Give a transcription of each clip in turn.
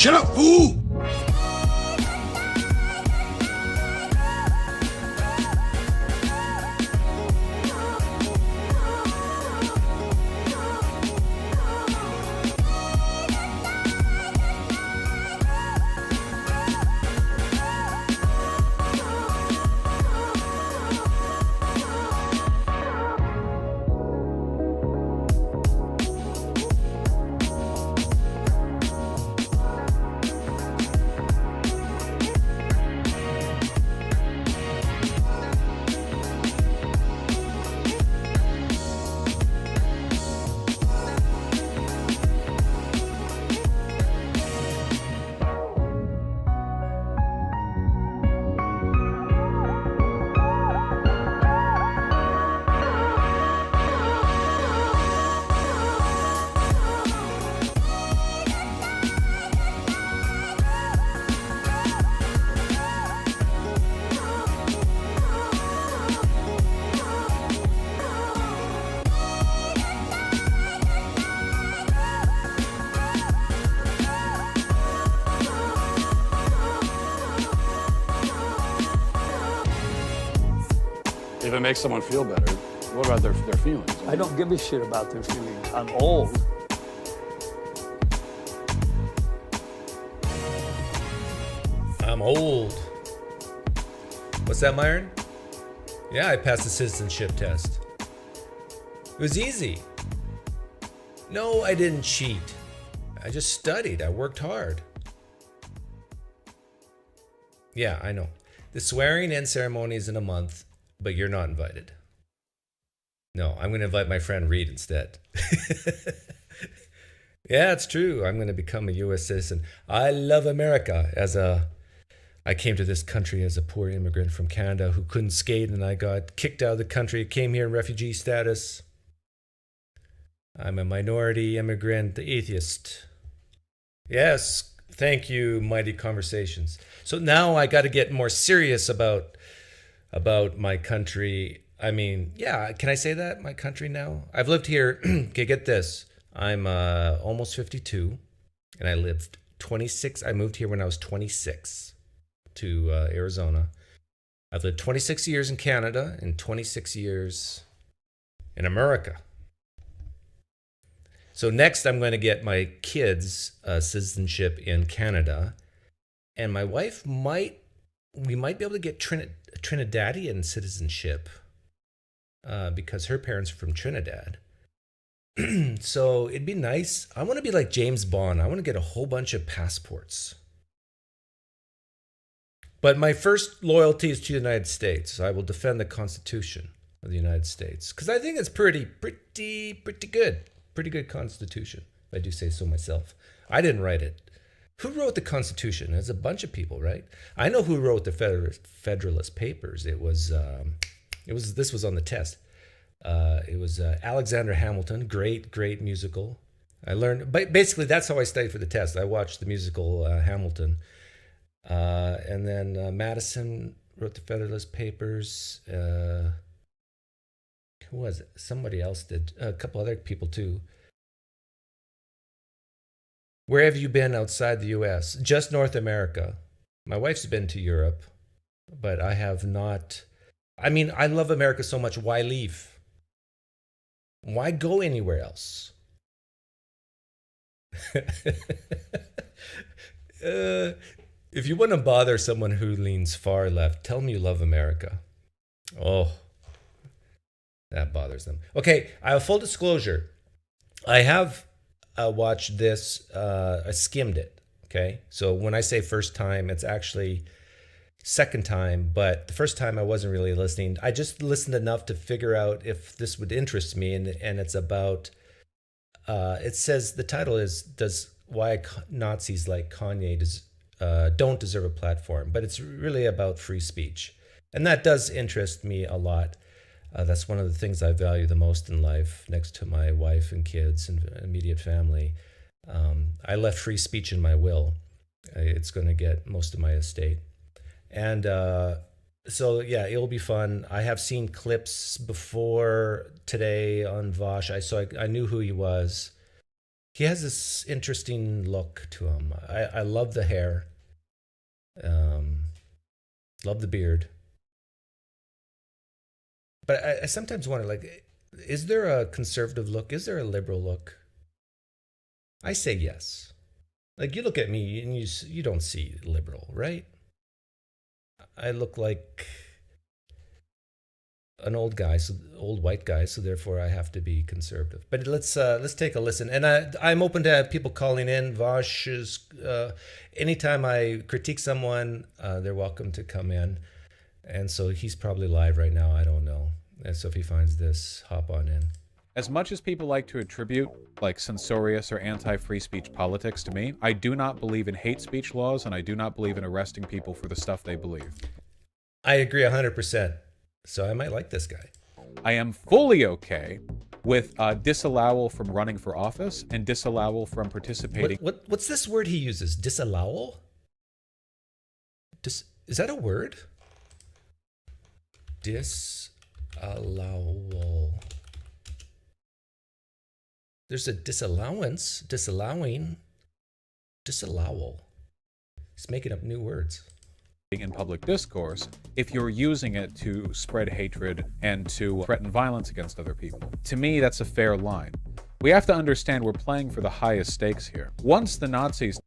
Shut up, fool! If it makes someone feel better, what about their feelings? I don't give a shit about their feelings. I'm old. I'm old. What's that, Myron? Yeah, I passed the citizenship test. It was easy. No, I didn't cheat. I just studied. I worked hard. Yeah, I know. The swearing-in ceremony is in a month, but you're not invited. No, I'm going to invite my friend Reed instead. Yeah, it's true. I'm going to become a U.S. citizen. I love America. I came to this country as a poor immigrant from Canada who couldn't skate, and I got kicked out of the country, came here in refugee status. I'm a minority immigrant, atheist. Yes, thank you, Mighty Conversations. So now I got to get more serious about my country. I mean, yeah, can I say that? My country now? I've lived here, okay, get this. I'm almost 52, and I lived 26. I moved here when I was 26 to Arizona. I've lived 26 years in Canada and 26 years in America. So next I'm going to get my kids citizenship in Canada, and my wife we might be able to get Trinidadian citizenship because her parents are from Trinidad. So it'd be nice. I want to be like James Bond. I want to get a whole bunch of passports. But my first loyalty is to the United States. I will defend the Constitution of the United States because I think it's pretty good. Pretty good Constitution, if I do say so myself. I didn't write it. Who wrote the Constitution? There's a bunch of people, right? I know who wrote the Federalist Papers. This was on the test. It was Alexander Hamilton, great musical. I learned, but basically that's how I studied for the test. I watched the musical Hamilton. And then Madison wrote the Federalist Papers. Who was it? Somebody else did. A couple other people too. Where have you been outside the U.S.? Just North America. My wife's been to Europe, but I have not. I mean, I love America so much. Why leave? Why go anywhere else? If you want to bother someone who leans far left, tell them you love America. Oh, that bothers them. Okay, I have full disclosure. I have watched this. I skimmed it. Okay, so when I say first time, it's actually second time. But the first time I wasn't really listening. I just listened enough to figure out if this would interest me, and it's about. It says the title is "Why Nazis Like Kanye Don't Deserve a Platform," but it's really about free speech, and that does interest me a lot. That's one of the things I value the most in life, next to my wife and kids and immediate family. I left free speech in my will. It's going to get most of my estate. And so, yeah, it'll be fun. I have seen clips before today on Vaush. I knew who he was. He has this interesting look to him. I love the hair. Um, love the beard. But I sometimes wonder, like, is there a conservative look? Is there a liberal look? I say yes. Like, you look at me and you don't see liberal, right? I look like an old guy, so old white guy, so therefore I have to be conservative. But let's take a listen, and I'm open to people calling in. Vaush is anytime I critique someone, they're welcome to come in, and so he's probably live right now. I don't know, and so if he finds this, hop on in. As much as people like to attribute, like, censorious or anti-free speech politics to me, I do not believe in hate speech laws, and I do not believe in arresting people for the stuff they believe. I agree 100%. So I might like this guy. I am fully okay with disallowal from running for office and disallowal from participating. What's this word he uses? Disallowal? Is that a word? Disallowal. There's a disallowance, disallowing, disallowal. He's making up new words. In public discourse, if you're using it to spread hatred and to threaten violence against other people. To me, that's a fair line. We have to understand we're playing for the highest stakes here. Once the Nazis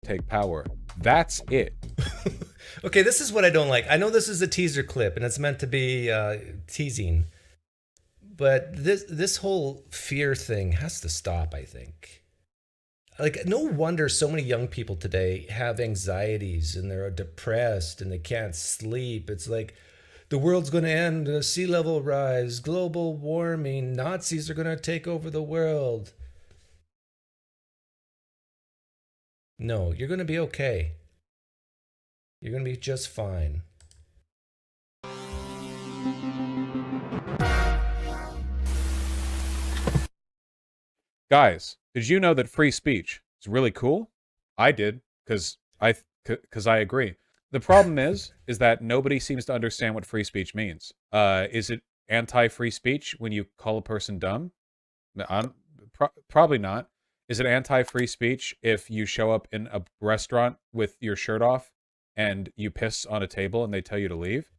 take power, that's it. Okay, this is what I don't like. I know this is a teaser clip and it's meant to be teasing, but this whole fear thing has to stop, I think. Like, no wonder so many young people today have anxieties and they're depressed and they can't sleep. It's like the world's going to end, sea level rise, global warming, Nazis are going to take over the world. No, you're going to be okay. You're going to be just fine. Guys, did you know that free speech is really cool? I did, because I agree. The problem is that nobody seems to understand what free speech means. Is it anti-free speech when you call a person dumb? Probably not. Is it anti-free speech if you show up in a restaurant with your shirt off and you piss on a table and they tell you to leave?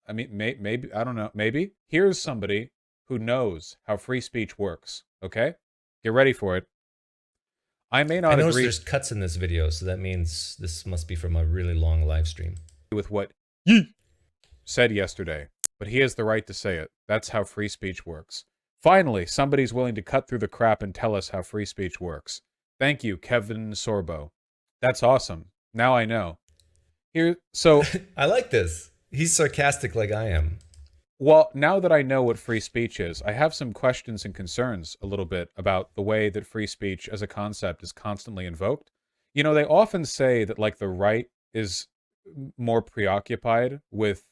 I mean, maybe, I don't know, maybe. Here's somebody who knows how free speech works, okay? Get ready for it. I may not agree. There's cuts in this video, so that means this must be from a really long live stream. With what Yi said yesterday, but he has the right to say it. That's how free speech works. Finally, somebody's willing to cut through the crap and tell us how free speech works. Thank you, Kevin Sorbo. That's awesome. Now I know. So I like this. He's sarcastic like I am. Well, now that I know what free speech is, I have some questions and concerns a little bit about the way that free speech as a concept is constantly invoked. You know, they often say that, like, the right is more preoccupied with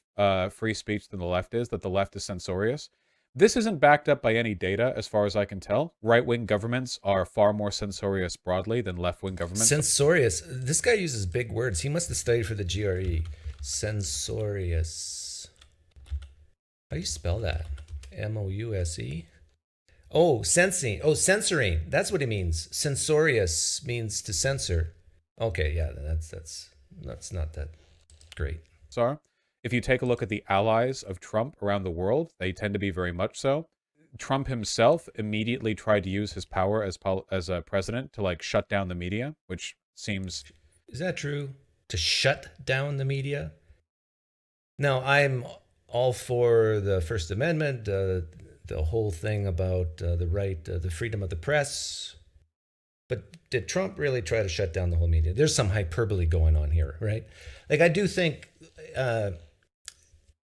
free speech than the left is, that the left is censorious. This isn't backed up by any data, as far as I can tell. Right-wing governments are far more censorious broadly than left-wing governments. Censorious. This guy uses big words. He must have studied for the GRE. Censorious. How do you spell that? M-O-U-S-E? Oh, sensing. Oh, censoring. That's what it means. Censorious means to censor. Okay, yeah, that's not that great. Sorry. If you take a look at the allies of Trump around the world, they tend to be very much so. Trump himself immediately tried to use his power as a president to, like, shut down the media, which seems... Is that true? To shut down the media? Now, I'm all for the First Amendment, the whole thing about the right, the freedom of the press. But did Trump really try to shut down the whole media? There's some hyperbole going on here, right? Like, I do think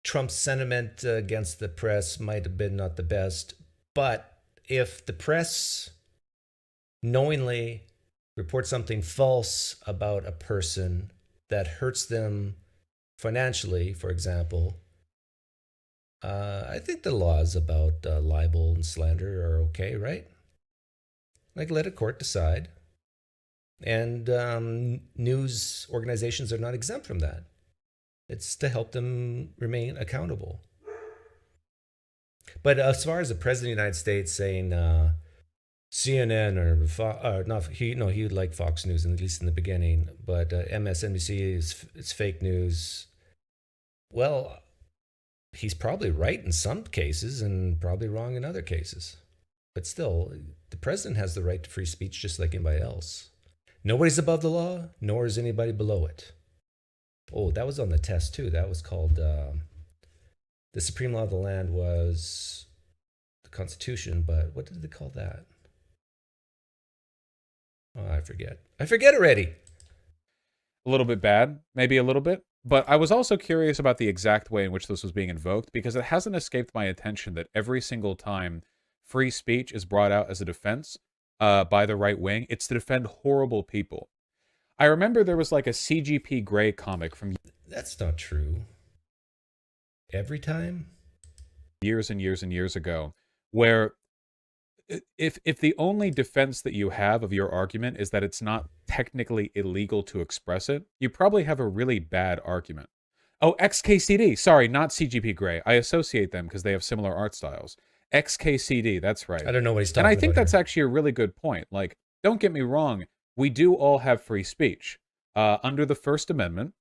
Trump's sentiment against the press might have been not the best. But if the press knowingly reports something false about a person that hurts them financially, for example, I think the laws about libel and slander are okay, right? Like, let a court decide. And news organizations are not exempt from that. It's to help them remain accountable. But as far as the President of the United States saying CNN or not he would like Fox News, at least in the beginning, but MSNBC is fake news. Well, he's probably right in some cases and probably wrong in other cases. But still, the president has the right to free speech just like anybody else. Nobody's above the law, nor is anybody below it. Oh, that was on the test too. That was called the supreme law of the land was the Constitution, but what did they call that? Oh, I forget. I forget already. A little bit bad, maybe a little bit. But I was also curious about the exact way in which this was being invoked, because it hasn't escaped my attention that every single time free speech is brought out as a defense by the right wing, it's to defend horrible people. I remember there was like a CGP Grey comic from That's not true. Every time? years and years and years ago, where if the only defense that you have of your argument is that it's not technically illegal to express it, you probably have a really bad argument. Oh, XKCD. Sorry, not CGP Grey. I associate them because they have similar art styles. XKCD, that's right. I don't know what he's talking about. And I think that's actually a really good point. Like, don't get me wrong, we do all have free speech. Under the First Amendment,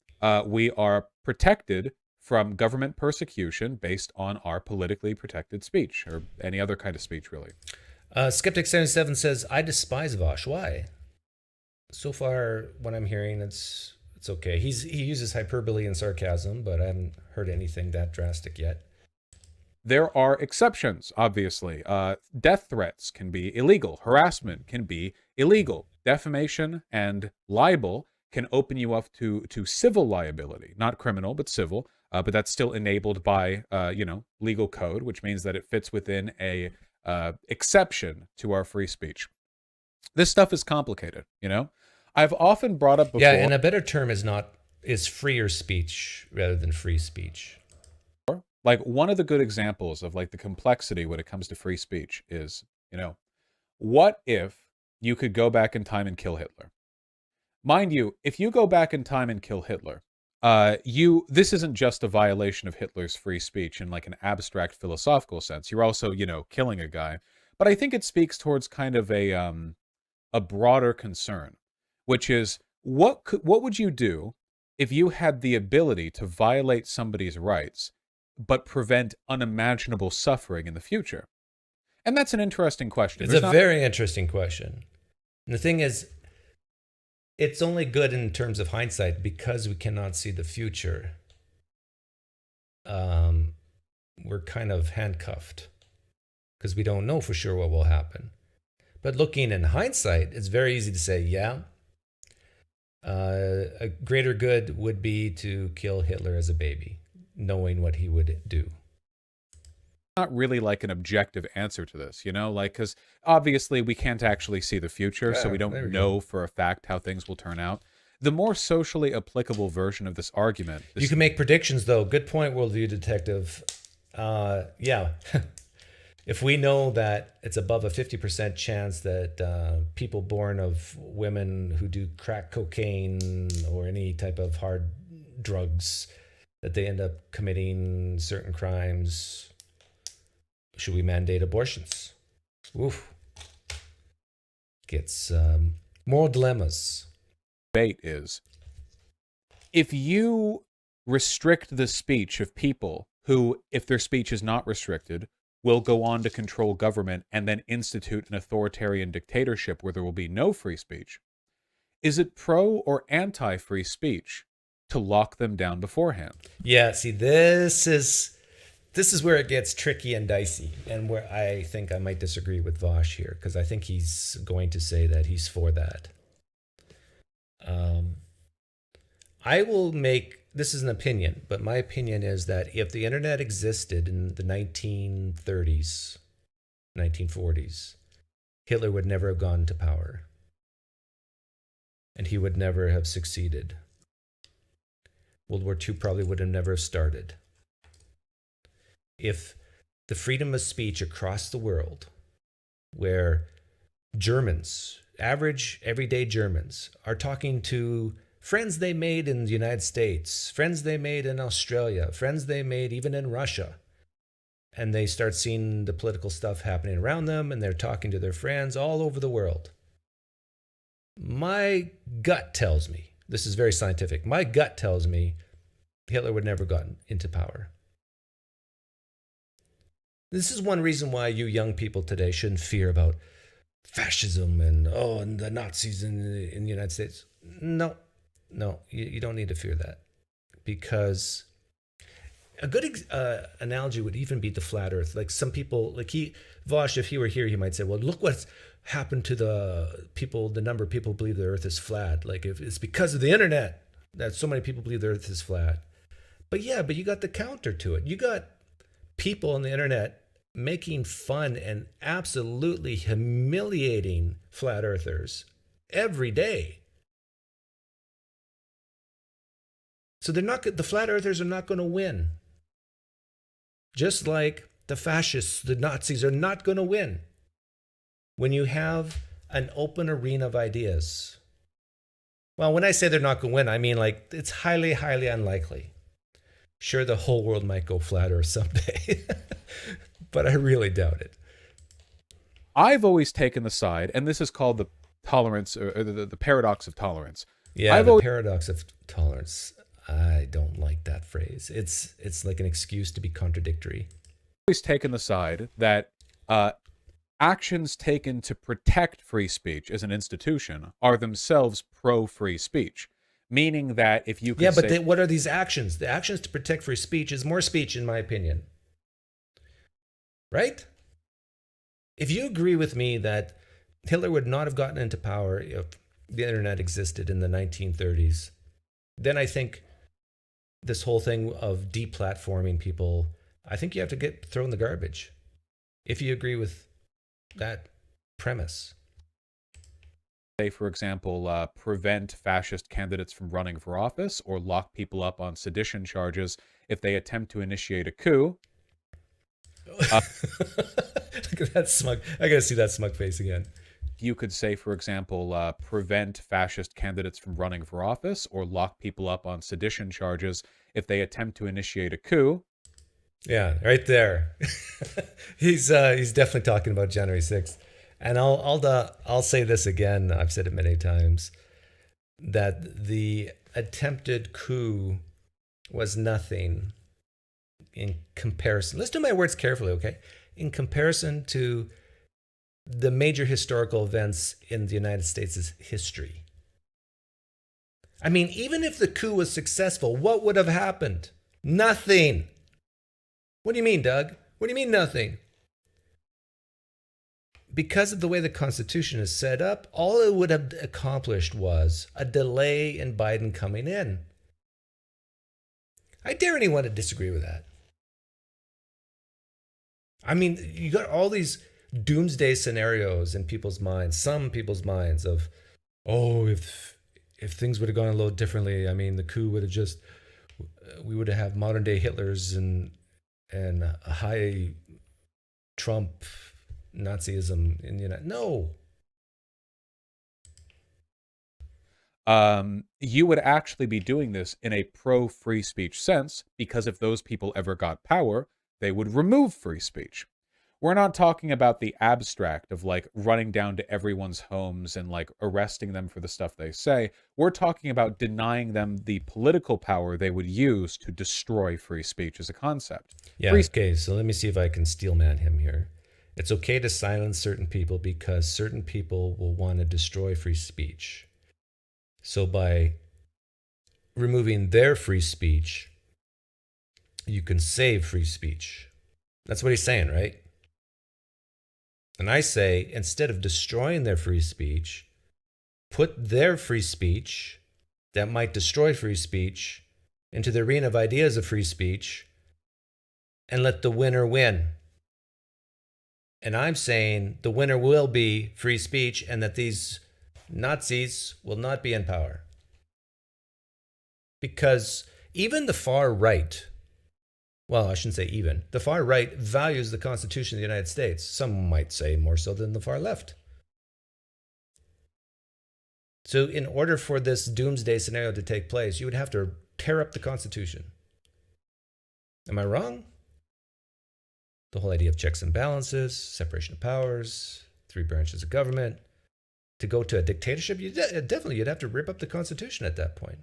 we are protected from government persecution based on our politically protected speech, or any other kind of speech, really. Skeptic77 says, I despise Vaush. Why? So far, what I'm hearing, it's okay. He uses hyperbole and sarcasm, but I haven't heard anything that drastic yet. There are exceptions, obviously. Death threats can be illegal. Harassment can be illegal. Defamation and libel can open you up to civil liability. Not criminal, but civil. But that's still enabled by, legal code, which means that it fits within a exception to our free speech. This stuff is complicated, I've often brought up before. Yeah, and a better term is freer speech rather than free speech. Like, one of the good examples of like the complexity when it comes to free speech is, what if you could go back in time and kill Hitler? Mind you, if you go back in time and kill Hitler, this isn't just a violation of Hitler's free speech in like an abstract philosophical sense. You're also, killing a guy. But I think it speaks towards kind of a broader concern, which is what would you do if you had the ability to violate somebody's rights but prevent unimaginable suffering in the future? And that's an interesting question. It's a very interesting question. And the thing is, it's only good in terms of hindsight because we cannot see the future. We're kind of handcuffed because we don't know for sure what will happen. But looking in hindsight, it's very easy to say, yeah, a greater good would be to kill Hitler as a baby, knowing what he would do. Not really like an objective answer to this, because obviously we can't actually see the future, so we don't know for a fact how things will turn out. The more socially applicable version of this argument... You can make predictions, though. Good point, Worldview Detective. Yeah. If we know that it's above a 50% chance that people born of women who do crack cocaine or any type of hard drugs, that they end up committing certain crimes, should we mandate abortions? Oof. Gets moral dilemmas. Debate is, if you restrict the speech of people who, if their speech is not restricted, will go on to control government and then institute an authoritarian dictatorship where there will be no free speech, is it pro or anti-free speech to lock them down beforehand? Yeah, see, this is where it gets tricky and dicey, and where I think I might disagree with Vaush here, because I think he's going to say that he's for that. I will make, this is an opinion, but my opinion is that if the internet existed in the 1930s, 1940s, Hitler would never have gone to power. And he would never have succeeded. World War II probably would have never started. If the freedom of speech across the world, where Germans, average, everyday Germans, are talking to friends they made in the United States, friends they made in Australia, friends they made even in Russia, and they start seeing the political stuff happening around them, and they're talking to their friends all over the world. My gut tells me, this is very scientific, my gut tells me Hitler would never gotten into power. This is one reason why you young people today shouldn't fear about fascism and the Nazis in the United States. No, you don't need to fear that, because a good analogy would even be the flat Earth. Like some people, like Vaush, if he were here, he might say, "Well, look what's happened to the people. The number of people who believe the Earth is flat. Like if it's because of the internet that so many people believe the Earth is flat." But you got the counter to it. You got people on the internet making fun and absolutely humiliating flat earthers every day. So the flat earthers are not going to win. Just like the fascists, the Nazis are not going to win when you have an open arena of ideas. Well, when I say they're not going to win, I mean like it's highly, highly unlikely. Sure, the whole world might go flat Earth someday, but I really doubt it. I've always taken the side, and this is called the tolerance, or the paradox of tolerance. Yeah, the paradox of tolerance. I don't like that phrase. It's like an excuse to be contradictory. I've always taken the side that actions taken to protect free speech as an institution are themselves pro-free speech. Meaning that if you could what are these actions? The actions to protect free speech is more speech, in my opinion. Right? If you agree with me that Hitler would not have gotten into power if the internet existed in the 1930s, then I think this whole thing of deplatforming people, I think you have to get thrown in the garbage. If you agree with that premise. Say, for example, prevent fascist candidates from running for office or lock people up on sedition charges if they attempt to initiate a coup. Look at that smug. I gotta see that smug face again. You could say, for example, prevent fascist candidates from running for office or lock people up on sedition charges if they attempt to initiate a coup. Yeah, right there. He's definitely talking about January 6th. And I'll say this again. I've said it many times, that the attempted coup was nothing in comparison. Listen to my words carefully, okay? In comparison to the major historical events in the United States' history. I mean, even if the coup was successful, what would have happened? Nothing. What do you mean, Doug? What do you mean nothing? Because of the way the Constitution is set up, all it would have accomplished was a delay in Biden coming in. I dare anyone to disagree with that. I mean, you got all these doomsday scenarios in people's minds, some people's minds of, if things would have gone a little differently, I mean, the coup would have we would have modern day Hitlers and a high Trump Nazism in the United. No. You would actually be doing this in a pro-free speech sense, because if those people ever got power, they would remove free speech. We're not talking about the abstract of like running down to everyone's homes and like arresting them for the stuff they say. We're talking about denying them the political power they would use to destroy free speech as a concept. Yeah, okay, so let me see if I can steelman him here. It's okay to silence certain people because certain people will want to destroy free speech. So by removing their free speech, you can save free speech. That's what he's saying, right? And I say, instead of destroying their free speech, put their free speech that might destroy free speech into the arena of ideas of free speech and let the winner win. And I'm saying the winner will be free speech and that these Nazis will not be in power. Because even the far right, well, I shouldn't say even, the far right values the Constitution of the United States. Some might say more so than the far left. So in order for this doomsday scenario to take place, you would have to tear up the Constitution. Am I wrong? the whole idea of checks and balances, separation of powers, three branches of government. To go to a dictatorship, definitely you'd have to rip up the Constitution at that point.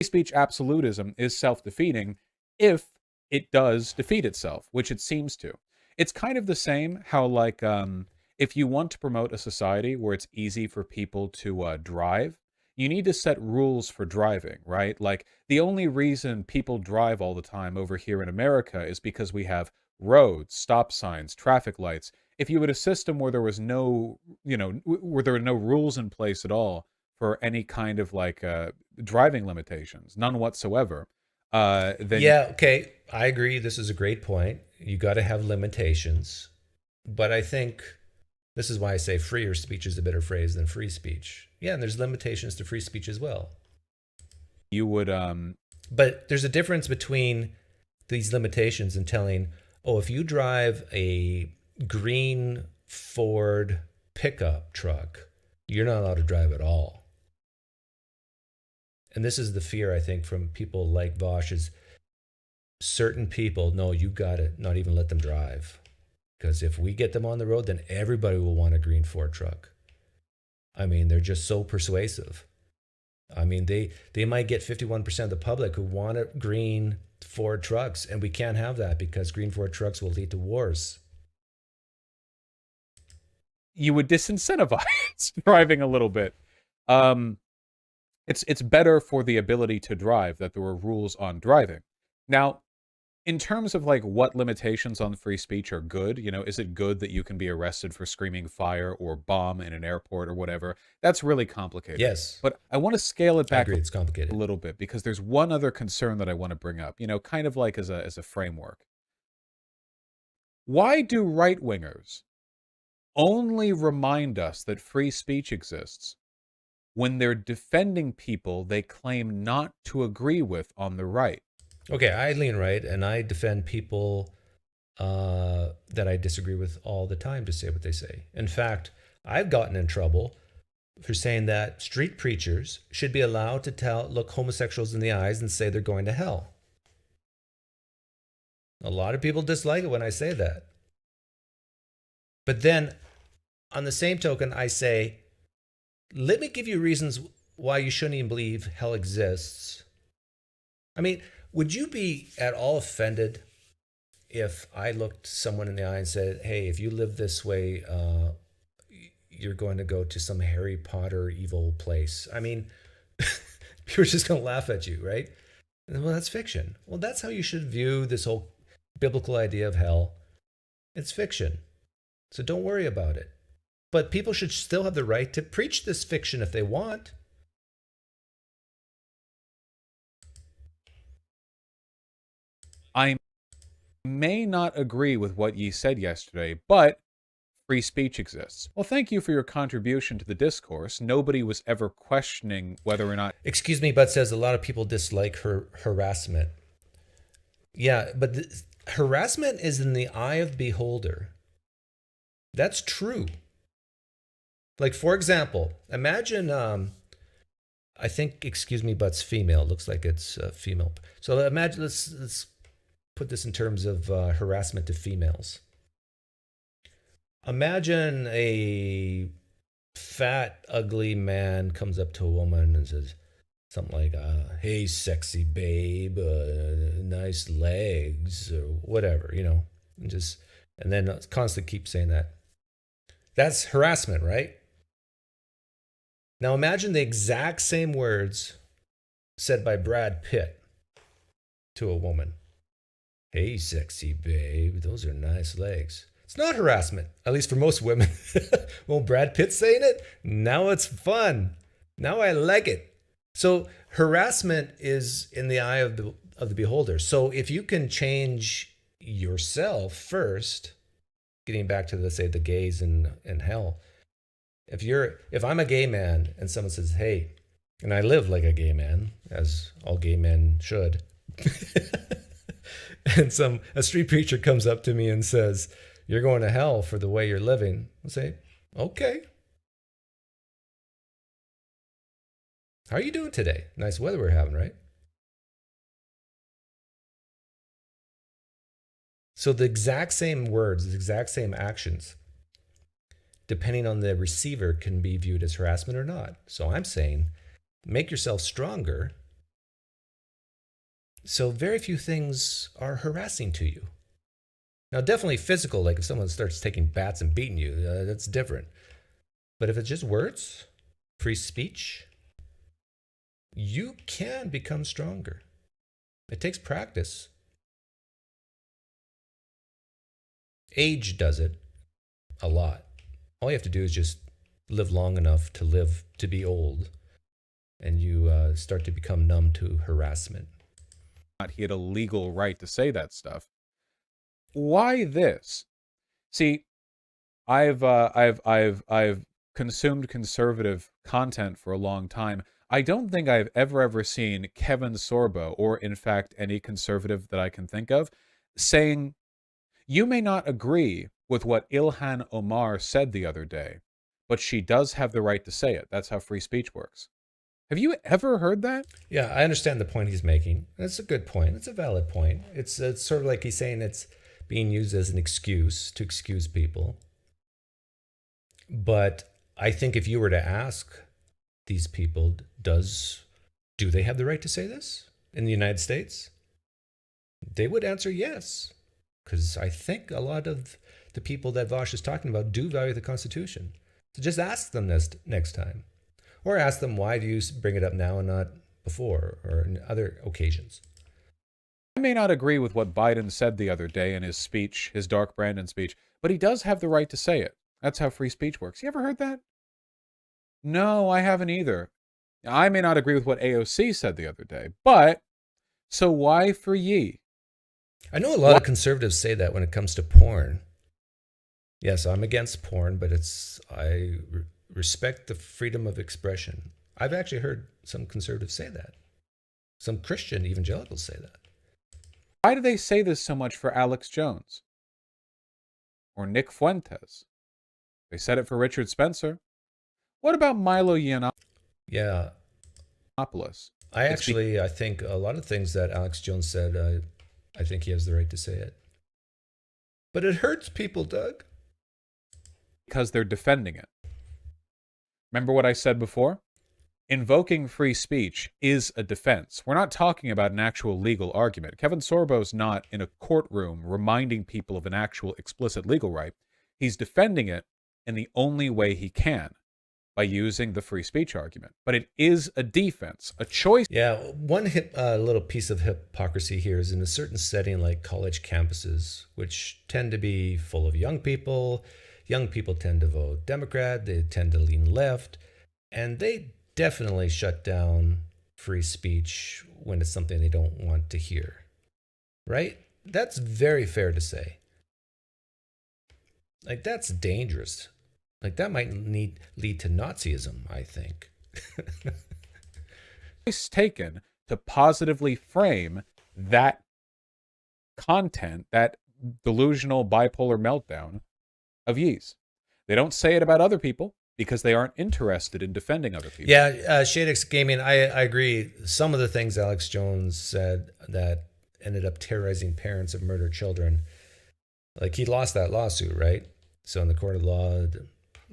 Free speech absolutism is self-defeating if it does defeat itself, which it seems to. It's kind of the same how, like, if you want to promote a society where it's easy for people to drive, you need to set rules for driving, right? Like, the only reason people drive all the time over here in America is because we have roads, stop signs, traffic lights. If you had a system where there was no, where there were no rules in place at all for any kind of like driving limitations, none whatsoever, then Yeah, okay, I agree. This is a great point. You got to have limitations. But I think this is why I say freer speech is a better phrase than free speech. Yeah, and there's limitations to free speech as well. you would But there's a difference between these limitations and telling, oh, if you drive a green Ford pickup truck, you're not allowed to drive at all. And this is the fear, I think, from people like Vaush is certain people, no, you got to not even let them drive. Because if we get them on the road, then everybody will want a green Ford truck. I mean, they're just so persuasive. I mean, they might get 51% of the public who want a green Ford trucks, and we can't have that because green Ford trucks will lead to wars. you would disincentivize driving a little bit. It's better for the ability to drive that there were rules on driving. Now, in terms of like what limitations on free speech are good, is it good that you can be arrested for screaming fire or bomb in an airport or whatever? That's really complicated. Yes. But I want to scale it I back agree, it's a complicated. little bit because there's one other concern that I want to bring up, kind of like as a framework. Why do right-wingers only remind us that free speech exists when they're defending people they claim not to agree with on the right? Okay, I lean right, and I defend people that I disagree with all the time to say what they say. In fact, I've gotten in trouble for saying that street preachers should be allowed to look homosexuals in the eyes and say they're going to hell. A lot of people dislike it when I say that. But then, on the same token, I say, let me give you reasons why you shouldn't even believe hell exists. I mean, would you be at all offended if I looked someone in the eye and said, hey, if you live this way, you're going to go to some Harry Potter evil place? I mean, people are just going to laugh at you, right? Well, that's fiction. Well, that's how you should view this whole biblical idea of hell. It's fiction. So don't worry about it. But people should still have the right to preach this fiction if they want. I may not agree with what ye said yesterday, but free speech exists. Well, thank you for your contribution to the discourse. Nobody was ever questioning whether or not... Excuse me, but says a lot of people dislike harassment. Yeah, but harassment is in the eye of the beholder. That's true. Like, for example, imagine, I think, excuse me, but's female. It looks like it's female. So imagine, let's put this in terms of harassment to females. Imagine a fat, ugly man comes up to a woman and says something like, hey, sexy babe, nice legs, or whatever, and then constantly keep saying that. That's harassment, right? Now imagine the exact same words said by Brad Pitt to a woman. Hey, sexy babe, those are nice legs. It's not harassment, at least for most women. Well, Brad Pitt's saying it, now it's fun. Now I like it. So harassment is in the eye of the beholder. So if you can change yourself first, getting back to, let's say, the gays in hell. If I'm a gay man and someone says, hey, and I live like a gay man, as all gay men should, and a street preacher comes up to me and says, you're going to hell for the way you're living, I'll say, okay. How are you doing today? Nice weather we're having, right? So the exact same words, the exact same actions, depending on the receiver, can be viewed as harassment or not. So I'm saying make yourself stronger. So very few things are harassing to you. Now, definitely physical, like if someone starts taking bats and beating you, that's different. But if it's just words, free speech, you can become stronger. It takes practice. Age does it a lot. All you have to do is just live long enough to live to be old, and you start to become numb to harassment. He had a legal right to say that stuff. Why this? See, I've consumed conservative content for a long time. I don't think I've ever seen Kevin Sorbo, or in fact any conservative that I can think of, saying, you may not agree with what Ilhan Omar said the other day, but she does have the right to say it. That's how free speech works. Have you ever heard that? Yeah, I understand the point he's making. It's a good point. It's a valid point. It's sort of like he's saying it's being used as an excuse to excuse people. But I think if you were to ask these people, do they have the right to say this in the United States? They would answer yes. Because I think a lot of the people that Vaush is talking about do value the Constitution. So just ask them this next time. Or ask them, why do you bring it up now and not before or in other occasions? I may not agree with what Biden said the other day in his speech, his Dark Brandon speech, but he does have the right to say it. That's how free speech works. You ever heard that? No, I haven't either. I may not agree with what AOC said the other day, but so why for ye? I know a lot of conservatives say that when it comes to porn. Yes, I'm against porn, but I respect the freedom of expression. I've actually heard some conservatives say that. Some Christian evangelicals say that. Why do they say this so much for Alex Jones? Or Nick Fuentes? They said it for Richard Spencer. What about Milo Yiannopoulos? Yeah. I think a lot of things that Alex Jones said, I think he has the right to say it. But it hurts people, Doug. Because they're defending it. Remember what I said before? Invoking free speech is a defense. We're not talking about an actual legal argument. Kevin Sorbo's not in a courtroom reminding people of an actual explicit legal right. He's defending it in the only way he can, by using the free speech argument. But it is a defense, a choice. Yeah, one little piece of hypocrisy here is in a certain setting like college campuses, which tend to be full of young people. Young people tend to vote Democrat, they tend to lean left, and they definitely shut down free speech when it's something they don't want to hear, right? That's very fair to say. Like, that's dangerous. Like, that might lead to Nazism, I think. Choice taken to positively frame that content, that delusional bipolar meltdown of ye's. They don't say it about other people because they aren't interested in defending other people. Yeah, Shadex Gaming, I agree. Some of the things Alex Jones said that ended up terrorizing parents of murdered children, like he lost that lawsuit, right? So in the court of law,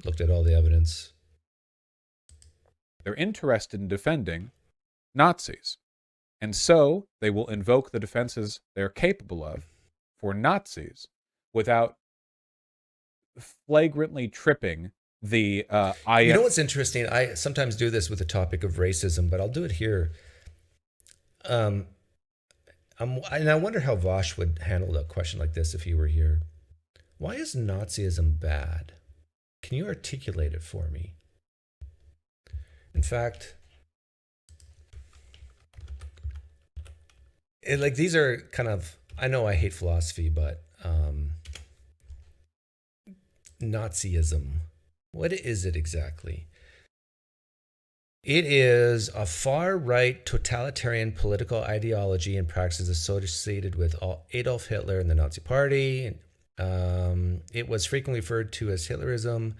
looked at all the evidence. They're interested in defending Nazis. And so they will invoke the defenses they're capable of for Nazis without flagrantly tripping the You know what's interesting? I sometimes do this with the topic of racism, but I'll do it here. And I wonder how Vaush would handle a question like this if he were here. Why is Nazism bad? Can you articulate it for me? In fact, these are kind of, I know I hate philosophy, but Nazism, what is it exactly? It is a far-right totalitarian political ideology and practices associated with Adolf Hitler and the Nazi Party. It was frequently referred to as Hitlerism.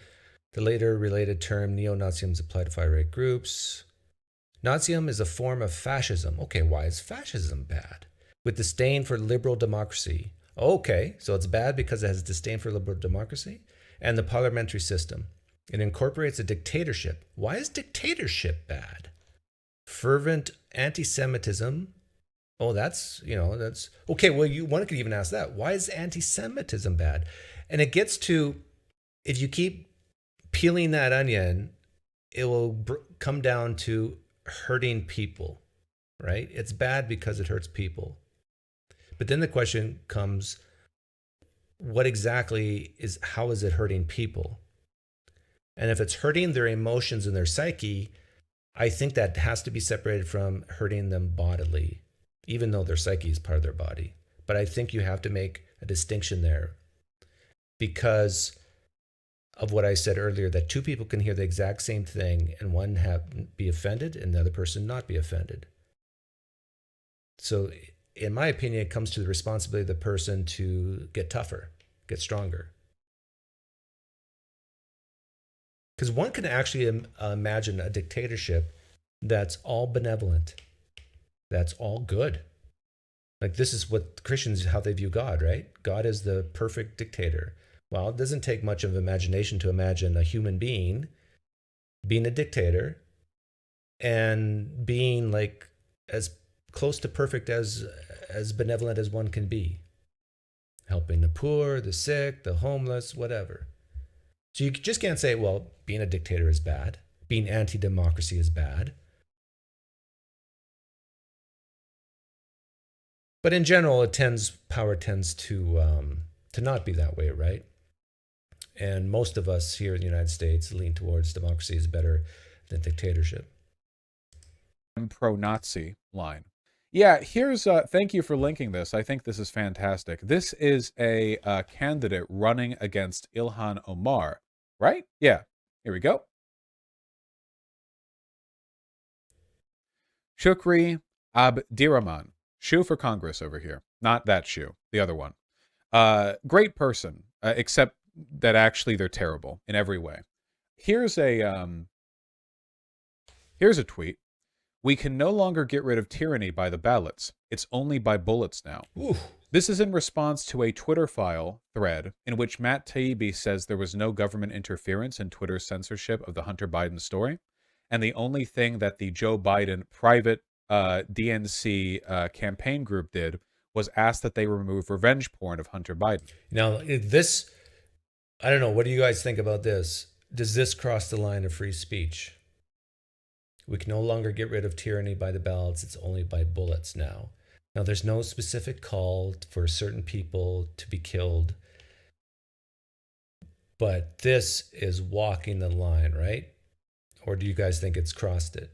The later related term neo-Nazism is applied to far-right groups. Nazism is a form of fascism. Okay, why is fascism bad? With disdain for liberal democracy, Okay, so it's bad because it has disdain for liberal democracy and the parliamentary system. It incorporates a dictatorship. Why is dictatorship bad? Fervent anti-Semitism. Oh, that's okay. Well, one could even ask that. Why is anti-Semitism bad? And it gets to, if you keep peeling that onion, it will come down to hurting people, right? It's bad because it hurts people. But then the question comes, how is it hurting people? And if it's hurting their emotions and their psyche, I think that has to be separated from hurting them bodily, even though their psyche is part of their body. But I think you have to make a distinction there because of what I said earlier, that two people can hear the exact same thing and one be offended and the other person not be offended. So in my opinion, it comes to the responsibility of the person to get tougher, get stronger. Because one can actually imagine a dictatorship that's all benevolent, that's all good. Like this is what Christians, how they view God, right? God is the perfect dictator. Well, it doesn't take much of imagination to imagine a human being being a dictator and being like as close to perfect as benevolent as one can be. Helping the poor, the sick, the homeless, whatever. So you just can't say, well, being a dictator is bad. Being anti-democracy is bad. But in general, power tends to not be that way, right? And most of us here in the United States lean towards democracy is better than dictatorship. Pro-Nazi line. Yeah, here's thank you for linking this. I think this is fantastic. This is a candidate running against Ilhan Omar, right? Yeah, here we go. Shukri Abdirahman. Shoe for Congress over here. Not that shoe, the other one. Great person, except that actually they're terrible in every way. Here's a tweet. We can no longer get rid of tyranny by the ballots. It's only by bullets now. Ooh. This is in response to a Twitter file thread in which Matt Taibbi says there was no government interference in Twitter's censorship of the Hunter Biden story. And the only thing that the Joe Biden private DNC campaign group did was ask that they remove revenge porn of Hunter Biden. Now, this, I don't know, what do you guys think about this? Does this cross the line of free speech? We can no longer get rid of tyranny by the ballots. It's only by bullets now. Now, there's no specific call for certain people to be killed. But this is walking the line, right? Or do you guys think it's crossed it?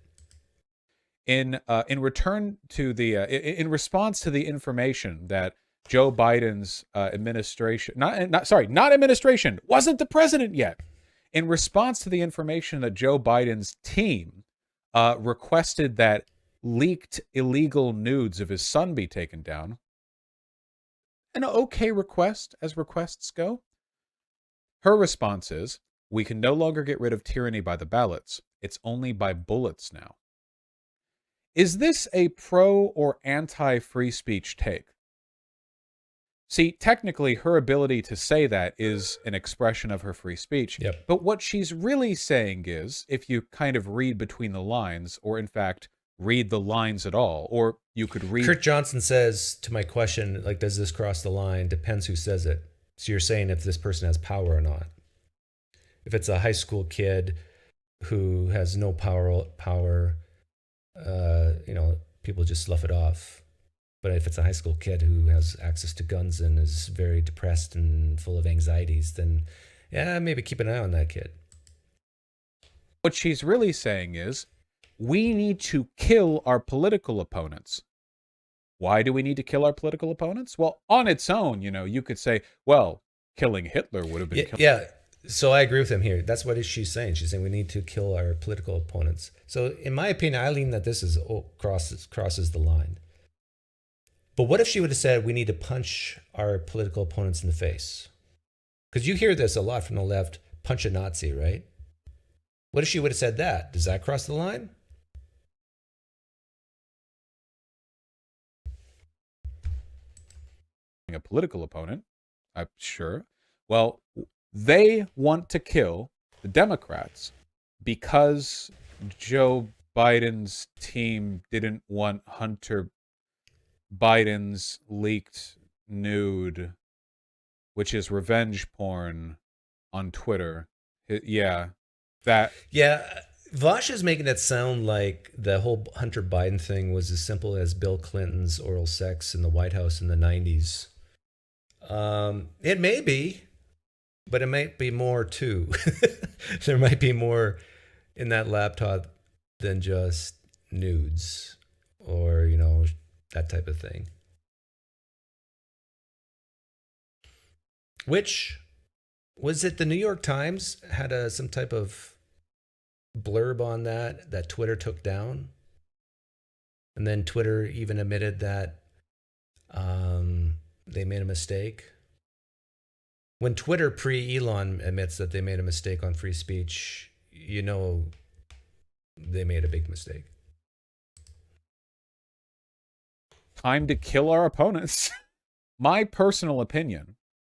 In return to the in response to the information that Joe Biden's administration, not administration, wasn't the president yet. In response to the information that Joe Biden's team requested that leaked illegal nudes of his son be taken down, an okay request as requests go. Her response is, we can no longer get rid of tyranny by the ballots. It's only by bullets now. Is this a pro or anti-free speech take? See, technically, her ability to say that is an expression of her free speech. Yep. But what she's really saying is, if you kind of read between the lines, or in fact, read the lines at all, or you could read... Kurt Johnson says to my question, like, does this cross the line? Depends who says it. So you're saying if this person has power or not. If it's a high school kid who has no power, people just slough it off. But if it's a high school kid who has access to guns and is very depressed and full of anxieties, then yeah, maybe keep an eye on that kid. What she's really saying is, we need to kill our political opponents. Why do we need to kill our political opponents? Well, on its own, you could say, well, killing Hitler would have been killing. Yeah, so I agree with him here. That's what she's saying. She's saying we need to kill our political opponents. So in my opinion, I lean that this is crosses the line. But what if she would have said we need to punch our political opponents in the face? Because you hear this a lot from the left, punch a Nazi, right? What if she would have said that? Does that cross the line? a political opponent. I'm sure. Well, they want to kill the Democrats because Joe Biden's team didn't want Hunter Biden's leaked nude, which is revenge porn, on Twitter. Yeah, that. Yeah, Vaush is making it sound like the whole Hunter Biden thing was as simple as Bill Clinton's oral sex in the White House in the 90s. It may be, but it might be more too. There might be more in that laptop than just nudes or, that type of thing. Which, was it the New York Times had some type of blurb on that Twitter took down? And then Twitter even admitted that they made a mistake. When Twitter pre-Elon admits that they made a mistake on free speech, they made a big mistake. Time to kill our opponents. My personal opinion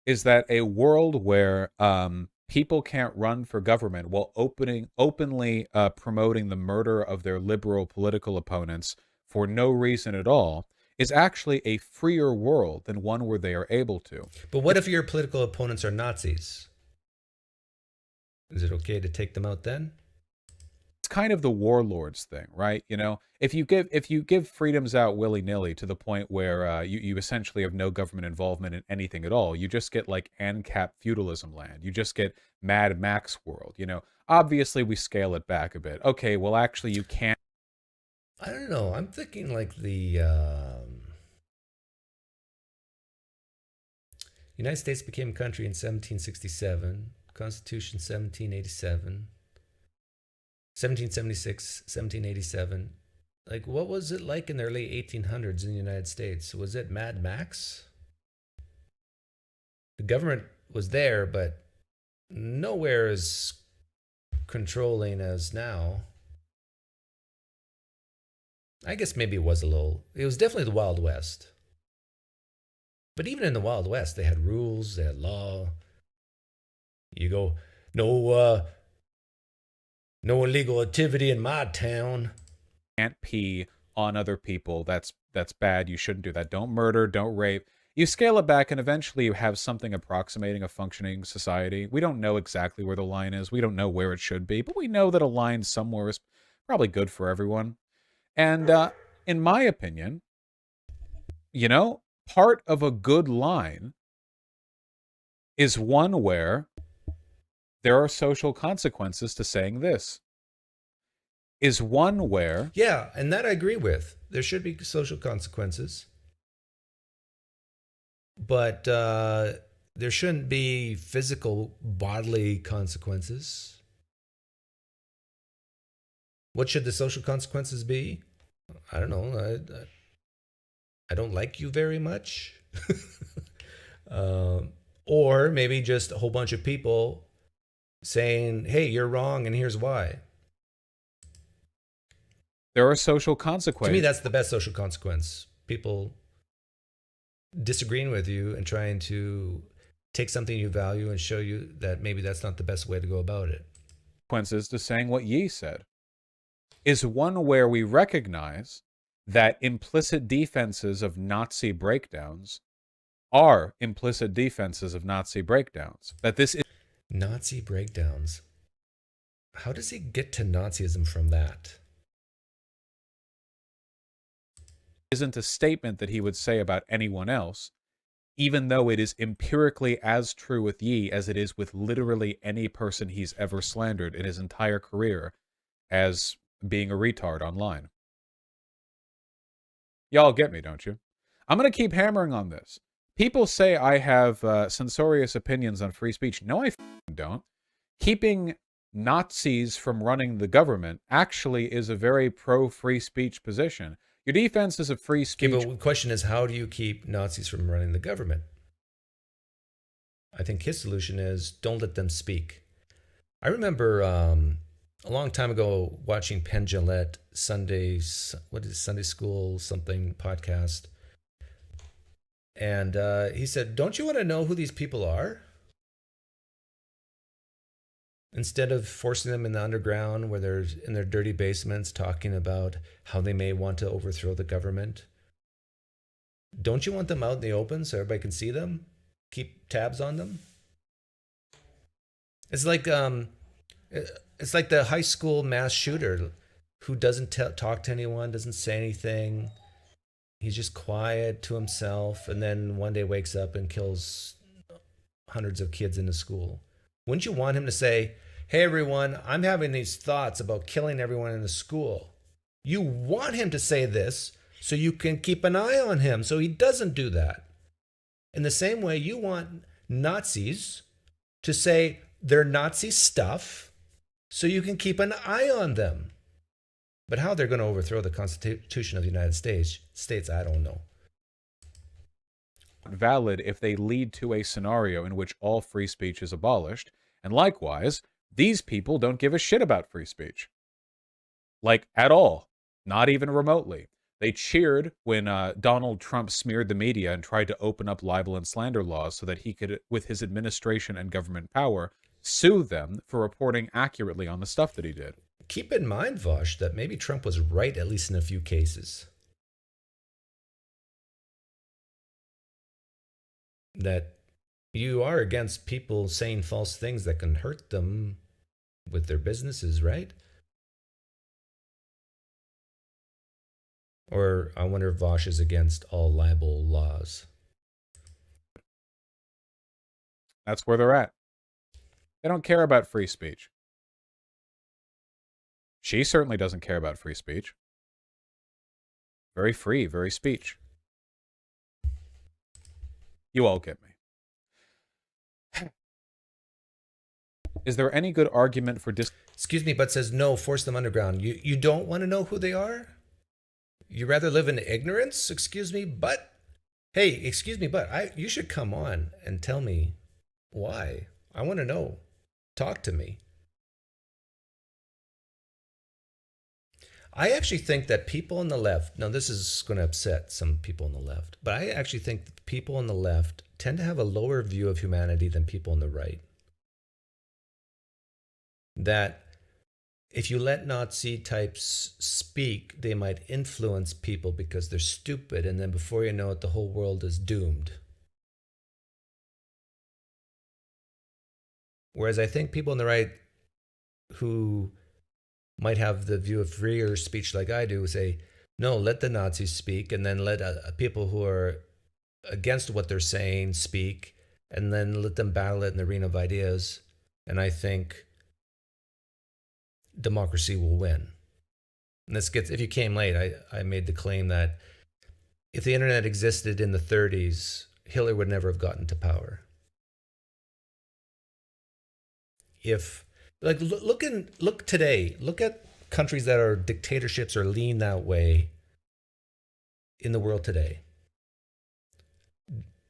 is that a world where people can't run for government while openly promoting the murder of their liberal political opponents for no reason at all is actually a freer world than one where they are able to. But what if your political opponents are Nazis? Is it okay to take them out then? It's kind of the warlords thing, right? If you give freedoms out willy-nilly to the point where you essentially have no government involvement in anything at all, you just get like ANCAP feudalism land. You just get Mad Max world. Obviously we scale it back a bit. Okay, well actually you can't. I don't know. I'm thinking like the United States became a country in 1767, Constitution 1787. 1776, 1787. Like, what was it like in the early 1800s in the United States? Was it Mad Max? The government was there, but nowhere as controlling as now. I guess maybe it was definitely the Wild West. But even in the Wild West, they had rules, they had law. You go, no illegal activity in my town. Can't pee on other people. That's bad. You shouldn't do that. Don't murder, don't rape. You scale it back and eventually you have something approximating a functioning society. We don't know exactly where the line is. We don't know where it should be, but we know that a line somewhere is probably good for everyone. And in my opinion, part of a good line is one where there are social consequences to saying this. Is one where... Yeah, and that I agree with. There should be social consequences. But there shouldn't be physical, bodily consequences. What should the social consequences be? I don't know. I don't like you very much. Or maybe just a whole bunch of people saying, hey, you're wrong and here's why. There are social consequences. To me, that's the best social consequence. People disagreeing with you and trying to take something you value and show you that maybe that's not the best way to go about it. Consequences to saying what ye said is one where we recognize that implicit defenses of Nazi breakdowns are implicit defenses of Nazi breakdowns. That this is Nazi breakdowns. How does he get to Nazism from that? isn't a statement that he would say about anyone else, even though it is empirically as true with ye as it is with literally any person he's ever slandered in his entire career as being a retard online. Y'all get me, don't you? I'm going to keep hammering on this. People say I have censorious opinions on free speech. No, I don't. Keeping Nazis from running the government actually is a very pro-free speech position. Your defense is a free speech. Okay, but the question is, how do you keep Nazis from running the government? I think his solution is don't let them speak. I remember a long time ago watching Penn Jillette Sunday School something podcast. And he said, "Don't you want to know who these people are?" Instead of forcing them in the underground where they're in their dirty basements talking about how they may want to overthrow the government. Don't you want them out in the open so everybody can see them? Keep tabs on them? It's like the high school mass shooter who doesn't talk to anyone, doesn't say anything. He's just quiet to himself, and then one day wakes up and kills hundreds of kids in the school. Wouldn't you want him to say, "Hey everyone, I'm having these thoughts about killing everyone in the school"? You want him to say this so you can keep an eye on him so he doesn't do that. In the same way, you want Nazis to say their Nazi stuff so you can keep an eye on them. But how they're going to overthrow the Constitution of the United States, I don't know. Valid if they lead to a scenario in which all free speech is abolished. And likewise, these people don't give a shit about free speech. Like, at all. Not even remotely. They cheered when Donald Trump smeared the media and tried to open up libel and slander laws so that he could, with his administration and government power, sue them for reporting accurately on the stuff that he did. Keep in mind, Vaush, that maybe Trump was right, at least in a few cases. That you are against people saying false things that can hurt them with their businesses, right? Or I wonder if Vaush is against all libel laws. That's where they're at. They don't care about free speech. She certainly doesn't care about free speech. Very free, very speech. You all get me. Is there any good argument for Excuse me, but says no, force them underground. You don't want to know who they are? You rather live in ignorance? Excuse me, but hey, excuse me, but you should come on and tell me why. I want to know. Talk to me. I actually think that people on the left, now this is going to upset some people on the left, but I actually think that people on the left tend to have a lower view of humanity than people on the right. That if you let Nazi types speak, they might influence people because they're stupid, and then before you know it, the whole world is doomed. Whereas I think people on the right who might have the view of freer speech like I do say, no, let the Nazis speak, and then let people who are against what they're saying speak, and then let them battle it in the arena of ideas. And I think democracy will win. And this gets, if you came late, I made the claim that if the internet existed in the 30s, Hitler would never have gotten to power. If, like, look today, look at countries that are dictatorships or lean that way in the world today.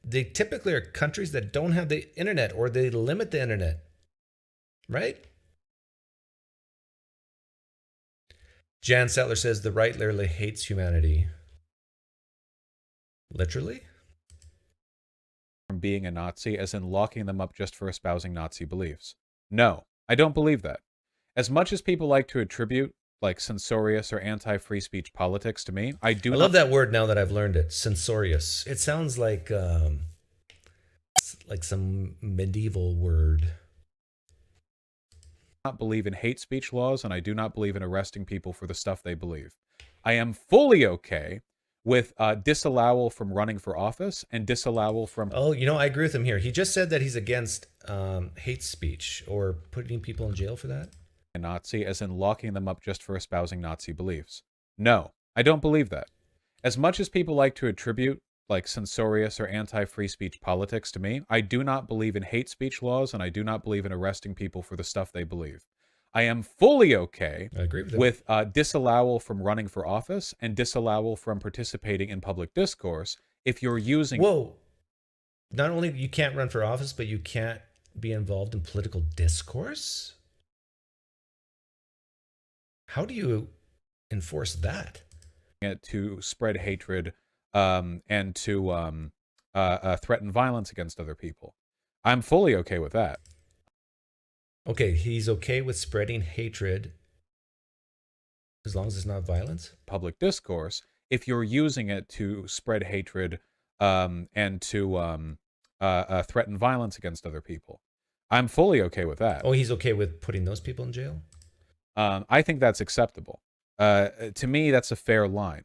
They typically are countries that don't have the internet, or they limit the internet, right? Jan Settler says the right literally hates humanity. Literally? from being a Nazi, as in locking them up just for espousing Nazi beliefs? No, I don't believe that. As much as people like to attribute like censorious or anti-free speech politics to me, I love that word now that I've learned it. Censorious. It sounds like some medieval word. I do not believe in hate speech laws, and I do not believe in arresting people for the stuff they believe. I am fully okay with disallowal from running for office and disallowal from... Oh, you know, I agree with him here. He just said that he's against hate speech or putting people in jail for that. A Nazi, as in locking them up just for espousing Nazi beliefs. No, I don't believe that. As much as people like to attribute like censorious or anti-free speech politics to me, I do not believe in hate speech laws, and I do not believe in arresting people for the stuff they believe. I am fully okay with disallowal from running for office and disallowal from participating in public discourse if you're using... Whoa. Not only you can't run for office, but you can't be involved in political discourse? How do you enforce that? To spread hatred and to threaten violence against other people. I'm fully okay with that. Okay, he's okay with spreading hatred as long as it's not violence? Public discourse, if you're using it to spread hatred and to threaten violence against other people. I'm fully okay with that. Oh, he's okay with putting those people in jail? I think that's acceptable. To me, that's a fair line.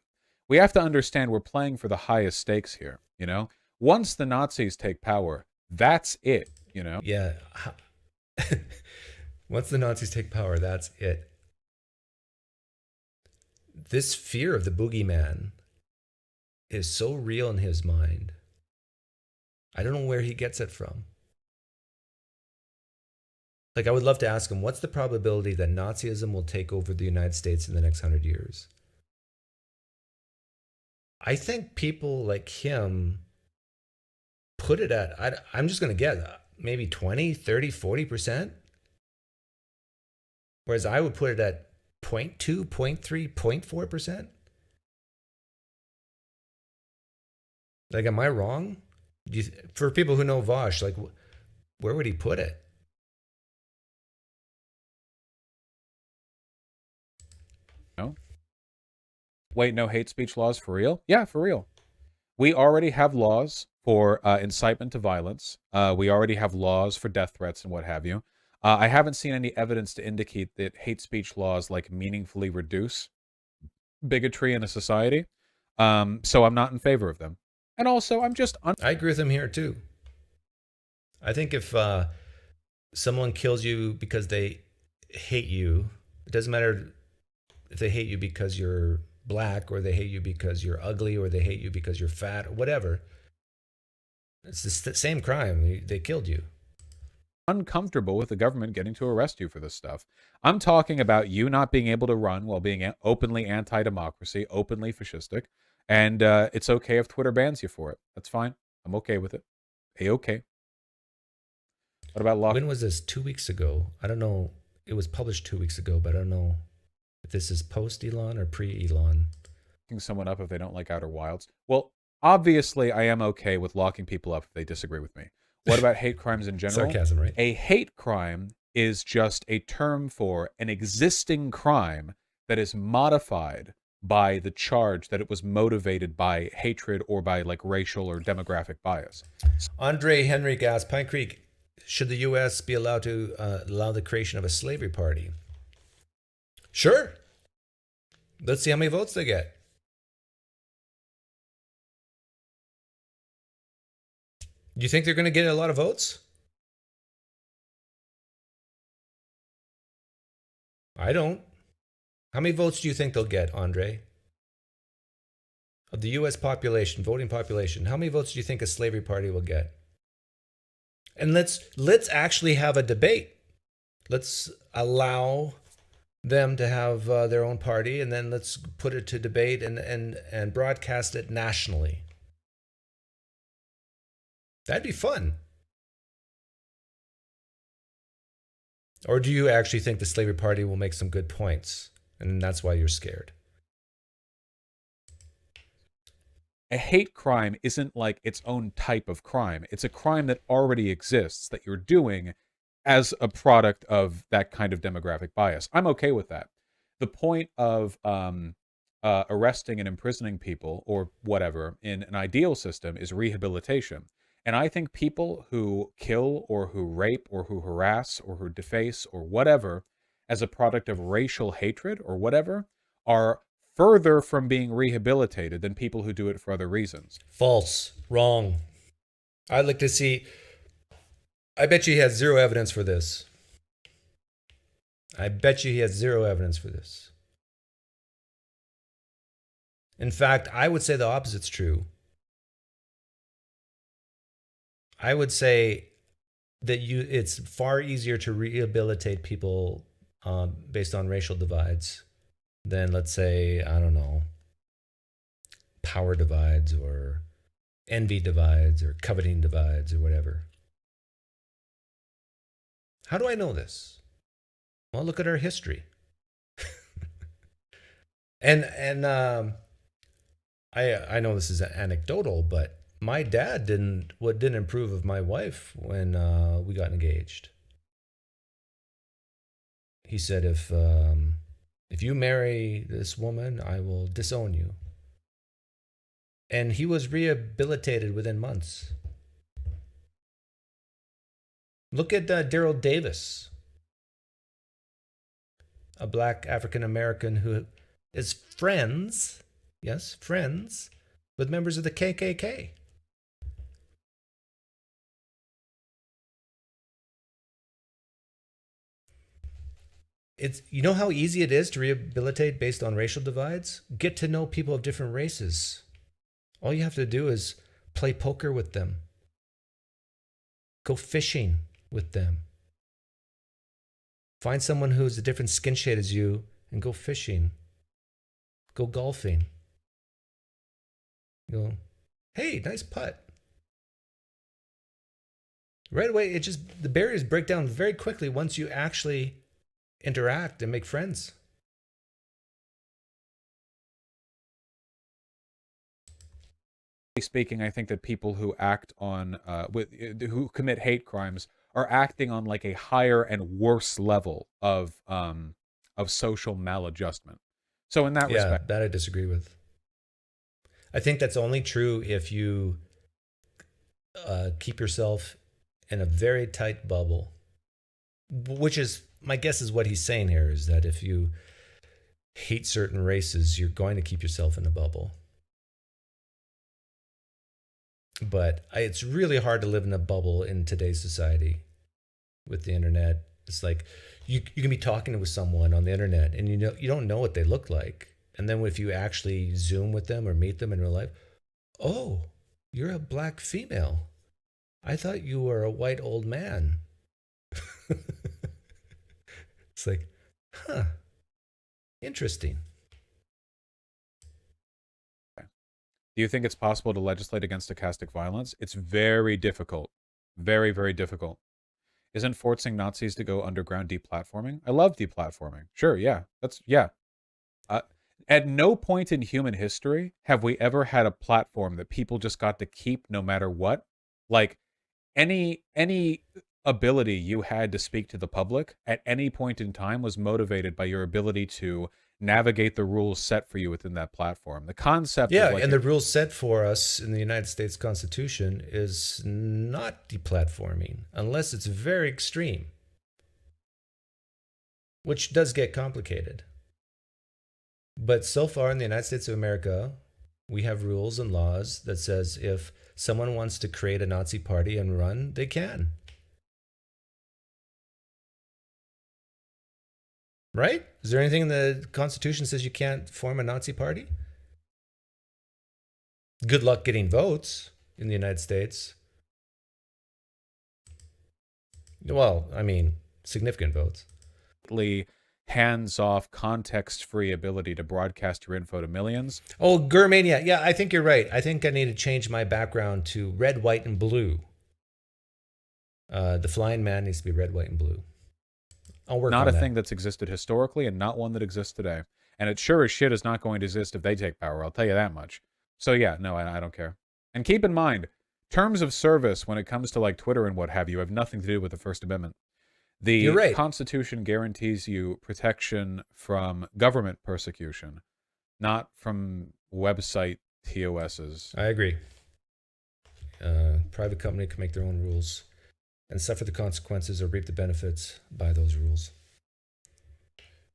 We have to understand we're playing for the highest stakes here, you know? Once the Nazis take power, that's it, you know? Yeah. Once the Nazis take power, that's it. This fear of the boogeyman is so real in his mind. I don't know where he gets it from. Like, I would love to ask him, what's the probability that Nazism will take over the United States in the next 100 years? I think people like him put it at, I'm just going to guess, maybe 20, 30, 40%. Whereas I would put it at 0.2, 0.3, 0.4%. Like, am I wrong? For people who know Vaush, like, where would he put it? No. Wait, no hate speech laws for real? Yeah, for real. We already have laws for incitement to violence. We already have laws for death threats and what have you. I haven't seen any evidence to indicate that hate speech laws like meaningfully reduce bigotry in a society. So I'm not in favor of them. And also, I'm just... I agree with him here, too. I think if someone kills you because they hate you, it doesn't matter if they hate you because you're black or they hate you because you're ugly or they hate you because you're fat or whatever. It's the same crime. They killed you. Uncomfortable with the government getting to arrest you for this stuff. I'm talking about you not being able to run while being openly anti-democracy, openly fascistic, and it's okay if Twitter bans you for it. That's fine. I'm okay with it. A-okay. What about lock? When was this? 2 weeks ago. I don't know. It was published 2 weeks ago, but I don't know if this is post-Elon or pre-Elon. Locking someone up if they don't like Outer Wilds. Well, obviously, I am okay with locking people up if they disagree with me. What about hate crimes in general? Sarcasm, right? A hate crime is just a term for an existing crime that is modified by the charge that it was motivated by hatred or by like racial or demographic bias. Andre Henry asks, Pine Creek, should the U.S. be allowed to allow the creation of a slavery party? Sure. Let's see how many votes they get. Do you think they're going to get a lot of votes? I don't. How many votes do you think they'll get, Andre? Of the U.S. population, voting population, how many votes do you think a slavery party will get? And let's actually have a debate. Let's allow them to have their own party, and then let's put it to debate and broadcast it nationally. That'd be fun. Or do you actually think the slavery party will make some good points, and that's why you're scared? A hate crime isn't like its own type of crime. It's a crime that already exists that you're doing as a product of that kind of demographic bias. I'm okay with that. The point of arresting and imprisoning people or whatever in an ideal system is rehabilitation. And I think people who kill or who rape or who harass or who deface or whatever as a product of racial hatred or whatever are further from being rehabilitated than people who do it for other reasons. False. Wrong. I'd like to see... I bet you he has zero evidence for this. I bet you he has zero evidence for this. In fact, I would say the opposite's true. I would say that it's far easier to rehabilitate people based on racial divides than, let's say, I don't know, power divides or envy divides or coveting divides or whatever. How do I know this? Well, look at our history. and I know this is anecdotal, but my dad didn't approve of my wife when we got engaged. He said, if you marry this woman, I will disown you. And he was rehabilitated within months. Look at Daryl Davis, a black African American who is friends, yes, friends, with members of the KKK. It's, you know how easy it is to rehabilitate based on racial divides? Get to know people of different races. All you have to do is play poker with them. Go fishing with them. Find someone who's a different skin shade as you and go fishing. Go golfing. You go, hey, nice putt. Right away, the barriers break down very quickly once you actually interact and make friends. Speaking, I think that people who act on who commit hate crimes are acting on like a higher and worse level of social maladjustment. So in that respect, that I disagree with. I think that's only true if you keep yourself in a very tight bubble, which is, my guess is what he's saying here is that if you hate certain races, you're going to keep yourself in a bubble. But it's really hard to live in a bubble in today's society with the internet. It's like you can be talking with someone on the internet and you don't know what they look like. And then if you actually Zoom with them or meet them in real life, oh, you're a black female. I thought you were a white old man. It's like, huh, interesting. do you think it's possible to legislate against stochastic violence? It's very difficult. Very, very difficult. Isn't forcing Nazis to go underground deplatforming? I love deplatforming. Sure, yeah. Yeah. At no point in human history have we ever had a platform that people just got to keep no matter what. Like, any ability you had to speak to the public at any point in time was motivated by your ability to navigate the rules set for you within that platform. The concept of like, and the rules set for us in the United States Constitution is not deplatforming unless it's very extreme, which does get complicated. But so far in the United States of America, we have rules and laws that says if someone wants to create a Nazi party and run, they can. Right? Is there anything in the Constitution that says you can't form a Nazi party? Good luck getting votes in the United States. Well, I mean, significant votes. hands-off, context-free ability to broadcast your info to millions. Oh, Gurmania. Yeah, I think you're right. I think I need to change my background to red, white, and blue. The flying man needs to be red, white, and blue. I'll work on that. Not a thing that's existed historically and not one that exists today. And it sure as shit is not going to exist if they take power, I'll tell you that much. So yeah, no, I don't care. And keep in mind, terms of service when it comes to like Twitter and what have you have nothing to do with the First Amendment. You're right. The Constitution guarantees you protection from government persecution, not from website TOSs. I agree. Private company can make their own rules and suffer the consequences or reap the benefits by those rules.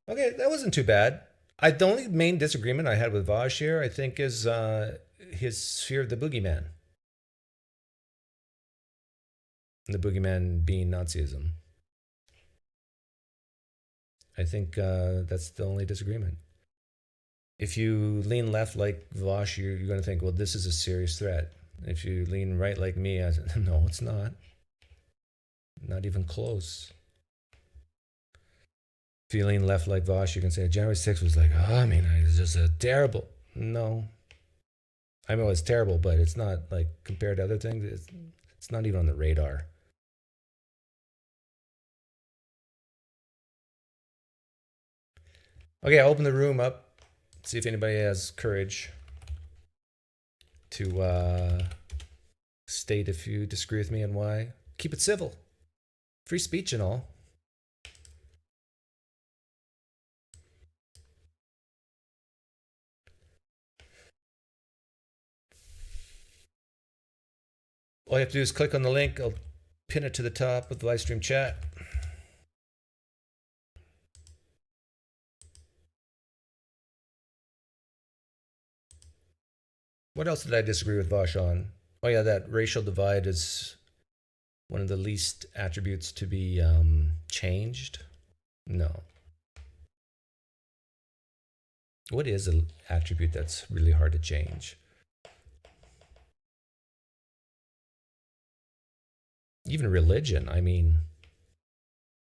Okay, that wasn't too bad. The only main disagreement I had with Vaush here, I think, is his fear of the boogeyman. And the boogeyman being Nazism. I think that's the only disagreement. If you lean left like Vaush, you're going to think, well, this is a serious threat. If you lean right like me, no, it's not. Not even close. If you lean left like Vaush, you can say January 6th was like, oh, I mean, it's just a terrible. No. I know it's terrible, but it's not like compared to other things. It's not even on the radar. Okay, I'll open the room up, see if anybody has courage to State if you disagree with me and why. Keep it civil. Free speech and all. All you have to do is click on the link. I'll pin it to the top of the live stream chat. What else did I disagree with Vaush on? Oh yeah, that racial divide is one of the least attributes to be changed. No. What is an attribute that's really hard to change? Even religion. I mean,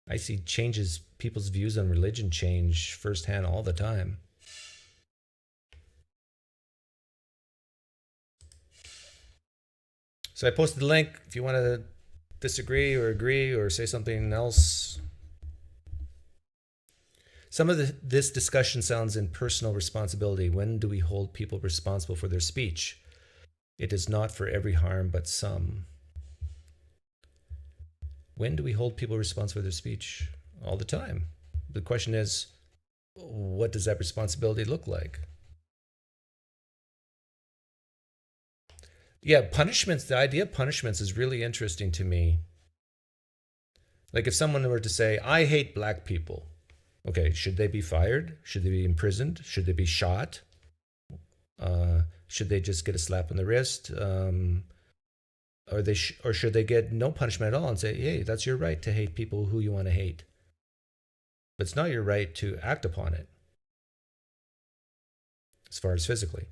I see changes, people's views on religion change firsthand all the time. So I posted the link if you want to disagree or agree or say something else. Some of this discussion sounds in personal responsibility. When do we hold people responsible for their speech? It is not for every harm, but some. When do we hold people responsible for their speech? All the time. The question is, what does that responsibility look like? Yeah, punishments, the idea of punishments is really interesting to me. Like if someone were to say, I hate black people. Okay, should they be fired? Should they be imprisoned? Should they be shot? Should they just get a slap on the wrist? Or should they get no punishment at all and say, hey, that's your right to hate people who you want to hate. But it's not your right to act upon it, as far as physically.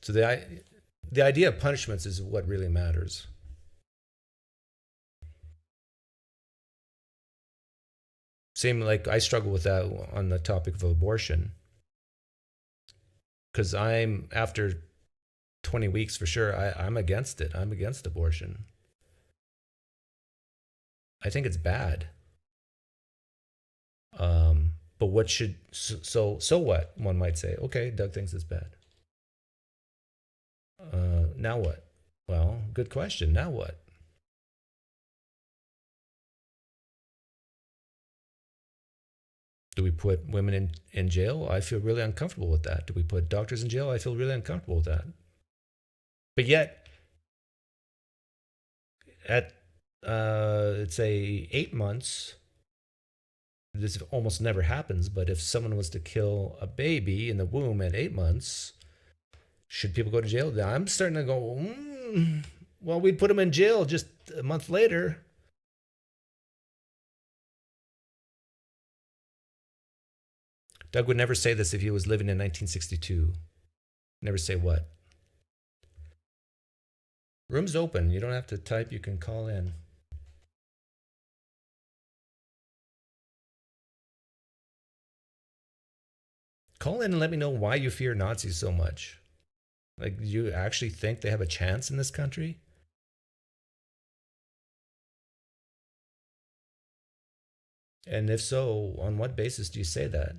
So the idea of punishments is what really matters. Same like I struggle with that on the topic of abortion. Because I'm, after 20 weeks for sure, I'm against it. I'm against abortion. I think it's bad. But what should, so what? One might say, okay, Doug thinks it's bad. Now what? Well, good question. Now what? Do we put women in jail? I feel really uncomfortable with that. Do we put doctors in jail? I feel really uncomfortable with that. But yet, at let's say 8 months, this almost never happens, but if someone was to kill a baby in the womb at 8 months, should people go to jail? I'm starting to go, well, we'd put them in jail just a month later. Doug would never say this if he was living in 1962. Never say what? Room's open. You don't have to type. You can call in. Call in and let me know why you fear Nazis so much. Like, do you actually think they have a chance in this country? And if so, on what basis do you say that?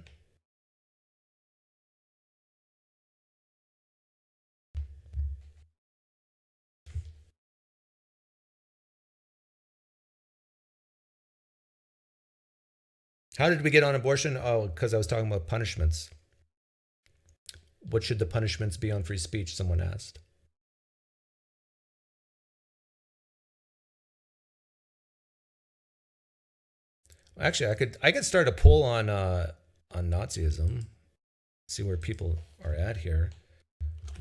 How did we get on abortion? Oh, because I was talking about punishments. What should the punishments be on free speech? Someone asked. Actually, I could start a poll on Nazism. See where people are at here.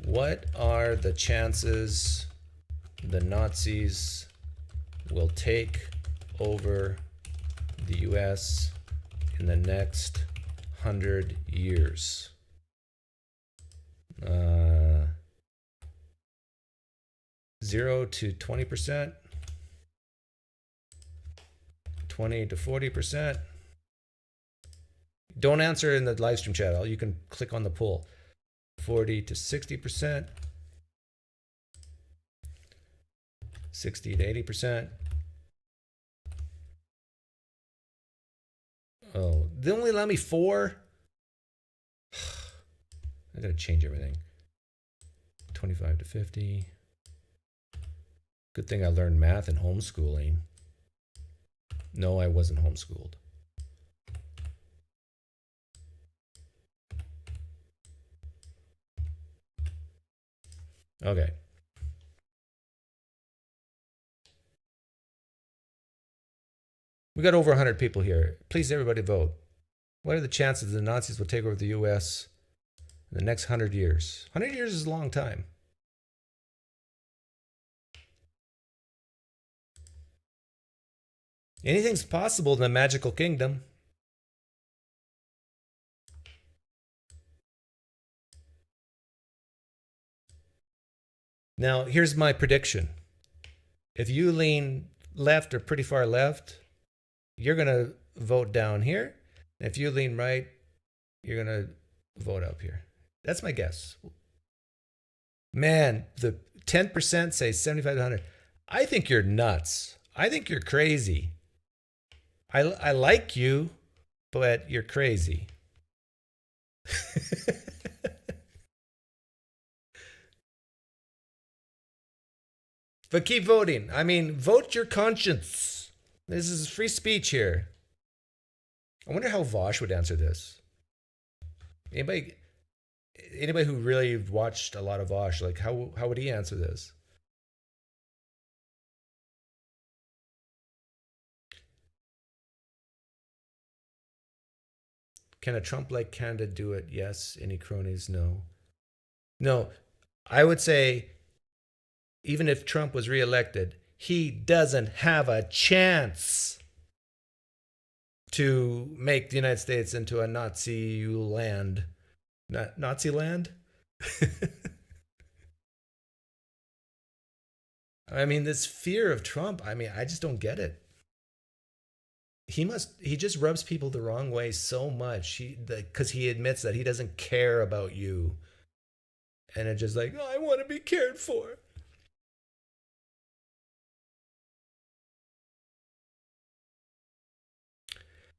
What are the chances the Nazis will take over the U.S. in the next 100 years? 0 to 20%, 20 to 40%. Don't answer in the live stream chat. You can click on the poll. 40 to 60%, 60 to 80%. Oh, they only allow me 4. I gotta change everything. 25 to 50. Good thing I learned math and homeschooling. No, I wasn't homeschooled. Okay. We got over 100 people here. Please, everybody vote. What are the chances the Nazis will take over the U.S. in the next 100 years? 100 years is a long time. Anything's possible in the magical kingdom. Now, here's my prediction. If you lean left or pretty far left, you're going to vote down here. If you lean right, you're going to vote up here. That's my guess. Man, the 10% say 75 to 100. I think you're nuts. I think you're crazy. I like you, but you're crazy. But keep voting. I mean, vote your conscience. This is free speech here. I wonder how Vaush would answer this. Anybody who really watched a lot of Vaush, like how would he answer this? Can a Trump-like candidate do it? Yes. Any cronies? No. No. I would say, even if Trump was reelected, he doesn't have a chance to make the United States into a Nazi land. Nazi land? I mean, this fear of Trump, I mean, I just don't get it. He just rubs people the wrong way so much because he admits that he doesn't care about you. And it's just like, oh, I want to be cared for.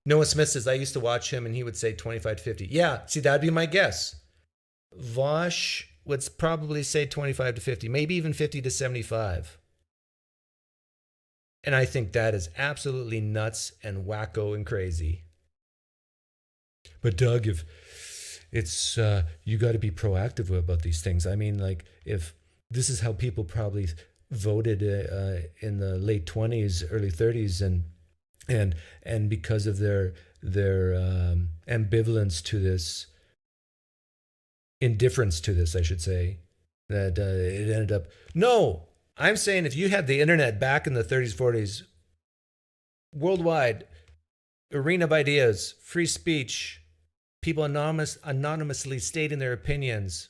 Noah Smith says, I used to watch him and he would say 25 to 50. Yeah, see, that'd be my guess. Vaush would probably say 25 to 50, maybe even 50 to 75. And I think that is absolutely nuts and wacko and crazy. But Doug, if it's, you got to be proactive about these things. I mean, like, if this is how people probably voted in the late 20s, early 30s, and because of their ambivalence to this, indifference to this, I should say, that it ended up. No, I'm saying if you had the internet back in the 30s, 40s, worldwide, arena of ideas, free speech, people anonymously stating their opinions,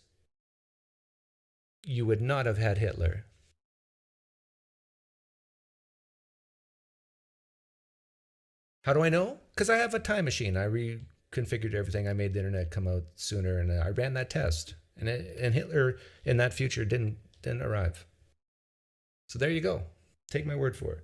you would not have had Hitler. How do I know? Because I have a time machine. I reconfigured everything. I made the internet come out sooner, and I ran that test. And Hitler in that future didn't arrive. So there you go. Take my word for it.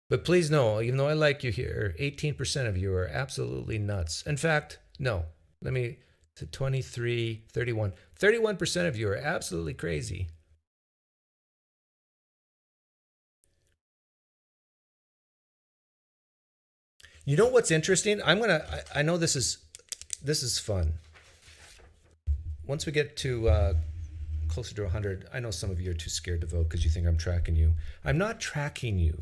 But please know, even though I like you here, 18% of you are absolutely nuts. In fact, no. Let me to 23, 31. 31% of you are absolutely crazy. You know what's interesting? I know this is fun. Once we get to closer to 100, I know some of you are too scared to vote because you think I'm tracking you. I'm not tracking you.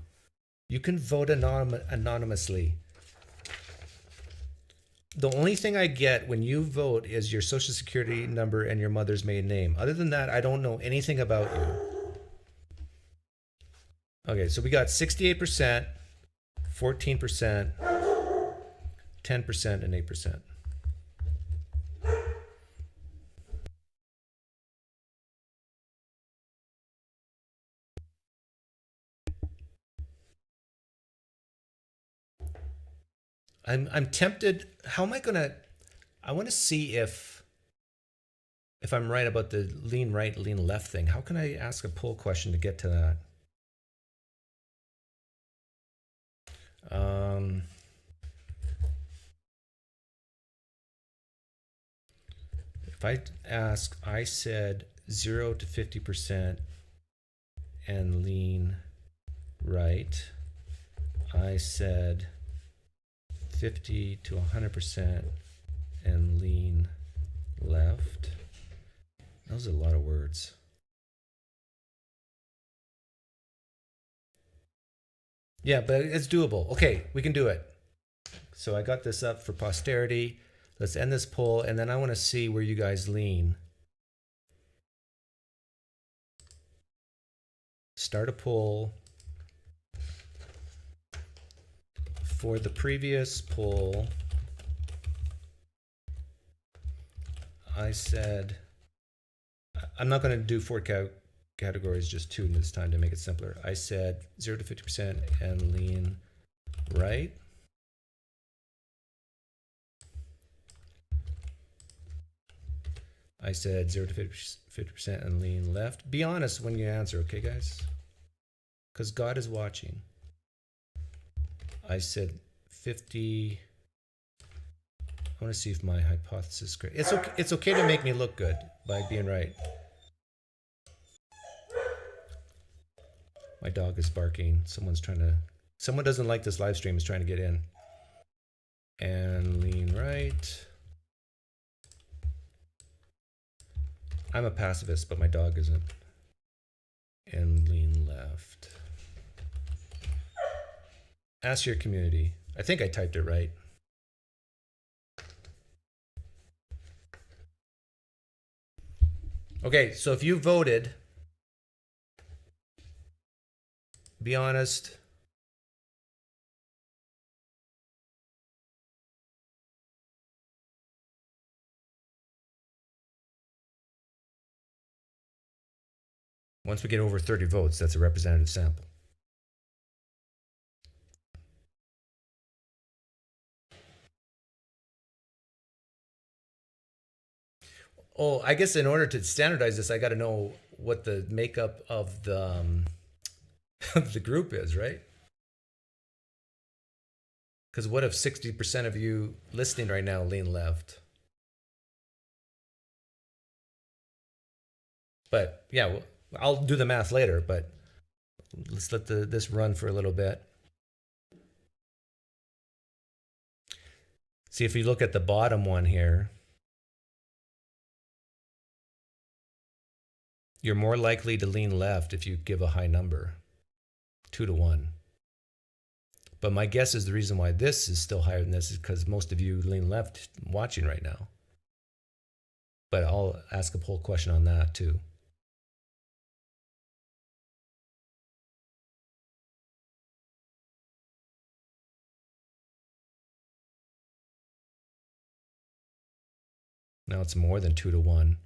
You can vote anonymously. The only thing I get when you vote is your social security number and your mother's maiden name. Other than that, I don't know anything about you. Okay, so we got 68%, 14%, 10%, and 8%. I'm tempted. How am I gonna? I want to see if I'm right about the lean right, lean left thing. How can I ask a poll question to get to that? If I ask, I said 0 to 50% and lean right. I said 50 to 100% and lean left. Those are a lot of words. Yeah, but it's doable. Okay, we can do it. So I got this up for posterity. Let's end this poll, and then I want to see where you guys lean. Start a poll. For the previous poll, I said, I'm not going to do 4 categories, just 2 this time to make it simpler. I said 0 to 50% and lean right. I said 0 to 50% and lean left. Be honest when you answer, okay, guys? Because God is watching. I said 50. I want to see if my hypothesis is correct. It's okay to make me look good by being right. My dog is barking. Someone doesn't like this live stream, is trying to get in. And lean right. I'm a pacifist, but my dog isn't. And lean left. Ask your community. I think I typed it right. Okay, so if you voted, be honest. Once we get over 30 votes, that's a representative sample. Oh, I guess in order to standardize this, I got to know what the makeup of the of the group is, right? Because what if 60% of you listening right now lean left? But yeah, well, I'll do the math later, but let's let this run for a little bit. See, if you look at the bottom one here, you're more likely to lean left if you give a high number, 2 to 1. But my guess is the reason why this is still higher than this is because most of you lean left watching right now. But I'll ask a poll question on that too. Now it's more than 2 to 1.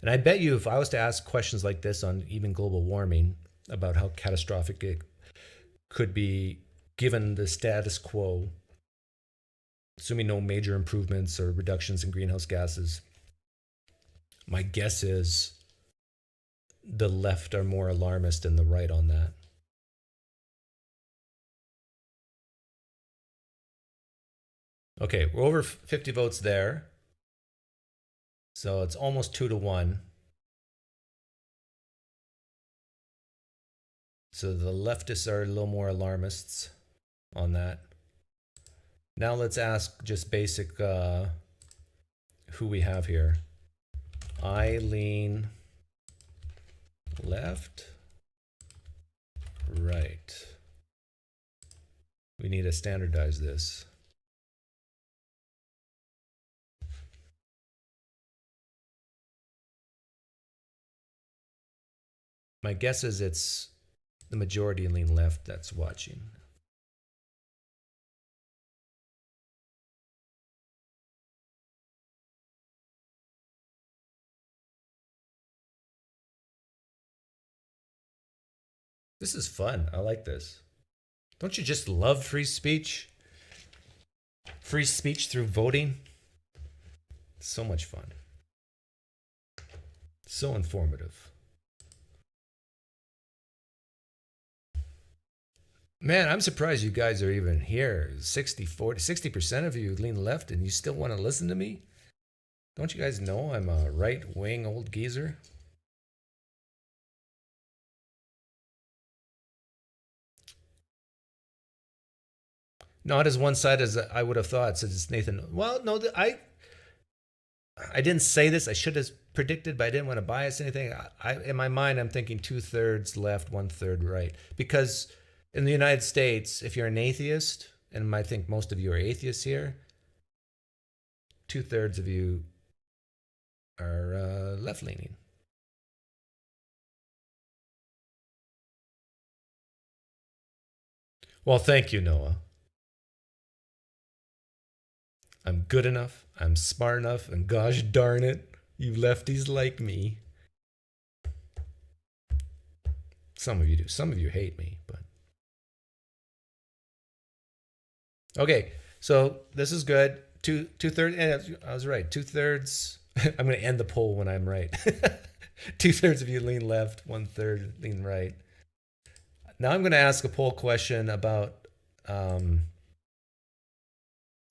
And I bet you if I was to ask questions like this on even global warming about how catastrophic it could be given the status quo, assuming no major improvements or reductions in greenhouse gases, my guess is the left are more alarmist than the right on that. Okay, we're over 50 votes there. So it's almost 2 to 1. So the leftists are a little more alarmists on that. Now let's ask just basic who we have here. I lean left, right. We need to standardize this. My guess is it's the majority lean left that's watching. This is fun. I like this. Don't you just love free speech? Free speech through voting? So much fun. So informative. Man, I'm surprised you guys are even here. 60% of you lean left and you still want to listen to me? Don't you guys know I'm a right-wing old geezer? Not as one-sided as I would have thought, says Nathan. Well, no, I didn't say this. I should have predicted, but I didn't want to bias anything. In my mind, I'm thinking 2/3 left, 1/3 right. Because in the United States, if you're an atheist, and I think most of you are atheists here, 2/3 of you are left-leaning. Well, thank you, Noah. I'm good enough, I'm smart enough, and gosh darn it, you lefties like me. Some of you do. Some of you hate me, but okay. So this is good. Two-thirds. And I was right. 2/3. I'm going to end the poll when I'm right. 2/3 of you lean left. 1/3 lean right. Now I'm going to ask a poll question about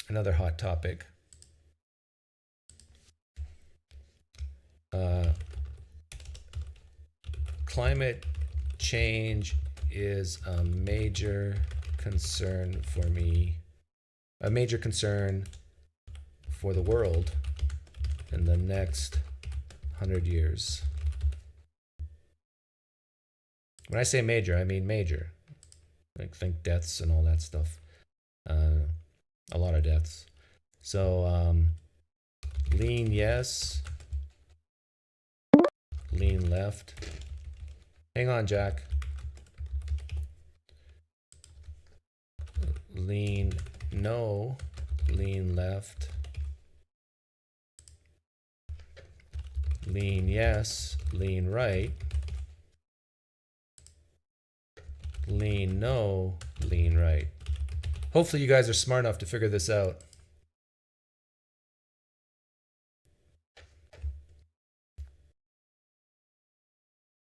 another hot topic. Climate change is a major concern for me, a major concern for the world in the next 100 years. When I say major, I mean major. Like think deaths and all that stuff. A lot of deaths. So lean yes, lean left. Hang on, Jack. Lean no, lean left. Lean yes, lean right. Lean no, lean right. Hopefully you guys are smart enough to figure this out.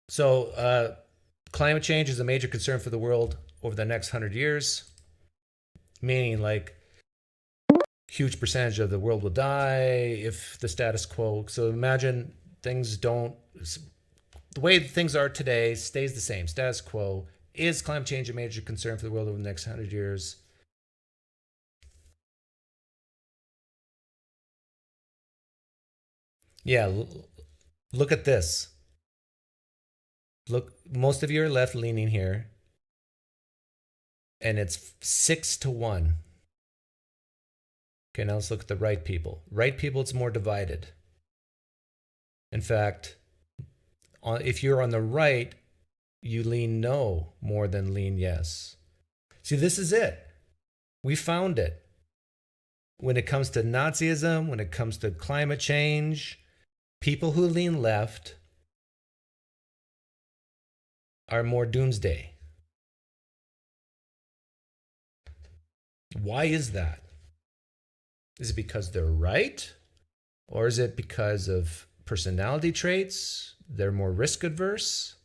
So climate change is a major concern for the world over the next 100 years, meaning like huge percentage of the world will die if the status quo. So imagine things don't, the way things are today stays the same, status quo. Is climate change a major concern for the world over the next 100 years? Yeah, look at this. Look, most of you are left leaning here, and it's 6-1. Okay, now let's look at the right people. Right people, it's more divided. In fact, if you're on the right, you lean no more than lean yes. See, this is it. We found it. When it comes to Nazism, when it comes to climate change, people who lean left are more doomsday. Why is that? Is it because they're right? Or is it because of personality traits? They're more risk adverse?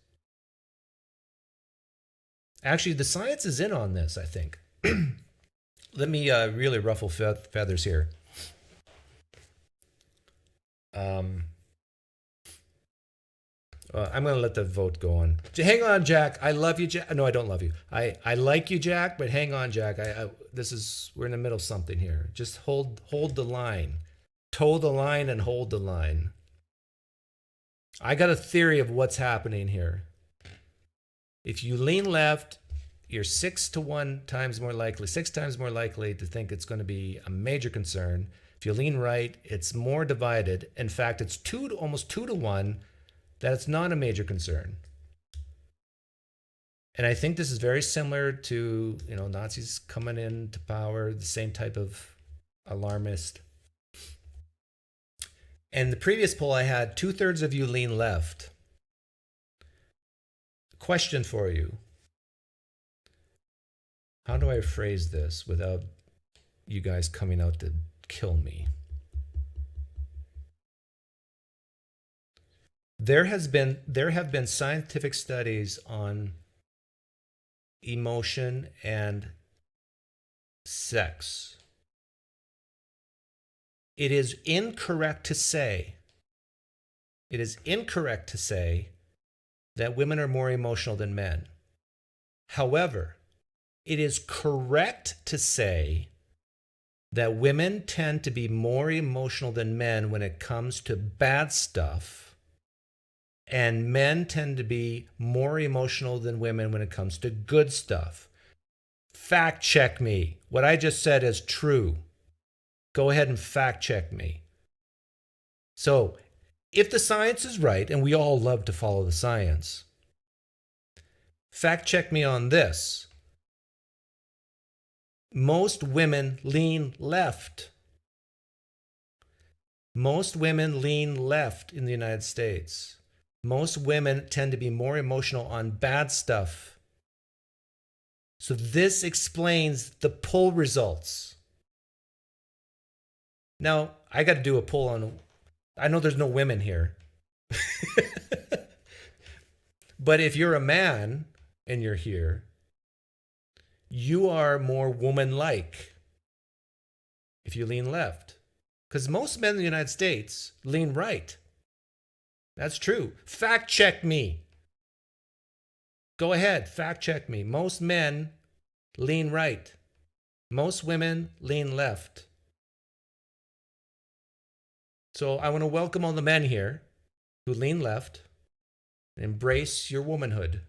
Actually, the science is in on this, I think. Let me really ruffle feathers here. I'm going to let the vote go on. Hang on, Jack. I love you, Jack. No, I don't love you. I like you, Jack, but hang on, Jack. We're in the middle of something here. Just hold the line. Toe the line and hold the line. I got a theory of what's happening here. If you lean left, you're 6 times more likely to think it's going to be a major concern. If you lean right, it's more divided. In fact, it's almost 2-1 that it's not a major concern. And I think this is very similar to, Nazis coming into power, the same type of alarmist. And the previous poll I had, 2/3 of you lean left. Question for you. How do I phrase this without you guys coming out to kill me? There have been scientific studies on emotion, and sex. It is incorrect to say that women are more emotional than men. However, it is correct to say that women tend to be more emotional than men when it comes to bad stuff, and men tend to be more emotional than women when it comes to good stuff. Fact check me. What I just said is true. Go ahead and fact check me. So, if the science is right, and we all love to follow the science, fact check me on this. Most women lean left. Most women lean left in the United States. Most women tend to be more emotional on bad stuff. So this explains the poll results. Now, I got to do a poll on, I know there's no women here. But if you're a man and you're here, you are more woman-like if you lean left. Because most men in the United States lean right. That's true. Fact check me. Go ahead, fact check me. Most men lean right. Most women lean left. So I want to welcome all the men here who lean left. Embrace your womanhood.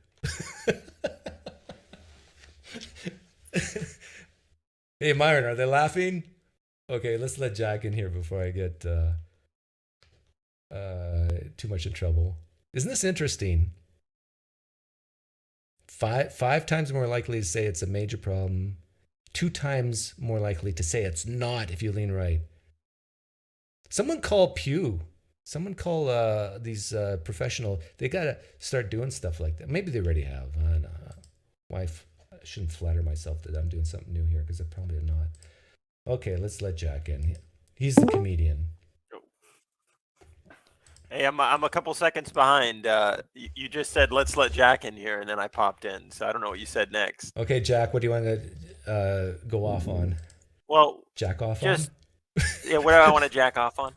Hey, Myron, are they laughing? Okay, let's let Jack in here before I get too much in trouble. Isn't this interesting? Five times more likely to say it's a major problem. 2 times more likely to say it's not if you lean right. Someone call Pew. Someone call these professional. They got to start doing stuff like that. Maybe they already have. I don't know. I shouldn't flatter myself that I'm doing something new here because I probably am not. Okay, let's let Jack in. He's the comedian. Hey, I'm a couple seconds behind. You just said let's let Jack in here, and then I popped in, so I don't know what you said next. Okay, Jack, what do you want to go off on? Well, Jack off just on? yeah, what do I want to jack off on?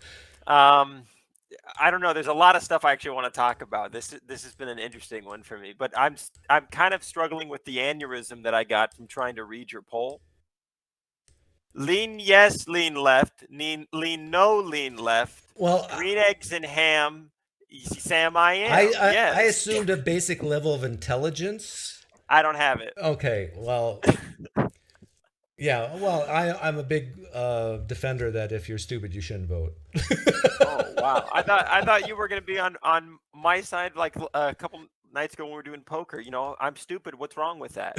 I don't know. There's a lot of stuff I actually want to talk about. This has been an interesting one for me, but I'm kind of struggling with the aneurysm that I got from trying to read your poll. Lean yes, lean left. Lean no, lean left. Well, green eggs and ham. Sam, I am. I assumed a basic level of intelligence. I don't have it. Okay, well, yeah, well, I'm a big defender that if you're stupid, you shouldn't vote. Oh wow! I thought you were going to be on my side like a couple nights ago when we were doing poker. You know, I'm stupid. What's wrong with that?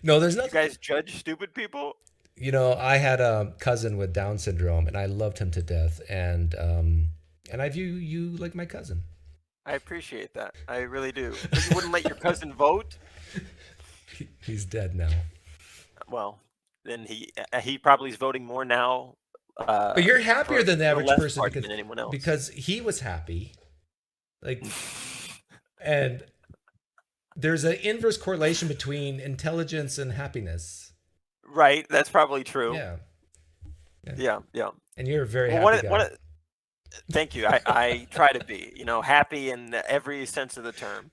No, there's nothing. You guys judge stupid people? You know, I had a cousin with Down syndrome, and I loved him to death, and I view you like my cousin. I appreciate that. I really do. But you wouldn't let your cousin vote? He's dead now. Well, then he probably is voting more now. But you're happier than the average person than anyone else. because he was happy. Like, and there's an inverse correlation between intelligence and happiness. Right, that's probably true. Yeah. And you're a very well, happy guy. Thank you. I try to be, happy in every sense of the term.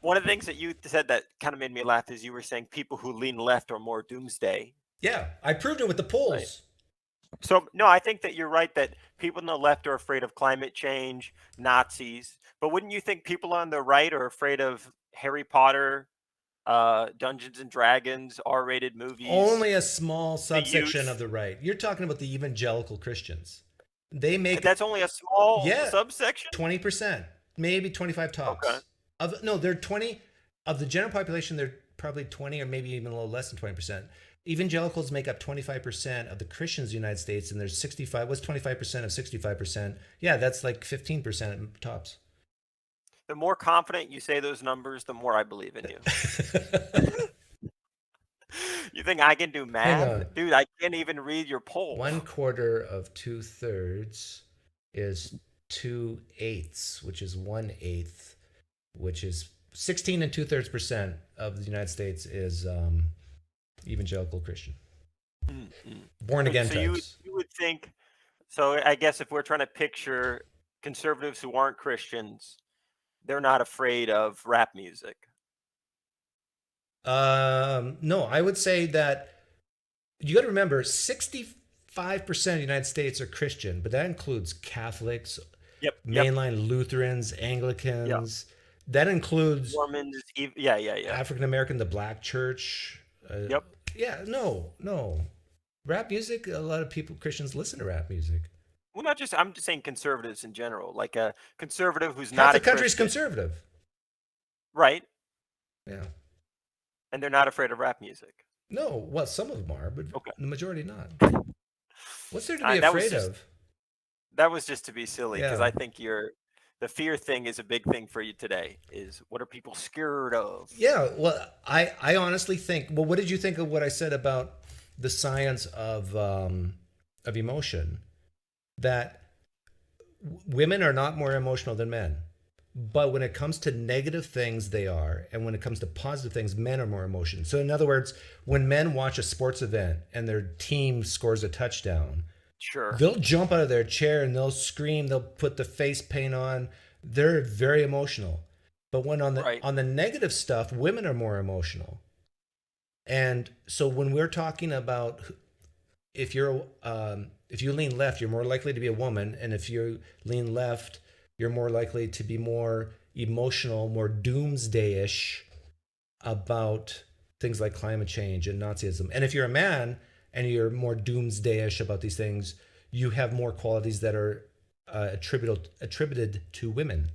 One of the things that you said that kind of made me laugh is you were saying people who lean left are more doomsday. Yeah, I proved it with the polls. Right. So, no, I think that you're right that people on the left are afraid of climate change, Nazis. But wouldn't you think people on the right are afraid of Harry Potter, Dungeons and Dragons, R-rated movies? Only a small subsection of the right. You're talking about the evangelical Christians. They make that's only a small subsection. 20%, maybe 25 tops. Okay. They're 20 of the general population. They're probably 20 or maybe even a little less than 20%. Evangelicals make up 25% of the Christians in the United States, and there's 65. What's 25% of 65%? Yeah, that's like 15% tops. The more confident you say those numbers, the more I believe in you. You think I can do math? Dude, I can't even read your poll. 1/4 of 2/3 is 2/8, which is 1/8, which is 16 and 2/3% of the United States is evangelical Christian, born again So you types. you would think. So I guess if we're trying to picture conservatives who aren't Christians, they're not afraid of rap music. No, I would say that you got to remember 65% of the United States are Christian, but that includes Catholics, Yep. mainline Lutherans, Yep. Anglicans. That includes Mormons. Yeah. African American, the Black Church. Yep. Yeah, no. Rap music, a lot of people, Christians, listen to rap music. Well, not just. I'm just saying conservatives in general, like a conservative who's Half not the a country's Christian, conservative. right? Yeah. And they're not afraid of rap music. No, well, some of them are, but Okay. the majority not. What's there to Uh, be that was afraid just- of? That was just to be silly because Yeah. I think the fear thing is a big thing for you today. Is what are people scared of? Yeah, well, I honestly think. Well, what did you think of what I said about the science of emotion? That women are not more emotional than men, but when it comes to negative things, they are, and when it comes to positive things, men are more emotional. So, in other words, when men watch a sports event and their team scores a touchdown, Sure. they'll jump out of their chair and they'll scream. They'll put the face paint on. They're very emotional. But when on the Right. on the negative stuff, women are more emotional. And so when we're talking about if you lean left, you're more likely to be a woman, and if you lean left, you're more likely to be more emotional, more doomsday-ish about things like climate change and Nazism. And if you're a man and you're more doomsday-ish about these things, you have more qualities that are attributed to women.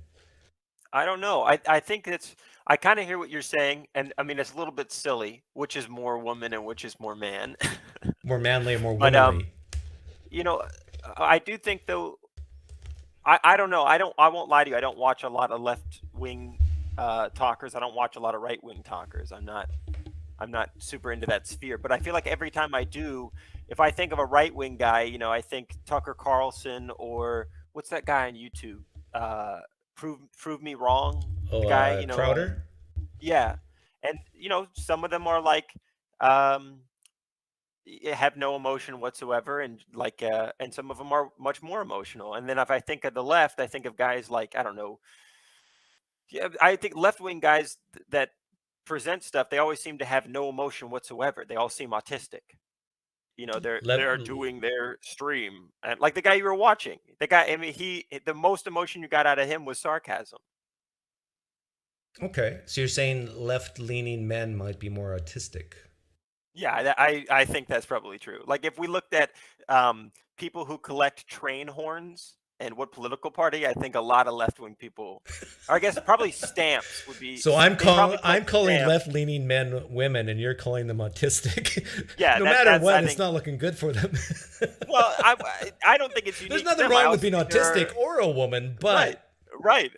I don't know. I think it's. I kind of hear what you're saying, and I mean it's a little bit silly. Which is more woman and which is more man? More manly or more But womanly. you know, I do think though. I don't know. I won't lie to you. I don't watch a lot of left wing talkers. I don't watch a lot of right wing talkers. I'm not super into that sphere. But I feel like every time I do, if I think of a right wing guy, I think Tucker Carlson or what's that guy on YouTube? Prove me wrong. Oh, The guy, Crowder? yeah. And some of them are like um have no emotion whatsoever, and and some of them are much more emotional. And then if I think of the left, I think of guys like, I don't know. Yeah, I think left wing guys that present stuff, they always seem to have no emotion whatsoever. They all seem autistic. They're doing their stream, and like the guy you were watching, the guy. I mean, the most emotion you got out of him was sarcasm. Okay. So you're saying left-leaning men might be more autistic. Yeah, I think that's probably true. Like if we looked at people who collect train horns and what political party, I think a lot of left wing people, or I guess probably stamps would be. So I'm they probably calling collect stamps. left-leaning men women, and you're calling them autistic. Yeah, no that- matter that's- what, I it's think- not looking good for them. Well, I don't think it's unique. There's to nothing them. I wrong with also being think there autistic or a woman, but right.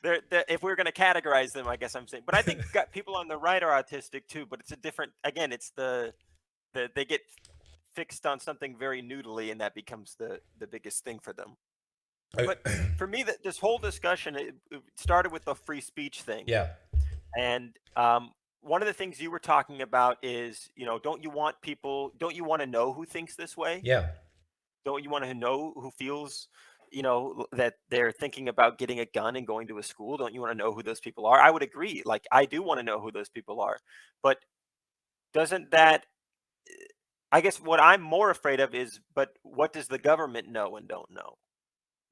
If we're going to categorize them, I guess I'm saying. But I think people on the right are autistic too. But it's a different. Again, it's they get fixed on something very noodly, and that becomes the biggest thing for them. But for me, this whole discussion it started with the free speech thing. yeah, And one of the things you were talking about is, don't you want to know who thinks this way? yeah. Don't you want to know who feels, that they're thinking about getting a gun and going to a school? Don't you want to know who those people are? I would agree. Like, I do want to know who those people are. But doesn't that, I guess what I'm more afraid of is, but what does the government know and don't know?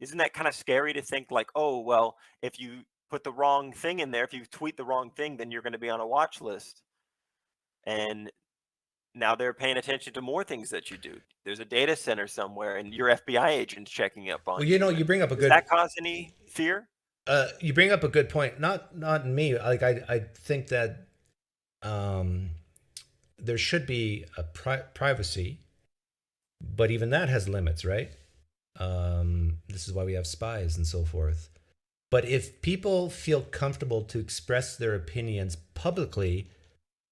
Isn't that kind of scary to think like, oh, well, if you put the wrong thing in there, if you tweet the wrong thing, then you're going to be on a watch list. And now they're paying attention to more things that you do. There's a data center somewhere, and your FBI agent's checking up on Well, you. you bring up a Does good. that cause any fear? You bring up a good point. Not me. Like I think that there should be a privacy, but even that has limits, right? This is why we have spies and so forth. But if people feel comfortable to express their opinions publicly,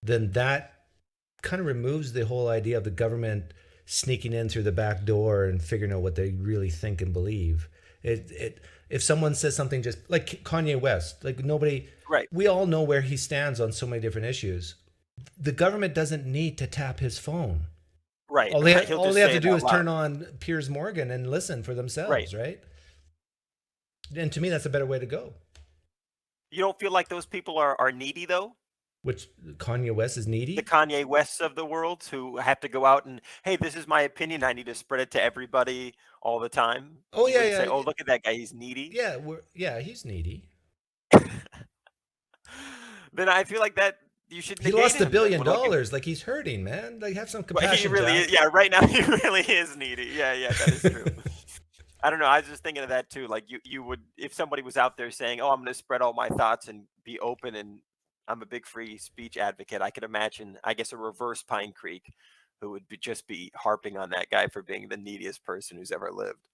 then that kind of removes the whole idea of the government sneaking in through the back door and figuring out what they really think and believe. If someone says something just like Kanye West, like nobody, Right. We all know where he stands on so many different issues. The government doesn't need to tap his phone. Right. All they, Right. He'll all just they have say to it do out is loud. turn on Piers Morgan and listen for themselves, right? And to me, that's a better way to go. You don't feel like those people are needy though? Which Kanye West is The needy. Kanye Wests of the world who have to go out and, hey, this is my opinion. I need to spread it to everybody all the time. Oh You yeah, wouldn't say, yeah, oh, look at that guy. He's needy. yeah. He's needy. Then I feel like that you should He negate lost him. $1 then billion. when, like, Like he's hurting, man. Like have some right, he compassion, really Jack. is. Yeah, right now he really is needy. Yeah, yeah, that is true. I don't know. I was just thinking of that too. Like you would, if somebody was out there saying, "Oh, I'm going to spread all my thoughts and be open," and I'm a big free speech advocate. I could imagine, I guess, a reverse Pine Creek, who would just be harping on that guy for being the neediest person who's ever lived.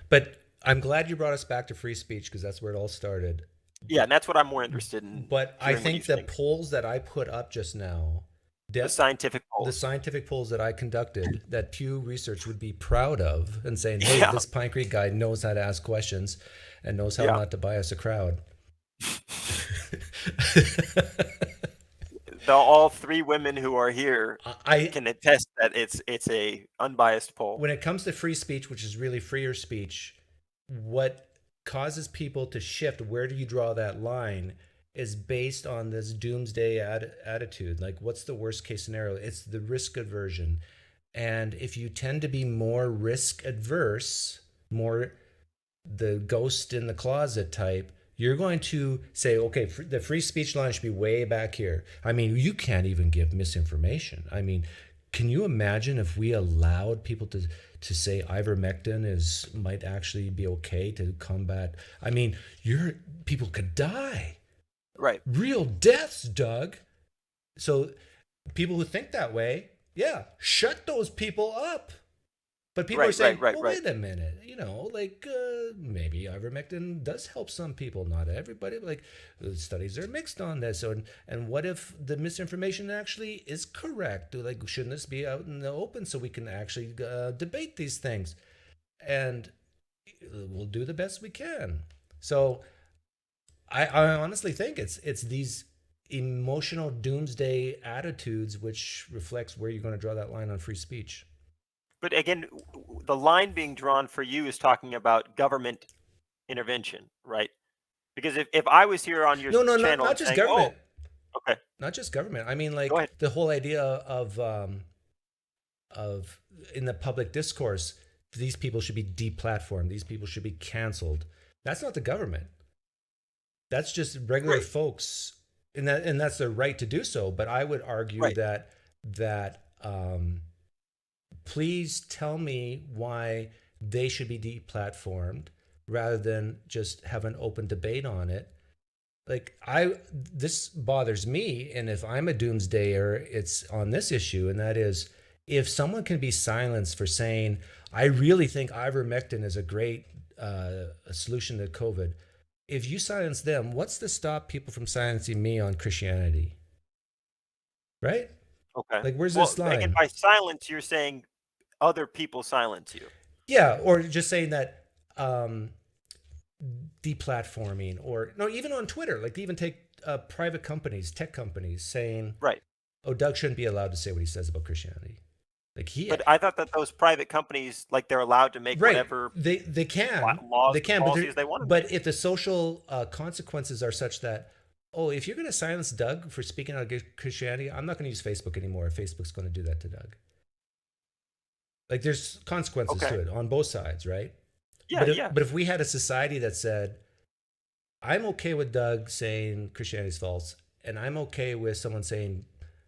But I'm glad you brought us back to free speech because that's where it all started. Yeah, and that's what I'm more interested in. But I hearing what you think the think. polls that I put up just now, The scientific the polls. scientific polls that I conducted, that Pew Research would be proud of and saying, hey, Yeah. this Pine Creek guy knows how to ask questions and knows how Yeah. not to bias a crowd. All three women who are here I can attest that it's a unbiased poll. when it comes to free speech, which is really freer speech, what causes people to shift, where do you draw that line, is based on this doomsday attitude. Like, what's the worst case scenario? It's the risk aversion. And if you tend to be more risk adverse, more the ghost in the closet type, you're going to say, okay, the free speech line should be way back here. I mean, you can't even give misinformation. I mean, can you imagine if we allowed people to say ivermectin might actually be okay to combat? I mean, people could die. Right. Real deaths, Doug. So people who think that way, yeah, shut those people up. But people are saying, wait a minute, maybe ivermectin does help some people, not everybody. Like, the studies are mixed on this. So, and what if the misinformation actually is correct? Like, shouldn't this be out in the open so we can actually debate these things? And we'll do the best we can. So I honestly think it's these emotional doomsday attitudes which reflects where you're going to draw that line on free speech. But again, the line being drawn for you is talking about government intervention, right? Because if I was here on your channel, not just government. Oh, okay, not just government. I mean, like go ahead. The whole idea of in the public discourse, these people should be deplatformed. These people should be canceled. That's not the government. That's just regular folks, and that's their right to do so. But I would argue that please tell me why they should be deplatformed rather than just have an open debate on it. Like, this bothers me, and if I'm a doomsdayer, it's on this issue, and that is, if someone can be silenced for saying, I really think ivermectin is a great solution to COVID. If you silence them, what's to stop people from silencing me on Christianity? Right? Okay. Like, where's this line? Again, by silence, you're saying other people silence you. Yeah, or just saying that deplatforming, or no, even on Twitter, like even take private companies, tech companies saying, oh, Doug shouldn't be allowed to say what he says about Christianity. But I thought that those private companies, like, they're allowed to make whatever they can laws, they can, policies they want. But if the social consequences are such that, oh, if you're going to silence Doug for speaking out against Christianity, I'm not going to use Facebook anymore if Facebook's going to do that to Doug. Like, there's consequences to it on both sides, right? Yeah, but if we had a society that said, I'm okay with Doug saying Christianity's false, and I'm okay with someone saying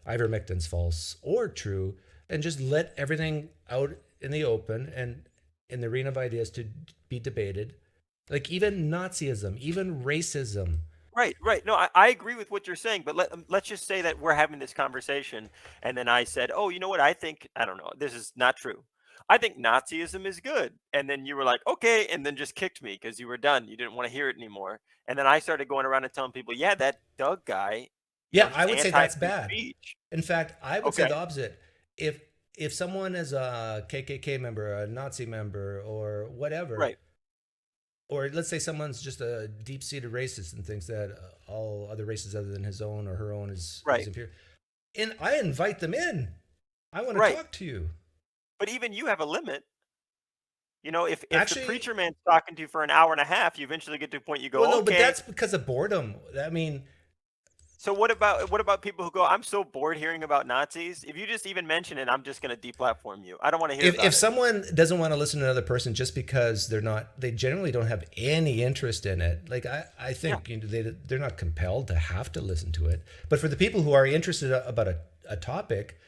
ivermectin's false or true, and just let everything out in the open and in the arena of ideas to be debated, like even Nazism, even racism. Right. No, I agree with what you're saying, but let's just say that we're having this conversation, and then I said, oh, you know what? I don't know, this is not true. I think Nazism is good. And then you were like, okay, and then just kicked me because you were done. You didn't want to hear it anymore. And then I started going around and telling people, yeah, that Doug guy. Yeah, I would say that's bad. Speech. In fact, I would say the opposite. If someone is a KKK member, a Nazi member, or whatever, or let's say someone's just a deep-seated racist and thinks that all other races other than his own or her own is Right. inferior. And I invite them in. I want to Right. talk to you. But even you have a limit. You know, if the Actually, preacher man's talking to you for an hour and a half, you eventually get to a point you go, well, no, but okay. that's because of boredom. I mean, So what about people who go, I'm so bored hearing about Nazis. If you just even mention it, I'm just going to deplatform you. I don't want to hear about if it. someone doesn't want to listen to another person just because they generally don't have any interest in it. Like I think they're not compelled to have to listen to it. But for the people who are interested about a topic,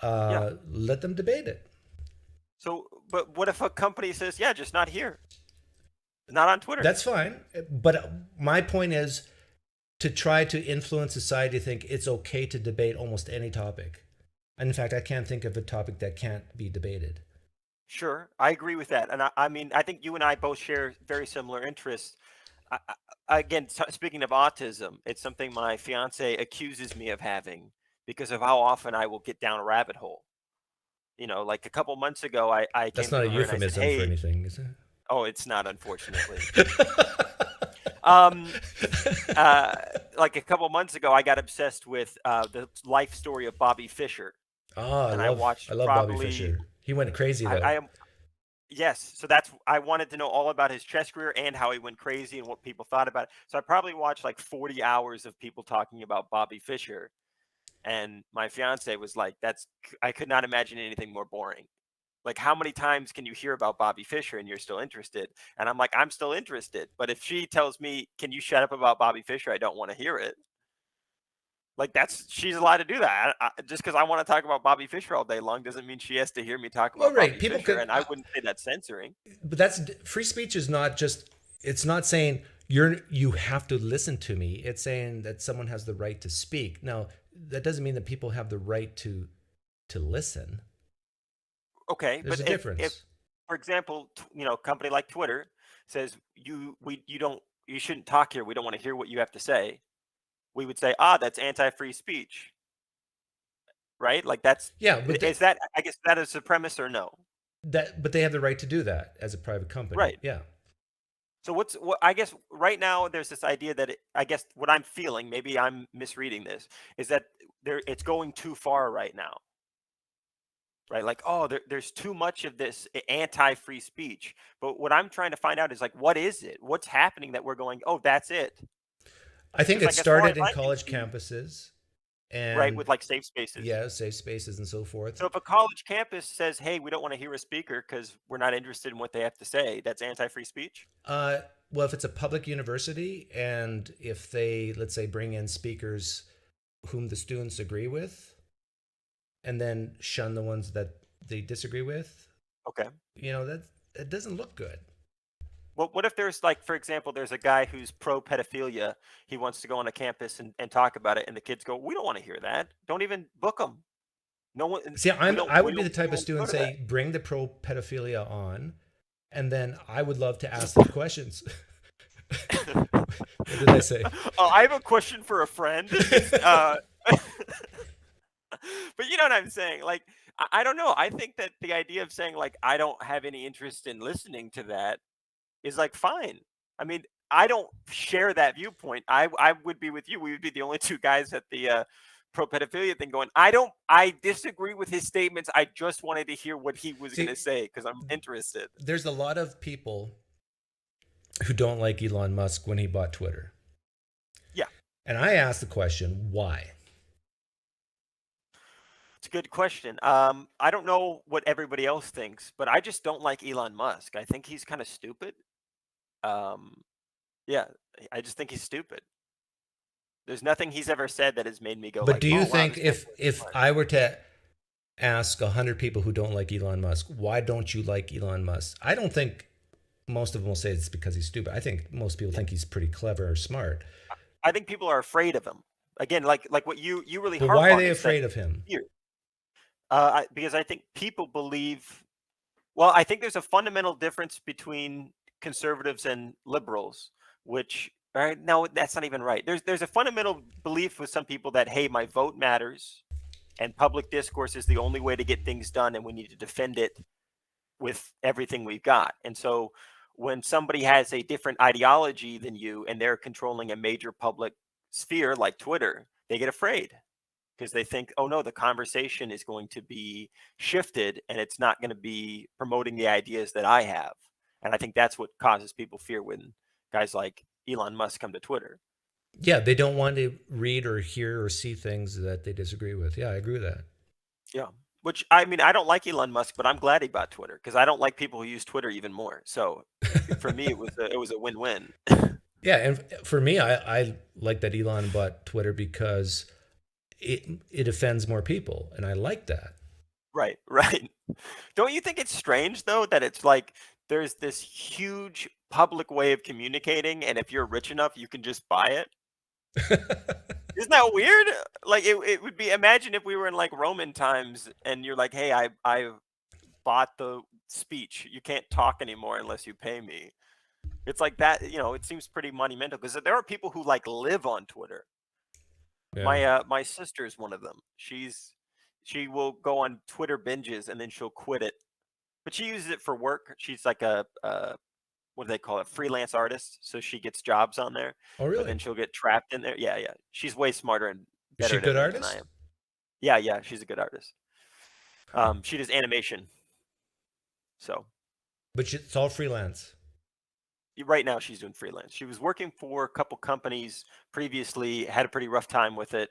let them debate it. So, but what if a company says, yeah, just not here, not on Twitter? That's fine. But my point is to try to influence society to think it's okay to debate almost any topic. And in fact, I can't think of a topic that can't be debated. Sure, I agree with that. And I mean, I think you and I both share very similar interests. Again, speaking of autism, it's something my fiance accuses me of having because of how often I will get down a rabbit hole. You know, like a couple months ago, I came That's to not a her and I said, euphemism hey, for anything, is it? oh, it's not, unfortunately. Like a couple months ago, I got obsessed with the life story of Bobby Fischer. Oh, And I love Bobby probably Fischer. He went crazy though. I am yes. So I wanted to know all about his chess career and how he went crazy and what people thought about it. So I probably watched like 40 hours of people talking about Bobby Fischer. And my fiance was like, I could not imagine anything more boring. Like, how many times can you hear about Bobby Fischer and you're still interested? And I'm like, I'm still interested. But if she tells me, can you shut up about Bobby Fischer? I don't want to hear it. Like, she's allowed to do that. Just because I want to talk about Bobby Fischer all day long doesn't mean she has to hear me talk about Bobby People Fischer. can, And I wouldn't say that's censoring. but that's free speech is not just. It's not saying you have to listen to me. It's saying that someone has the right to speak. Now, that doesn't mean that people have the right to listen. Okay, There's but a difference. if, for example, a company like Twitter says you shouldn't talk here. We don't want to hear what you have to say. We would say, that's anti-free speech, right? Like that's but is that I guess that is the premise or no? But they have the right to do that as a private company, Right? Yeah. So what I guess right now there's this idea that I guess what I'm feeling, maybe I'm misreading this, is that it's going too far right now. Right, like there's too much of this anti-free speech. But what I'm trying to find out is like, what is it? What's happening that we're going, that's it? I think it Because, like, as far started as I in can college see, campuses, and right, with like safe spaces. yeah, safe spaces and so forth. So if a college campus says, hey, we don't want to hear a speaker because we're not interested in what they have to say, that's anti-free speech? Well, if it's a public university and if they, let's say, bring in speakers whom the students agree with and then shun the ones that they disagree with, Okay. that doesn't look good. Well, what if there's like, for example, there's a guy who's pro-pedophilia. He wants to go on a campus and talk about it. And the kids go, we don't want to hear that. Don't even book them. No one. See, I would be the type of we student don't go to say, bring the pro-pedophilia on, and then I would love to ask them questions. What did I say? I have a question for a friend. But you know what I'm saying? Like, I don't know. I think that the idea of saying like, I don't have any interest in listening to that is like, fine. I mean, I don't share that viewpoint. I would be with you. We would be the only two guys at the pro pedophilia thing going, I disagree with his statements. I just wanted to hear what he was going to say because I'm interested. There's a lot of people who don't like Elon Musk when he bought Twitter. Yeah. And I asked the question, why? It's a good question. I don't know what everybody else thinks, but I just don't like Elon Musk. I think he's kind of stupid. Yeah, I just think he's stupid. There's nothing he's ever said that has made me go. But like, do you wow, think this if I were to ask 100 people who don't like Elon Musk, why don't you like Elon Musk? I don't think most of them will say it's because he's stupid. I think most people think he's pretty clever or smart. I think people are afraid of him. Again, like what you really. But harp why are on they is that afraid of him? fear. Because I think people believe. Well, I think there's a fundamental difference between conservatives and liberals, which no, that's not even right. There's a fundamental belief with some people that, hey, my vote matters, and public discourse is the only way to get things done, and we need to defend it with everything we've got. And so when somebody has a different ideology than you and they're controlling a major public sphere like Twitter, they get afraid because they think, oh no, the conversation is going to be shifted and it's not going to be promoting the ideas that I have. And I think that's what causes people fear when guys like Elon Musk come to Twitter. Yeah, they don't want to read or hear or see things that they disagree with. Yeah, I agree with that. Yeah. Which, I mean, I don't like Elon Musk, but I'm glad he bought Twitter because I don't like people who use Twitter even more. So for me, it was a win-win. Yeah, and for me, I like that Elon bought Twitter because it offends more people, and I like that. Right, right. Don't you think it's strange though that it's like there's this huge public way of communicating, and if you're rich enough, you can just buy it? Isn't that weird? Like it would be, imagine if we were in like Roman times and you're like, hey, I bought the speech. You can't talk anymore unless you pay me. It's like that, it seems pretty monumental because there are people who like live on Twitter. Yeah. My sister's one of them. She will go on Twitter binges and then she'll quit it. But she uses it for work. She's like a what do they call it? Freelance artist. So she gets jobs on there. Oh, But then really? she'll get trapped in there. Yeah, yeah. She's way smarter and Is she better a at good everything than I artist? am. Yeah, yeah. She's a good artist. She does animation. So But it's all freelance. right now she's doing freelance. She was working for a couple companies previously, had a pretty rough time with it,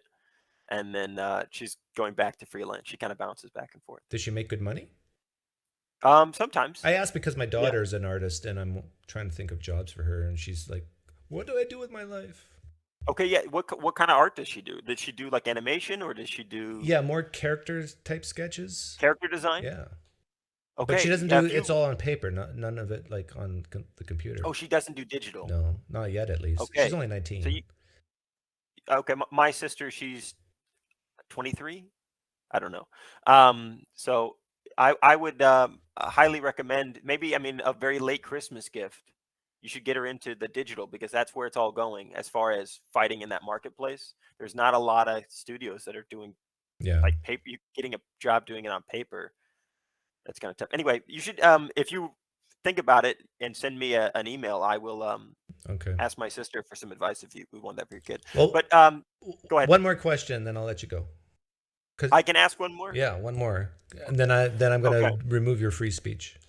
and then she's going back to freelance. She kind of bounces back and forth. Does she make good money? Sometimes. I asked because my Yeah. daughter's an artist, and I'm trying to think of jobs for her, and she's like, "What do I do with my life?" Okay, yeah. What kind of art does she do? Did she do like animation or does she do Yeah, more characters type sketches. character design? Yeah, but Okay. she doesn't yeah, do. if It's you, all on paper, none of it like on the computer. oh, she doesn't do digital. No, not yet. At least she's Okay. only So 19. you, okay, my sister, she's 23. I don't know. So I would highly recommend, maybe, I mean, a very late Christmas gift. You should get her into the digital because that's where it's all going as far as fighting in that marketplace. There's not a lot of studios that are doing Yeah. like paper. You getting a job doing it on paper. That's kind of tough. Anyway, you should if you think about it and send me an email, I will Okay. ask my sister for some advice if we want that for your kid. Well, But go ahead. one more question, then I'll let you go. I can ask one more. Yeah, one more, and then I'm gonna Okay. remove your free speech.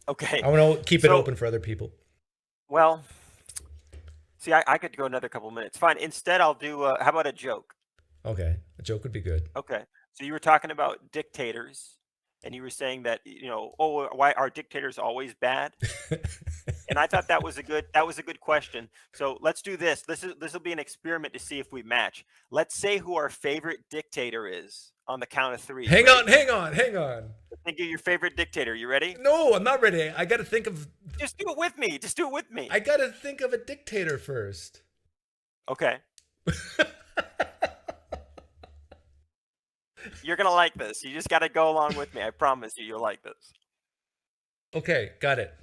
Okay. I want to keep it So- open for other people. Well, see, I could go another couple minutes. Fine. Instead, I'll do. How about a joke? Okay, a joke would be good. Okay. So you were talking about dictators, and you were saying that oh, why are dictators always bad? And I thought that was a good question. So let's do this. This will be an experiment to see if we match. Let's say who our favorite dictator is on the count of 3. Hang Ready? on. Think of your favorite dictator. You ready? No, I'm not ready. I got to think of. Just do it with me. Just do it with me. I got to think of a dictator first. Okay. You're gonna like this. You just got to go along with me. I promise you, you'll like this. Okay, got it.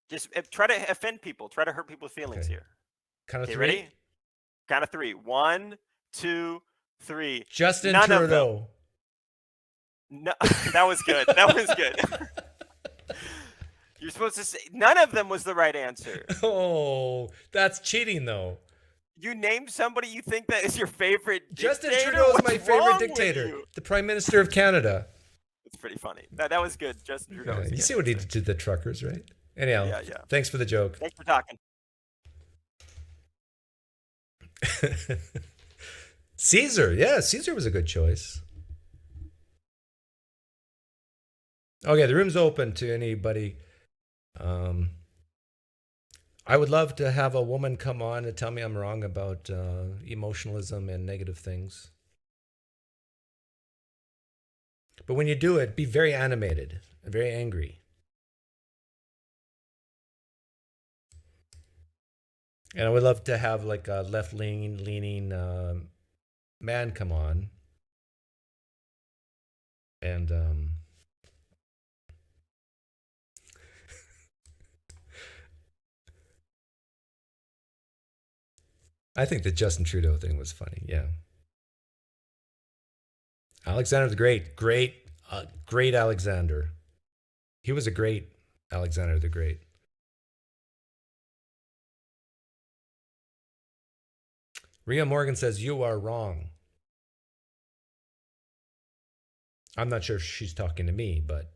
Just try to offend people. Try to hurt people's feelings Okay. here. Count of Okay, 3. ready? Count of 3. 1, 2, 3. Justin None of them. Trudeau. No, that was good. That was good. You're supposed to say none of them was the right answer. Oh, that's cheating though. You named somebody you think that is your favorite Justin dictator? Trudeau is What's my wrong favorite with dictator, you? the Prime Minister of Canada. It's pretty funny. That was good. Justin Trudeau. Yeah, was a you good see what he answer. did to the truckers, right? Anyhow, Yeah. thanks for the joke. Thanks for talking. Caesar, yeah, Caesar was a good choice. Okay, the room's open to anybody. I would love to have a woman come on and tell me I'm wrong about emotionalism and negative things. But when you do it, be very animated and very angry. And I would love to have like a left-leaning man come on. And I think the Justin Trudeau thing was funny. Yeah. Alexander the Great. Great Alexander. He was a great Alexander the Great. Rhea Morgan says, you are wrong. I'm not sure if she's talking to me, but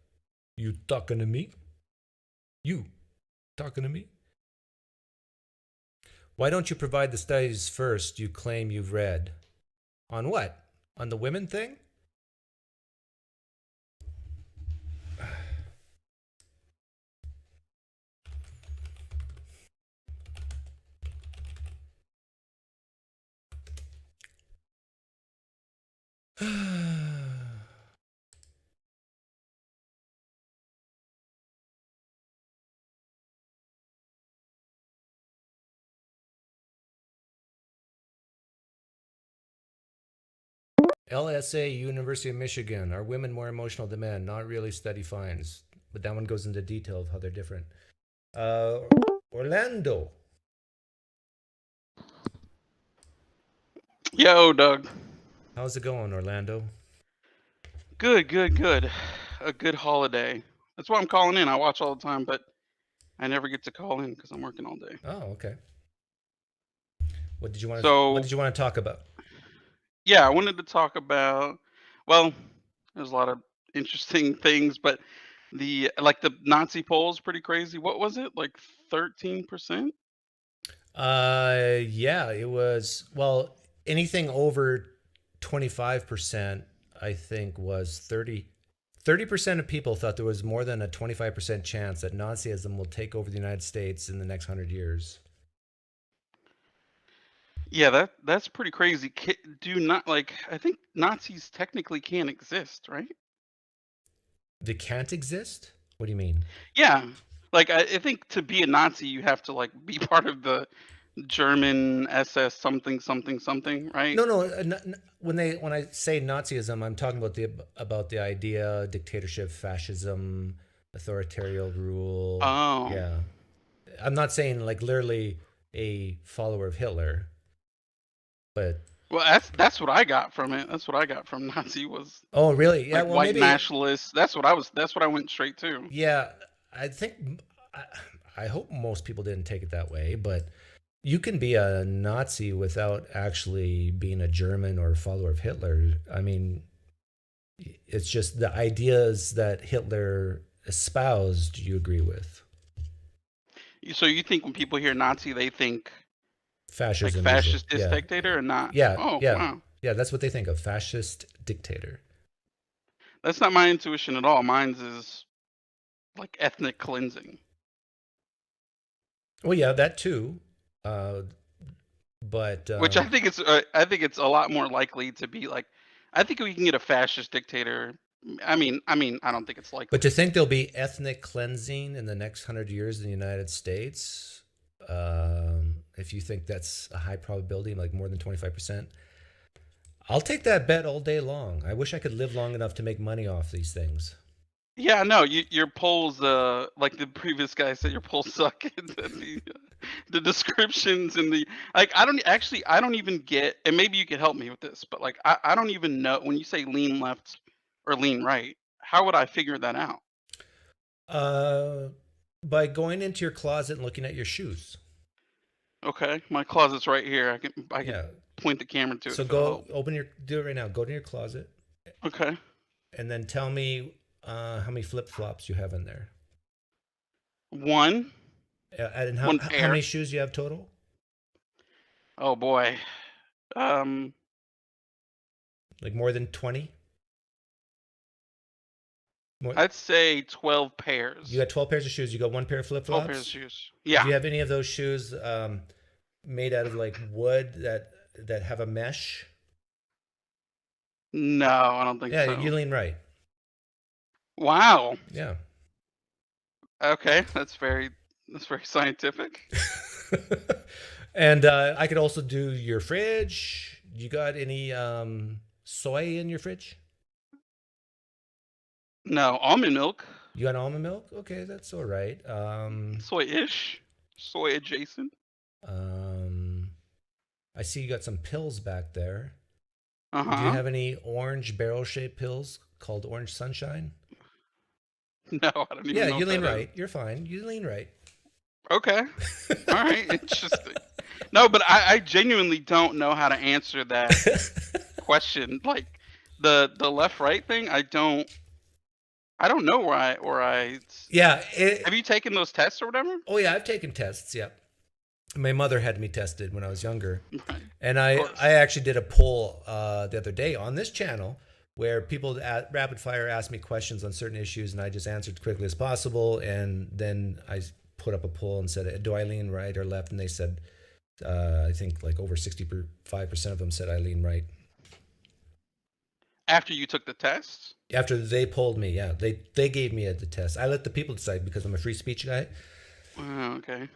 you talking to me? You talking to me? Why don't you provide the studies first you claim you've read? On what? On the women thing? LSA, University of Michigan. Are women more emotional than men? Not really, study finds. But that one goes into detail of how they're different. Orlando. Yo, Doug. How's it going, Orlando? Good, good, good. A good holiday. That's why I'm calling in. I watch all the time, but I never get to call in because I'm working all day. Oh, okay. What did you want So, to talk about? yeah, I wanted to talk about, well, there's a lot of interesting things, but the Nazi poll is pretty crazy. What was it? Like 13%? Yeah, it was, well, anything over 25%, I think was 30% of people thought there was more than a 25% chance that Nazism will take over the United States in the next 100 years. Yeah, that's pretty crazy. I think Nazis technically can't exist, right? They can't exist? What do you mean? Yeah. I think to be a Nazi, you have to be part of the German SS something something something, right? No. When I say Nazism, I'm talking about the idea, dictatorship, fascism, authoritarian rule. Oh. Yeah, I'm not saying like literally a follower of Hitler, but Well, that's what I got from it. That's what I got from Nazi was oh really? Yeah, well white maybe nationalists. That's what I went straight to. Yeah, I think I hope most people didn't take it that way, but you can be a Nazi without actually being a German or a follower of Hitler. I mean, it's just the ideas that Hitler espoused you agree with. So you think when people hear Nazi, they think Fascism. fascist Yeah. dictator or not? Yeah. Oh, yeah. wow. Yeah, that's what they think of, fascist dictator. That's not my intuition at all. Mine's is ethnic cleansing. Well, yeah, that too. But which I think it's a lot more likely to be I think we can get a fascist dictator. I mean, I don't think it's likely. But to think there'll be ethnic cleansing in the next 100 years in the United States, if you think that's a high probability, like more than 25%, I'll take that bet all day long. I wish I could live long enough to make money off these things. Yeah, no, your polls, like the previous guy said, your polls suck. The descriptions and I don't even get, and maybe you could help me with this, but I don't even know when you say lean left or lean right, how would I figure that out? By going into your closet and looking at your shoes. Okay, my closet's right here. I can point the camera to it. So do it right now. Go to your closet. Okay. And then tell me how many flip-flops you have in there. One. And how many shoes you have total? Oh boy. Like more than 20? I'd say 12 pairs. You got 12 pairs of shoes. You got one pair of flip-flops? 12 pairs of shoes. Yeah. Do you have any of those shoes made out of wood that have a mesh? No, I don't think so. Yeah, you lean right. Wow. Yeah. Okay, that's very scientific. And I could also do your fridge. You got any soy in your fridge? No, almond milk. You got almond milk? Okay, that's all right. Soy-ish. Soy adjacent. I see you got some pills back there. Uh-huh. Do you have any orange barrel-shaped pills called Orange Sunshine? No, I don't even know. You lean right. You're fine. You lean right. Okay. All right. Interesting. No, but I genuinely don't know how to answer that question. Like the left right thing, I don't know where I Yeah. have you taken those tests or whatever? Oh yeah, I've taken tests. Yeah, my mother had me tested when I was younger, Right. and Of I course. actually did a poll the other day on this channel where people rapid fire asked me questions on certain issues, and I just answered quickly as possible, and then I put up a poll and said, "Do I lean right or left?" And they said, I think like over 65% of them said I lean right. After you took the test? After they polled me, yeah, they gave me the test. I let the people decide because I'm a free speech guy. Oh, okay.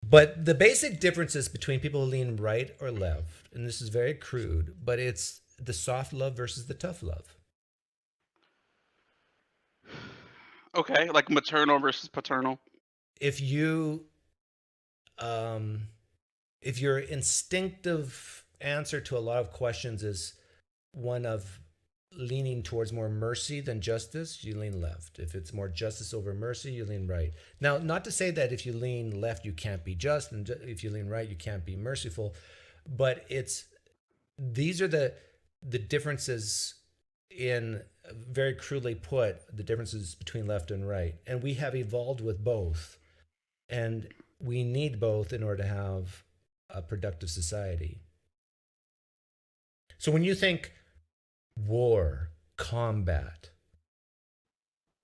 But the basic differences between people who lean right or left, and this is very crude, but it's the soft love versus the tough love. Okay, like maternal versus paternal. If you, if your instinctive answer to a lot of questions is one of leaning towards more mercy than justice, you lean left. If it's more justice over mercy, you lean right. Now, not to say that if you lean left, you can't be just, and if you lean right, you can't be merciful, but these are the differences in, very crudely put, the differences between left and right. And we have evolved with both. And we need both in order to have a productive society. So when you think war, combat,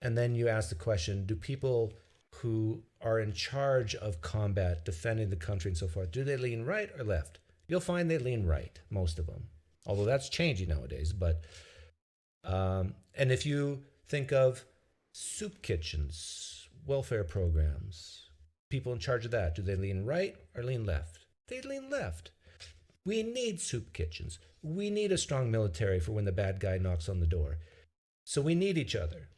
and then you ask the question, do people who are in charge of combat, defending the country and so forth, do they lean right or left? You'll find they lean right, most of them. Although that's changing nowadays. But and if you think of soup kitchens, welfare programs, people in charge of that, do they lean right or lean left? They lean left. We need soup kitchens. We need a strong military for when the bad guy knocks on the door. So we need each other.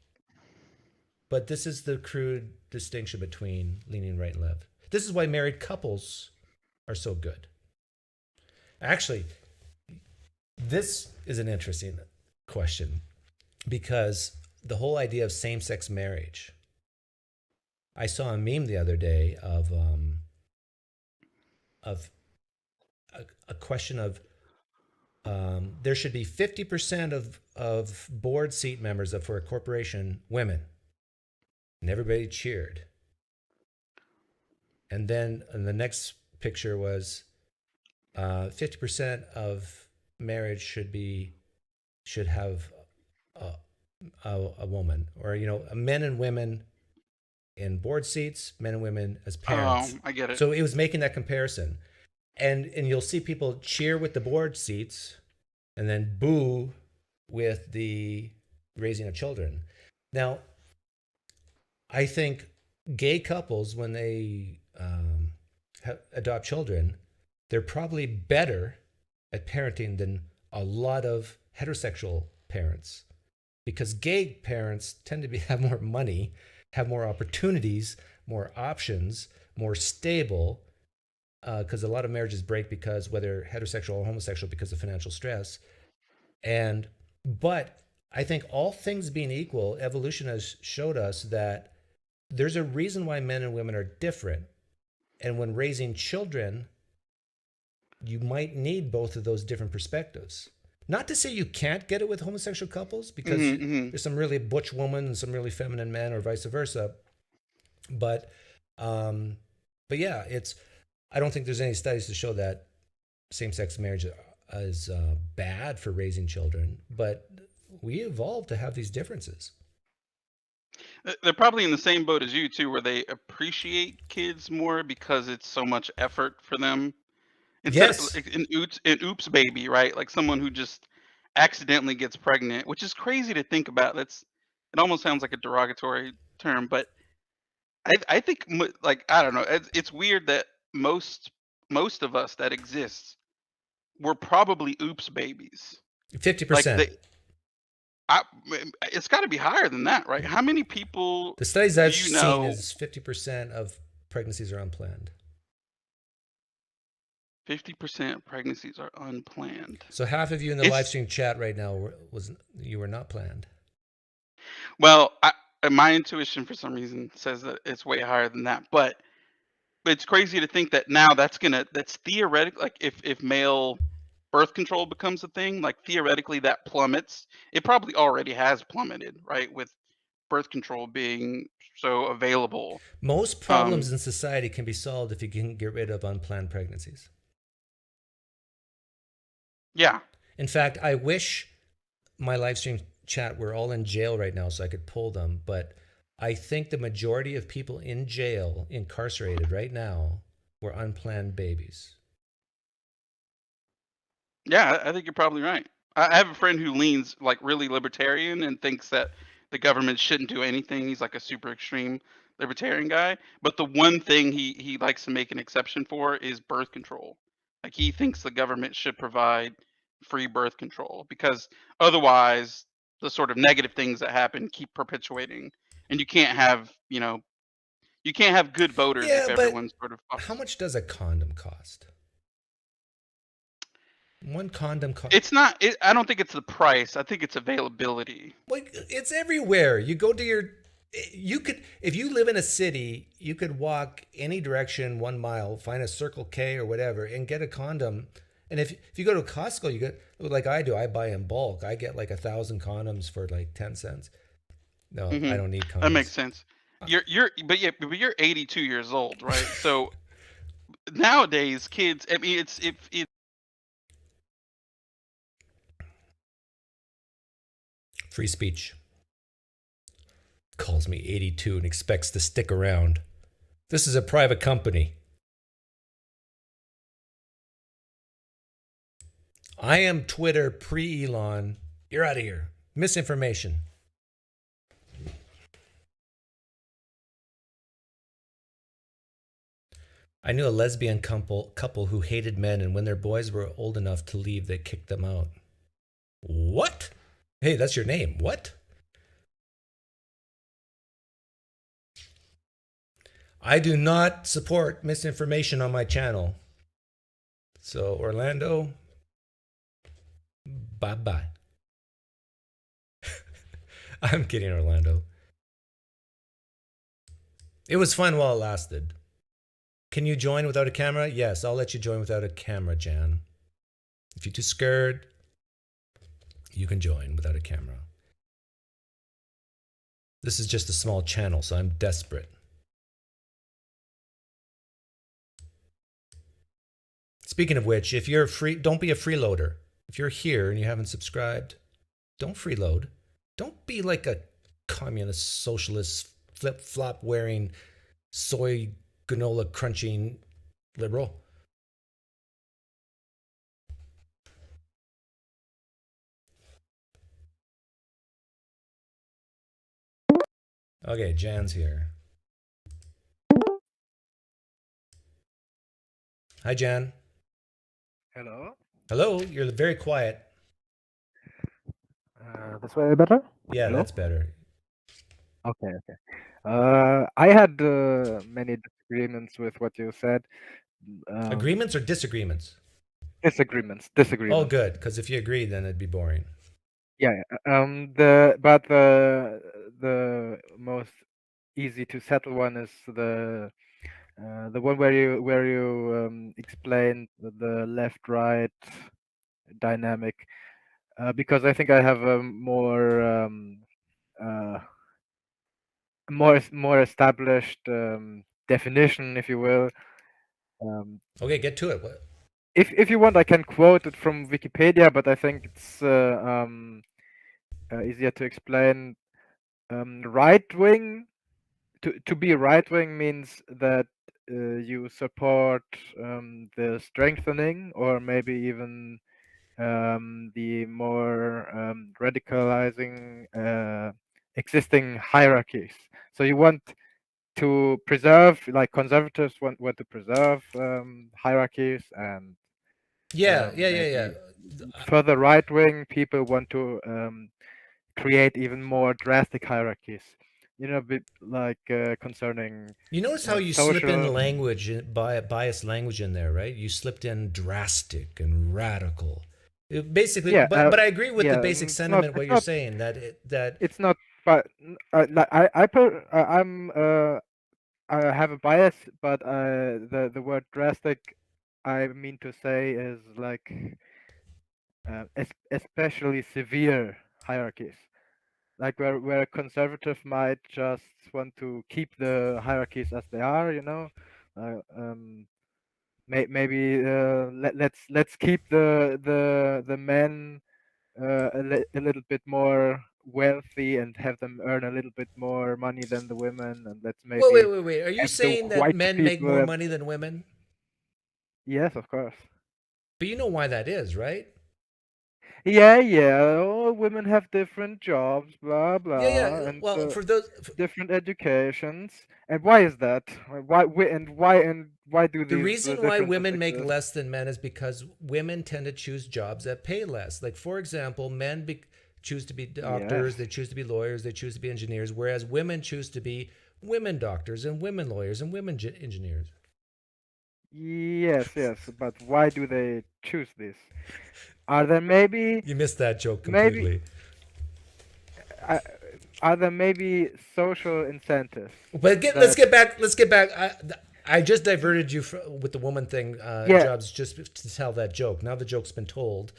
But this is the crude distinction between leaning right and left. This is why married couples are so good. Actually, this is an interesting question because the whole idea of same-sex marriage. I saw a meme the other day of a question of there should be 50% of board seat members for a corporation women, and everybody cheered. And then the next picture was 50% of marriage should have a woman, or men and women in board seats, men and women as parents. I get it. So it was making that comparison. And you'll see people cheer with the board seats and then boo with the raising of children. Now, I think gay couples, when they adopt children, they're probably better at parenting than a lot of heterosexual parents, because gay parents tend to have more money, have more opportunities, more options, more stable, because a lot of marriages break because, whether heterosexual or homosexual, because of financial stress. But I think, all things being equal, evolution has showed us that there's a reason why men and women are different. And when raising children, you might need both of those different perspectives. Not to say you can't get it with homosexual couples, because there's some really butch women and some really feminine men, or vice versa. But yeah, I don't think there's any studies to show that same-sex marriage is bad for raising children. But we evolved to have these differences. They're probably in the same boat as you too, where they appreciate kids more because it's so much effort for them. Instead of Yes. like an oops baby, right? Like someone who just accidentally gets pregnant, which is crazy to think about. It almost sounds like a derogatory term, but I think like, I don't know. It's weird that most of us that exist were probably oops babies. Like 50%. it's got to be higher than that, right? How many people The studies do I've you seen know? is 50% of pregnancies are unplanned. 50% of pregnancies are unplanned. So half of you in the It's live stream chat right now were not planned. well, my intuition for some reason says that it's way higher than that, but it's crazy to think that now that's theoretically, like if male birth control becomes a thing, like theoretically that plummets. It probably already has plummeted, right? With birth control being so available. Most problems in society can be solved if you can get rid of unplanned pregnancies. Yeah. In fact, I wish my live stream chat were all in jail right now so I could pull them, but I think the majority of people in jail, incarcerated right now, were unplanned babies. Yeah, I think you're probably right. I have a friend who leans like really libertarian and thinks that the government shouldn't do anything. He's like a super extreme libertarian guy. But the one thing he likes to make an exception for is birth control. Like he thinks the government should provide free birth control because otherwise the sort of negative things that happen keep perpetuating. And you can't have good voters Yeah, if but everyone's sort of how much does a condom cost? One condom cost. It's not. I don't think it's the price. I think it's availability. Like, it's everywhere. You go to your. You could, if you live in a city, you could walk any direction 1 mile, find a Circle K or whatever, and get a condom. And if you go to Costco, you get, like I do. I buy in bulk. I get like 1,000 condoms for like 10 cents. No, I don't need condoms. That makes sense. But you're 82 years old, right? So nowadays, kids. I mean, it's Free speech. Calls me 82 and expects to stick around. This is a private company. I am Twitter pre-Elon. You're out of here. Misinformation. I knew a lesbian couple who hated men, and when their boys were old enough to leave, they kicked them out. What? Hey, that's your name. What? I do not support misinformation on my channel. So, Orlando, bye-bye. I'm kidding, Orlando. It was fun while it lasted. Can you join without a camera? Yes, I'll let you join without a camera, Jan. If you're too scared, you can join without a camera. This is just a small channel, so I'm desperate. Speaking of which, if you're free, don't be a freeloader. If you're here and you haven't subscribed, don't freeload. Don't be like a communist, socialist, flip-flop wearing, soy granola crunching liberal. Okay, Jan's here. Hi, Jan. Hello. Hello, you're very quiet. This way better? Yeah, Hello? that's better. Okay. I had many disagreements with what you said. Agreements or disagreements? Disagreements. Oh, good, because if you agree, then it'd be boring. Yeah. The most easy to settle one is the one where you explain the left-right dynamic, because I think I have a more established definition, if you will. Okay, get to it. What? If you want, I can quote it from Wikipedia, but I think it's easier to explain. Right wing. To be right wing means that you support the strengthening or maybe even the more radicalizing existing hierarchies. So you want to preserve, like conservatives want to preserve hierarchies, and Yeah. further right wing people want to create even more drastic hierarchies. Like concerning. You notice how you slip in language, biased language in there, right? You slipped in drastic and radical. Basically, Yeah, but I agree with the basic it's sentiment. not- What it's you're not- saying that It's not, but like I'm I have a bias, but the word drastic, I mean to say, is like especially severe hierarchies, like where a conservative might just want to keep the hierarchies as they are, you know. Maybe let's keep the men a little bit more wealthy and have them earn a little bit more money than the women, and let's maybe Wait. Are you have the saying that white men make people more money than women? yes, of course. But you know why that is, right? Yeah. Oh, women have different jobs, blah Yeah. blah, and Well, for those, different educations. And why is that? Why do the these reason why differences women make exist? less than men is because women tend to choose jobs that pay less. Like, for example, choose to be Yes. doctors, they choose to be lawyers, they choose to be engineers, whereas women choose to be women doctors and women lawyers and women engineers. Yes, but why do they choose this? Are there maybe You missed that joke maybe completely. uh, are there maybe social incentives But let's that get back. Let's get back. I just diverted you with the woman thing, yeah jobs, just to tell that joke. Now the joke's been told.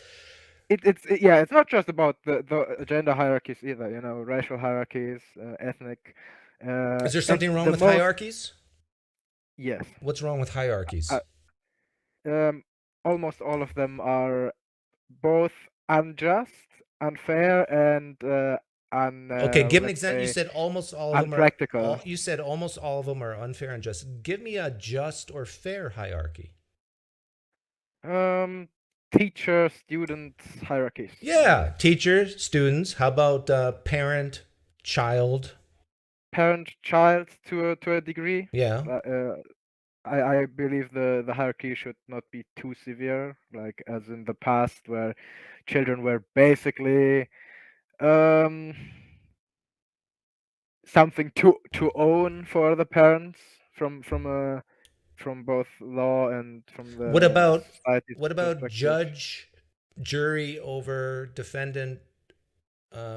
it's not just about the gender hierarchies either, you know, racial hierarchies, ethnic, Is there and something wrong the with most hierarchies? yes, What's wrong with hierarchies? uh, um, almost all of them are both unjust, unfair, and Okay, give an let's example. You say said almost all of them are. unpractical. You said almost all of them are unfair and just. Give me a just or fair hierarchy. Um, teacher student hierarchies. Yeah, teachers, students. How about parent, child? Parent child to a degree. Yeah. I believe the hierarchy should not be too severe, like as in the past where children were basically um something to own for the parents from both law and from What the about society's perspective. judge, jury over defendant,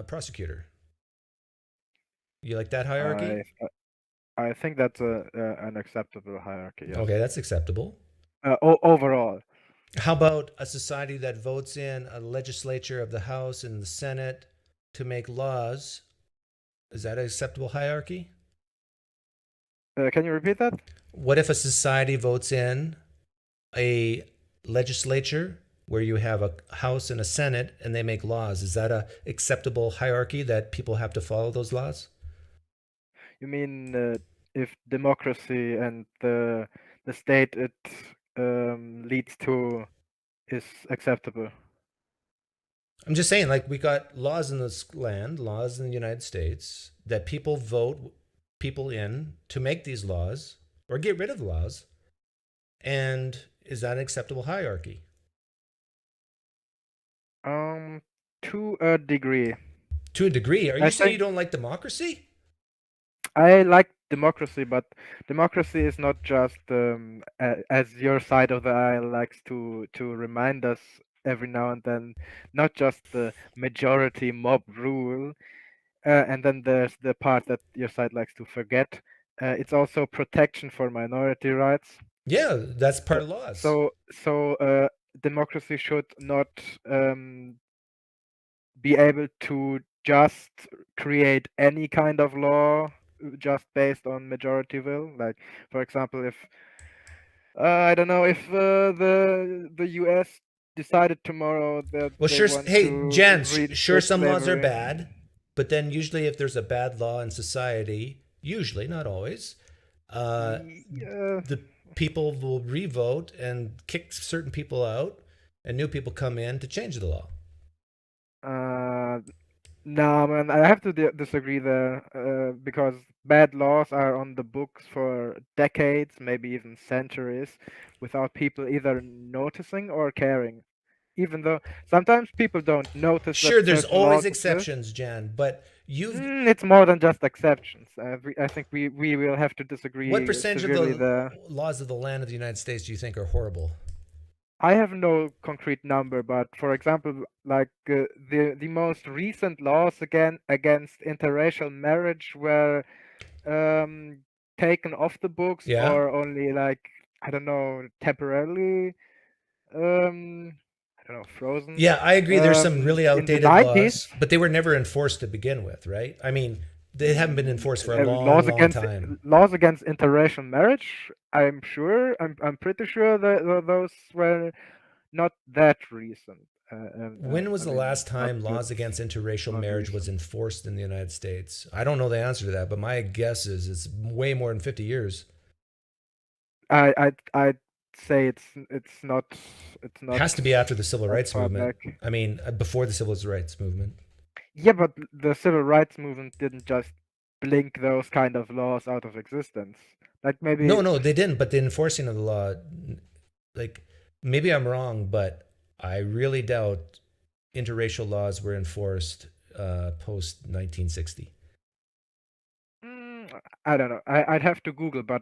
prosecutor? You like that hierarchy? I I think that's an acceptable hierarchy. Yes. Okay, that's acceptable. Overall, How about a society that votes in a legislature of the House and the Senate to make laws? Is that an acceptable hierarchy? can you repeat that? What if a society votes in a legislature where you have a House and a Senate and they make laws? Is that a acceptable hierarchy that people have to follow those laws? You mean if democracy and the state it leads to is acceptable? I'm just saying, like, we got laws in this land, laws in the United States, that people vote people in to make these laws or get rid of laws. And is that an acceptable hierarchy? To a degree. To a degree. Are I you saying you think don't like democracy? I like democracy, but democracy is not just as your side of the aisle likes to remind us every now and then, not just the majority mob rule, and then there's the part that your side likes to forget. It's also protection for minority rights. Yeah, that's part So of laws. so democracy should not be able to just create any kind of law just based on majority will. Like, for example, if I don't know if the U.S. decided tomorrow that Well, they sure. want Hey, to Jen, sure, reinstate some laws are slavery. bad, but then usually, if there's a bad law in society, usually, not always, uh, Yeah, the people will revote and kick certain people out, and new people come in to change the law. no, man, I have to disagree there because bad laws are on the books for decades, maybe even centuries, without people either noticing or caring. Even though sometimes people don't notice that Sure, there's certain always laws exist. exceptions, Jan, but It's more than just exceptions. I think we will have to what disagree percentage of severely the there. laws of the land of the United States do you think are horrible? I have no concrete number, but for example, like the most recent laws against interracial marriage were um, taken off the books Yeah. or only like, I don't know, temporarily I don't know, frozen. Yeah, I agree. There's some really In the outdated 90s, laws, but they were never enforced to begin with, right? I mean, they haven't been enforced for a laws long against time. interracial marriage. I'm pretty sure that those were not that recent. When was I the mean, last not time that laws against interracial not marriage was recent. enforced in the United States? I don't know the answer to that, but my guess is it's way more than 50 years. I'd say it's not It has to be after the civil that rights far movement. back. I mean, before the civil rights movement. Yeah, but the civil rights movement didn't just blink those kind of laws out of existence. Like maybe No, they didn't, but the enforcing of the law, like, maybe I'm wrong, but I really doubt interracial laws were enforced post 1960. I don't know. I'd have to Google, but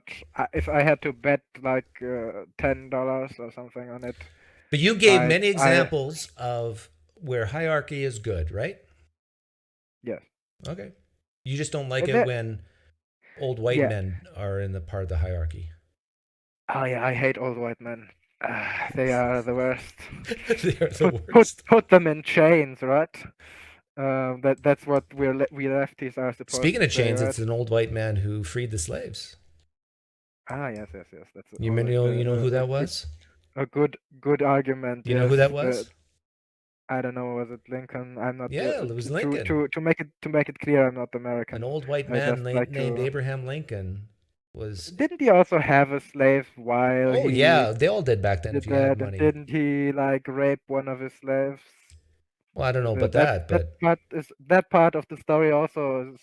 if I had to bet like $10 or something on it, But you gave I many I examples of where hierarchy is good, right? yes. Okay. You just don't like it That, when old white yeah. men are in the part of the hierarchy. Oh yeah, I hate old white men. They are the worst. They are the worst. Put them in chains, right? That's what we lefties are supposed Speaking to of say, chains, right? it's an old white man who freed the slaves. Yes. That's You always know who that was? a good argument. You know Yes. who that was? I don't know. Was it Lincoln? I'm not. Yeah, it was To Lincoln. to make it clear, I'm not An American. old white I man just like named to. Abraham Lincoln was. Didn't he also have a slave while Oh he yeah, they all did back then did if you had that? And money. didn't he like rape one of his slaves? Well, I don't know about that, but That part of the story also is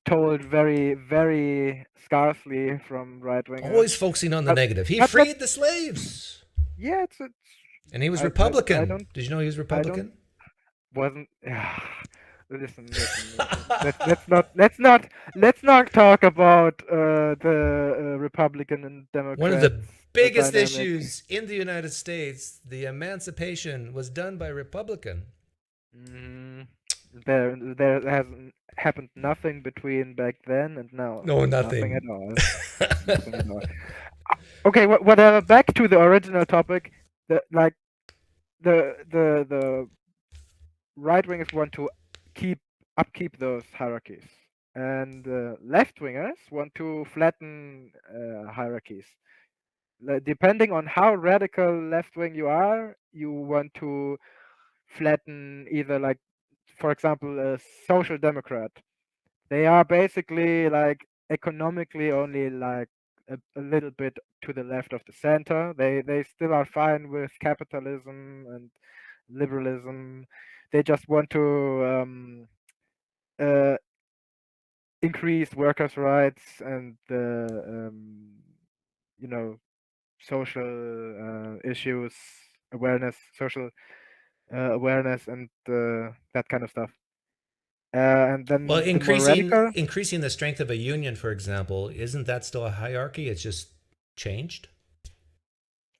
told very scarcely from right wingers. always focusing on the negative. He but freed the slaves. yeah, it's And he was I Republican. don't Did you know he was Republican? wasn't listen. Let's not talk about the Republican and Democrats. One of the biggest dynamic. issues in the United States, the emancipation, was done by Republican. There has happened nothing between back then and now. No, Nothing nothing. at all. Nothing at all. Okay, whatever. Back to the original topic. The right wingers want to upkeep those hierarchies, and left wingers want to flatten hierarchies. Depending on how radical left wing you are, you want to flatten either, like, for example, a social democrat. They are basically like economically only like a little bit to the left of the center. They still are fine with capitalism and liberalism. They just want to increase workers' rights and you know, social issues, social awareness, and that kind of stuff. And then Well, the more radical, increasing the strength of a union, for example, isn't that still a hierarchy? It's just changed.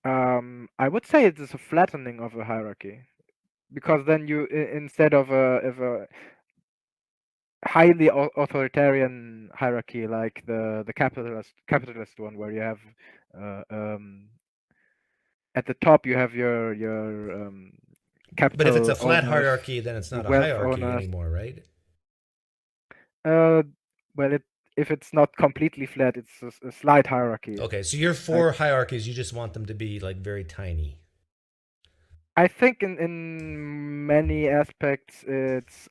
I would say it is a flattening of a hierarchy, because then you instead of a highly authoritarian hierarchy like the capitalist one, where you have at the top you have your capital. But if it's a flat owners, hierarchy, then it's not a wealth hierarchy owners. anymore, right? Well, if it's not completely flat, it's a slight hierarchy. Okay, so you're for hierarchies. You just want them to be like very tiny. I think in many aspects it's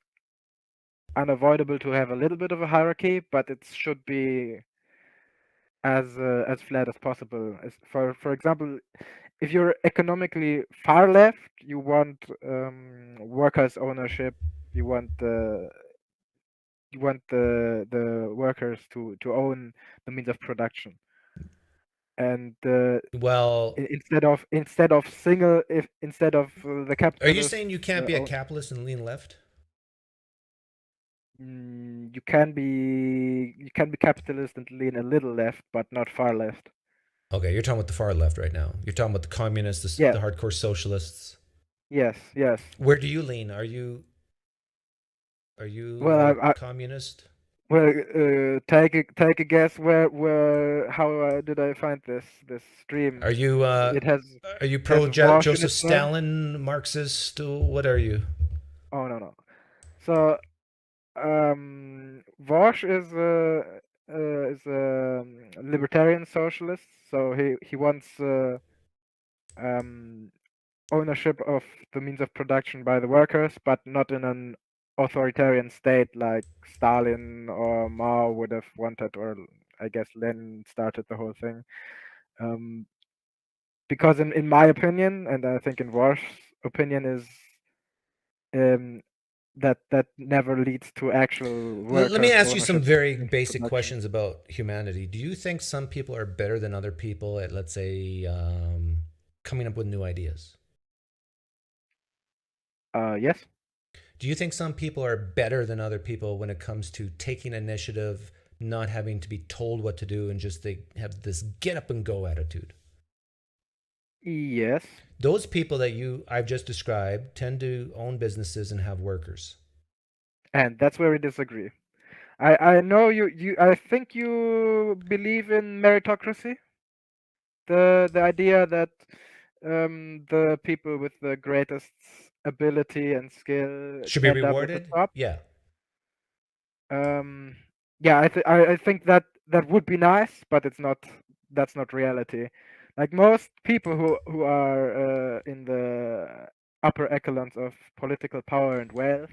unavoidable to have a little bit of a hierarchy, but it should be as flat as possible. For example, if you're economically far left, you want workers' ownership. You want the workers to own the means of production, and Well, instead of the capitalist. are you saying you can't be a capitalist and lean left? You can be capitalist and lean a little left, but not far left. Okay, you're talking about the far left right now. You're talking about the communists, the hardcore socialists. Yes. Where do you lean? Are you Well, communist? Well, take a guess where how did I find this stream? Are you It has pro Vaush in Joseph its name. Stalin Marxist? What are you? Oh no. So Vaush is a libertarian socialist. So he wants um ownership of the means of production by the workers, but not in an authoritarian state like Stalin or Mao would have wanted, or I guess Lenin started the whole thing. Because in my opinion, and I think in Warsh's opinion, is that never leads to actual Let me workers' ask you some ownership very in basic production. questions about humanity. Do you think some people are better than other people at, let's say, coming up with new ideas? Yes. Do you think some people are better than other people when it comes to taking initiative, not having to be told what to do, and just they have this get up and go attitude? Yes. Those people that I've just described tend to own businesses and have workers. And that's where we disagree. I know you I think you believe in meritocracy. The idea that the people with the greatest ability and skill Should be end up at the rewarded? top. Yeah. Yeah, I think that would be nice, but that's not reality. Like most people who are in the upper echelons of political power and wealth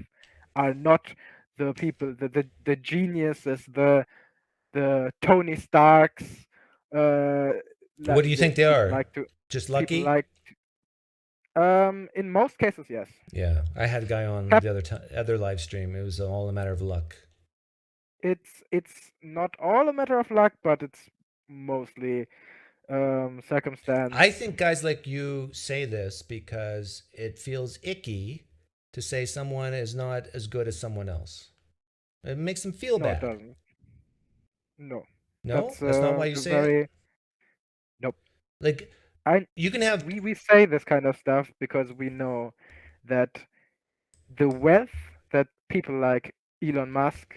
are not the people, the geniuses, the Tony Starks. What do you think they People are? like to Just people lucky? like in most cases, yes. Yeah, I had a guy on Cap- the other live stream. It was all a matter of luck. It's not all a matter of luck, but it's mostly circumstance. I think guys like you say this because it feels icky to say someone is not as good as someone else. It makes them feel No, it bad. doesn't. No, No, that's not why you a say it. very nope. Like I you can have. we say this kind of stuff because we know that the wealth that people like Elon Musk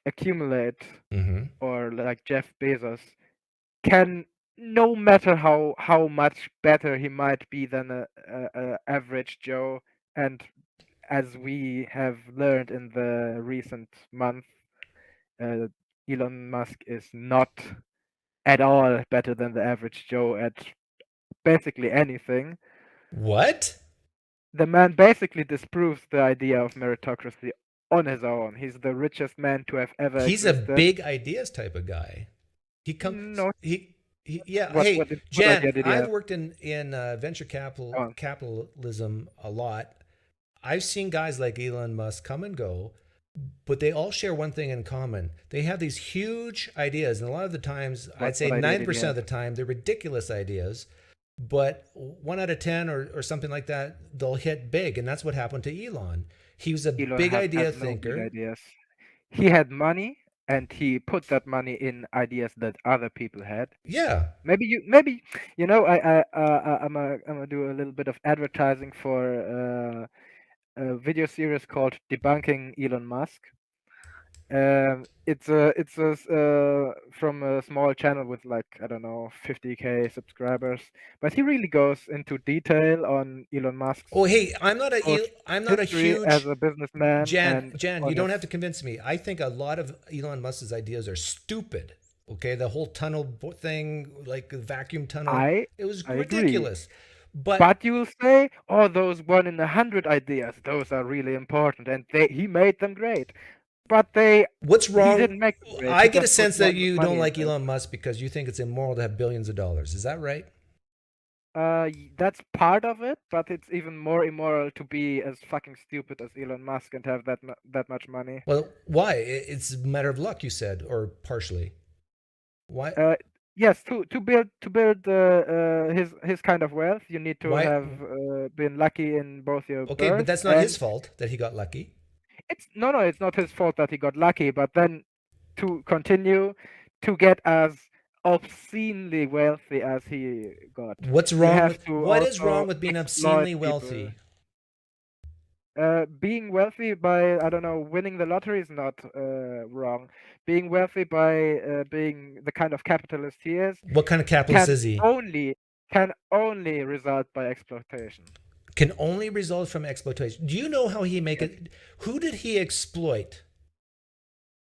accumulate, Mhm. or like Jeff Bezos, can, no matter how much better he might be than a average Joe, and as we have learned in the recent month, Elon Musk is not at all better than the average Joe at basically anything. What? The man basically disproves the idea of meritocracy on his own. He's the richest man to have ever He's a existed. big ideas type of guy. No. Yeah. What, Hey, what idea Jan, did he I've have? worked in venture capitalism a lot. I've seen guys like Elon Musk come and go, but they all share one thing in common. They have these huge ideas, and a lot of the times, I'd say what idea did he 90% of have? the time, they're ridiculous ideas. But 1 out of 10 or something like that, they'll hit big, and that's what happened to Elon. He was a Elon big had idea no big thinker. ideas. He had money, and he put that money in ideas that other people had. Yeah. Maybe I'm gonna do a little bit of advertising for a video series called Debunking Elon Musk. It's from a small channel with, like, I don't know, 50K subscribers, but he really goes into detail on Elon Musk's Oh, hey, I'm not a history as huge a businessman. Jan. and You don't his- have to convince me. I think a lot of Elon Musk's ideas are stupid. Okay, the whole tunnel thing, like the vacuum tunnel, it was I agree. ridiculous. But you will say, oh, those 1 in 100 ideas, those are really important, and he made them great. But what's he wrong? didn't make them great. I He get a just put sense that money you don't like into it. Elon Musk because you think it's immoral to have billions of dollars. Is that right? That's part of it, but it's even more immoral to be as fucking stupid as Elon Musk and have that much money. Well, why? It's a matter of luck, you said, or partially. Why? Yes, to build his kind of wealth, you need to Why- have been lucky in both your Okay, but birth that's not his and fault that he got lucky. it's not his fault that he got lucky, but then to continue to get as obscenely wealthy as he got. What's you wrong have with to what is also wrong with being exploit obscenely people. wealthy? Being wealthy by, I don't know, winning the lottery is not wrong. Being wealthy by being the kind of capitalist he is What kind of capitalist can is he? only result by exploitation. Can only result from exploitation. Do you know how he make it? Who did he exploit?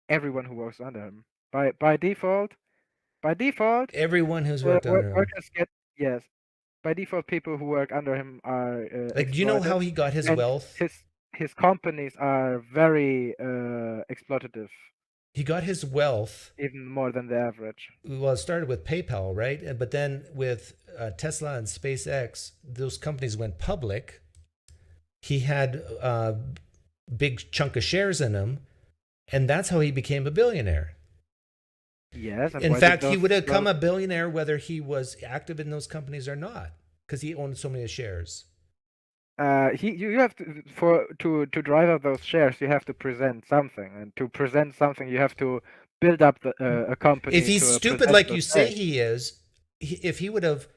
Everyone who works under him. By default, Everyone who's worked under him. workers get, yes. By default, people who work under him are Like, do you know how exploited, he got his and wealth? his companies are very exploitative, He got his wealth. even more than the average. Well, it started with PayPal, right? But then with Tesla and SpaceX, those companies went public. He had a big chunk of shares in them, and that's how he became a billionaire. Yes. And In why did fact, he those- would have become those- a billionaire whether he was active in those companies or not, because he owned so many shares. you have to drive up those shares. You have to present something, and to present something, you have to build up a company. If he's to stupid present like those you say shares. he is, if he would have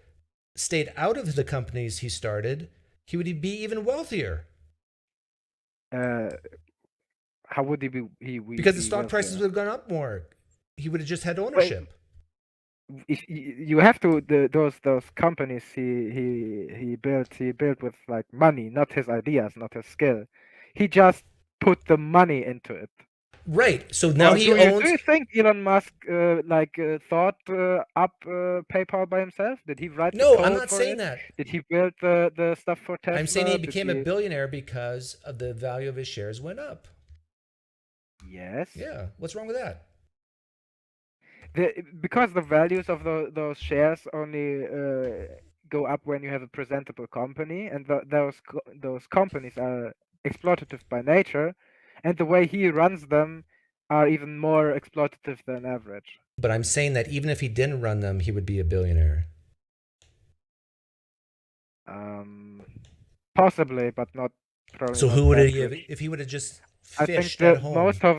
stayed out of the companies he started, he would be even wealthier. How would he be? Because the be stock prices would wealthier? have gone up more. He would have just had ownership. If you have to, those companies he built with like money, not his ideas, not his skill. He just put the money into it. Right. So now Well, he do owns. you think Elon Musk thought up PayPal by himself? Did he write the No, code I'm not for saying it? that. Did he build the stuff for Tesla? I'm saying he Did became a billionaire because of the value of his shares went up. Yes. Yeah. What's wrong with that? Because the values of those shares only go up when you have a presentable company, and those companies are exploitative by nature, and the way he runs them are even more exploitative than average. But I'm saying that even if he didn't run them, he would be a billionaire. Possibly, but not probably. So not who would that he have rich. if he would have just I think fished at that home? most of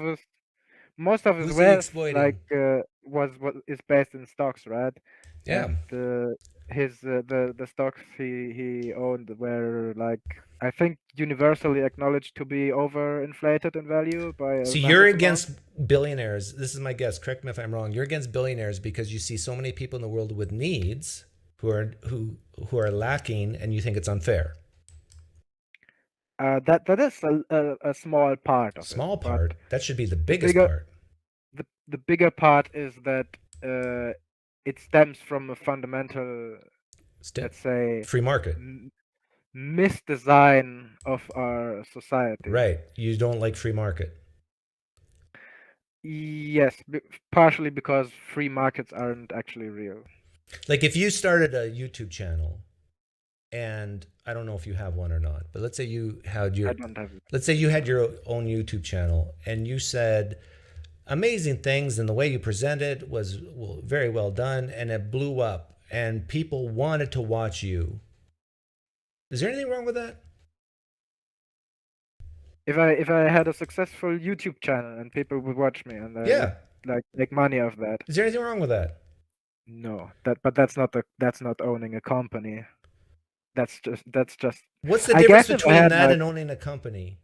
his Who's he wealth exploiting? was what is based in stocks, right? Yeah. And the stocks he owned were like, I think, universally acknowledged to be overinflated in value by a So massive you're amount. against billionaires. This is my guess. Correct me if I'm wrong. You're against billionaires because you see so many people in the world with needs who are lacking, and you think it's unfair. That is a small part of it. Small but part. That should be the biggest bigger- part. The bigger part is that it stems from a fundamental, let's say, Free market. misdesign of our society. Right. You don't like free market. Yes, partially because free markets aren't actually real. Like if you started a YouTube channel, and I don't know if you have one or not, but let's say you had I don't have it. let's say you had your own YouTube channel and you said amazing things and the way you presented was very well done and it blew up and people wanted to watch you. Is there anything wrong with that? If I had a successful YouTube channel and people would watch me and I Yeah. would, like, make money off that. Is there anything wrong with that? No, that's not owning a company. That's just What's the I difference guess if I between had, that like- and owning a company?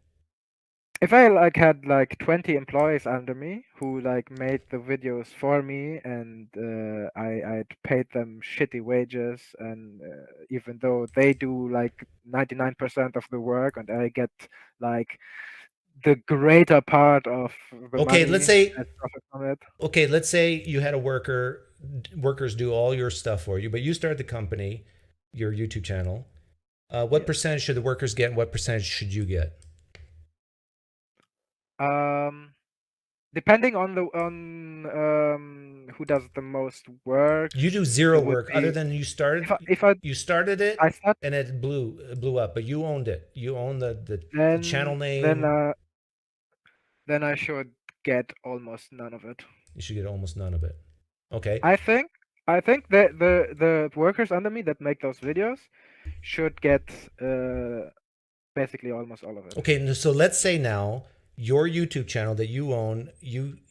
if I had 20 employees under me who made the videos for me, and I'd paid them shitty wages, and even though they do 99% of the work and I get the greater part of the Okay, money let's say- as profit from it. Okay, let's say you had a workers do all your stuff for you, but you started the company, your YouTube channel. What percentage should the workers get and what percentage should you get? Depending on who does the most work. You do zero It would work other be- than you started. If I You started it I start and it blew up, but you owned it. You own the then channel name. then I should get almost none of it. You should get almost none of it. Okay. I think that the workers under me that make those videos should get basically almost all of it. Okay, so let's say now your YouTube channel that you own,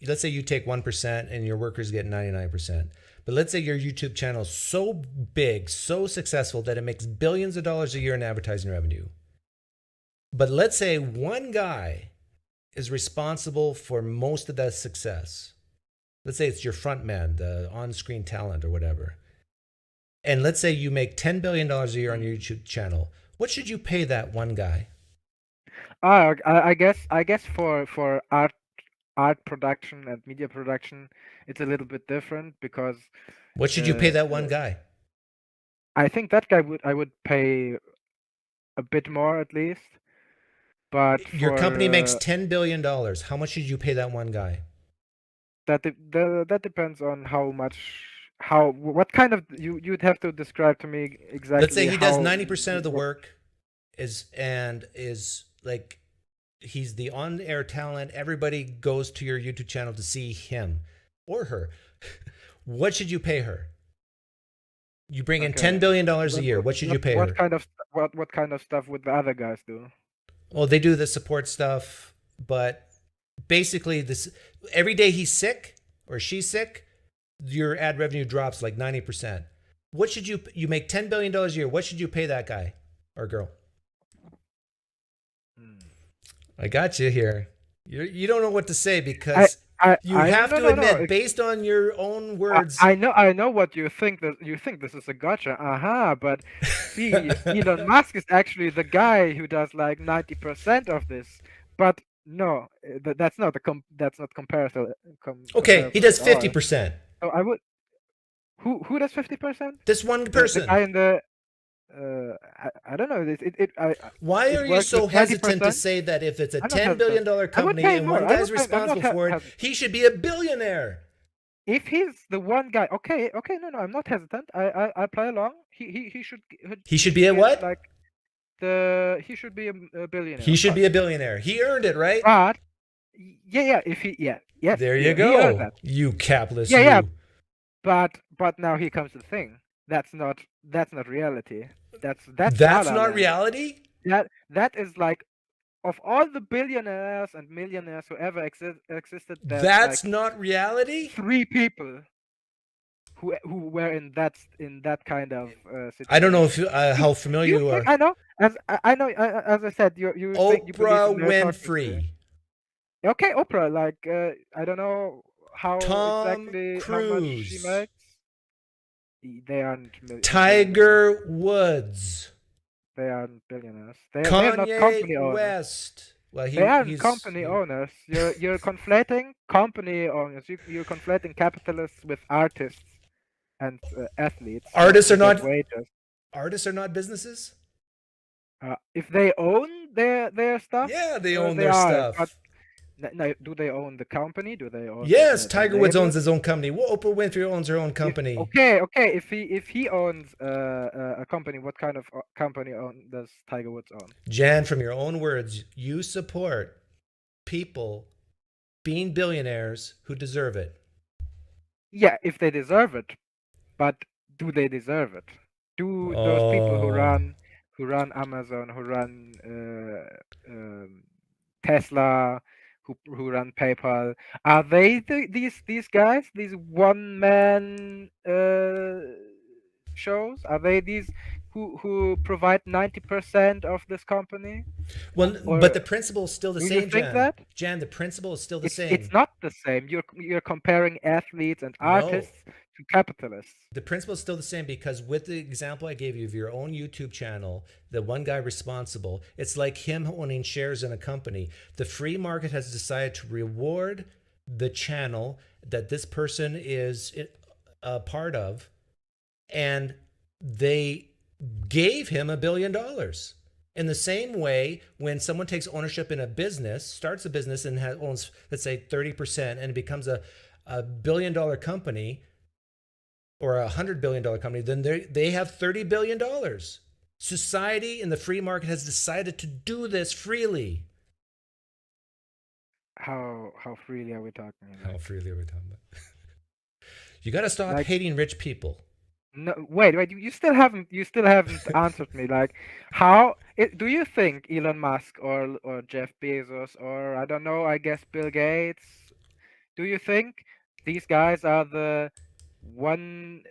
let's say you take 1% and your workers get 99%. But let's say your YouTube channel is so big, so successful that it makes billions of dollars a year in advertising revenue. But let's say one guy is responsible for most of that success. Let's say it's your front man, the on-screen talent or whatever. And let's say you make $10 billion a year on your YouTube channel. What should you pay that one guy? I guess for art production and media production, it's a little bit different because What should you pay that one guy? I think that guy I would pay a bit more at least. But Your company makes for $10 billion. How much should you pay that one guy? that depends on what kind of you'd have to describe to me exactly. Let's say he does how 90% of the what- work is like he's the on-air talent. Everybody goes to your YouTube channel to see him or her. What should you pay her? You bring in Okay. $10 billion a year. What should you pay her? What kind of stuff would the other guys do? Well, they do the support stuff, but basically this every day he's sick or she's sick, your ad revenue drops like 90%. What should you make $10 billion a year? What should you pay that guy or girl? I got you here. You don't know what to say because you have to admit, based on your own words. I know what you think. That you think this is a gotcha. But see, Elon Musk is actually the guy who does like 90% of this. But no, that's not comparable. Okay, he does at all. 50%. So I would. Who does 50%? This one person. The guy in the. I don't know. Why are you so hesitant to say that if it's a $10 billion company and one guy's responsible for it, he should be a billionaire? If he's the one guy, okay, no, I'm not hesitant. I play along. He should. He should be a what? Like he should be a billionaire. He should be a billionaire. He earned it, right? But if he yes. There you he earned go. that. You capitalist. Yeah. But now here comes the thing. That's not reality. That's not reality. That is like, of all the billionaires and millionaires who ever existed, That's like not reality. 3 people who were in that kind of situation. I don't know if how familiar you are. I know. As I said, you think you believe Oprah in meritocracy. Winfrey. Okay, Oprah. Like I don't know how Tom exactly how much she Cruise. makes. They aren't Tiger Woods. They aren't billionaires. They are not company Kanye owners. West. Well, They aren't company owners. You're conflating company owners. You're conflating capitalists with artists and athletes. Artists are not wages. Artists are not businesses. If they own their stuff, Yeah, they own they their are, stuff. But no, do they own the company? Do they own? Yes, the Tiger Woods label? owns his own company. Well, Oprah Winfrey owns her own company. Okay. If he owns a company, what kind of company does Tiger Woods own? Jan, from your own words, you support people being billionaires who deserve it. Yeah, if they deserve it, but do they deserve it? Do those people who run Amazon, who run Tesla, who run PayPal, are they these guys, these one man shows? Are they these who provide 90% of this company? Well, but the principle is still the Do same, you think Jan. that? Jan, the principle is still the same. It's not the same. You're comparing athletes and artists to capitalists. The principle is still the same because with the example I gave you of your own YouTube channel, the one guy responsible, it's like him owning shares in a company. The free market has decided to reward the channel that this person is a part of, and they gave him $1 billion. In the same way, when someone takes ownership in a business, starts a business and owns, let's say, 30%, and it becomes a $1 billion company, or a $100 billion company, then they have $30 billion. Society and the free market has decided to do this freely. How freely are we talking about? How freely are we talking about? You got to stop hating rich people. No, wait. You still haven't answered me. Like, do you think Elon Musk or Jeff Bezos or I don't know, I guess Bill Gates? Do you think these guys are the one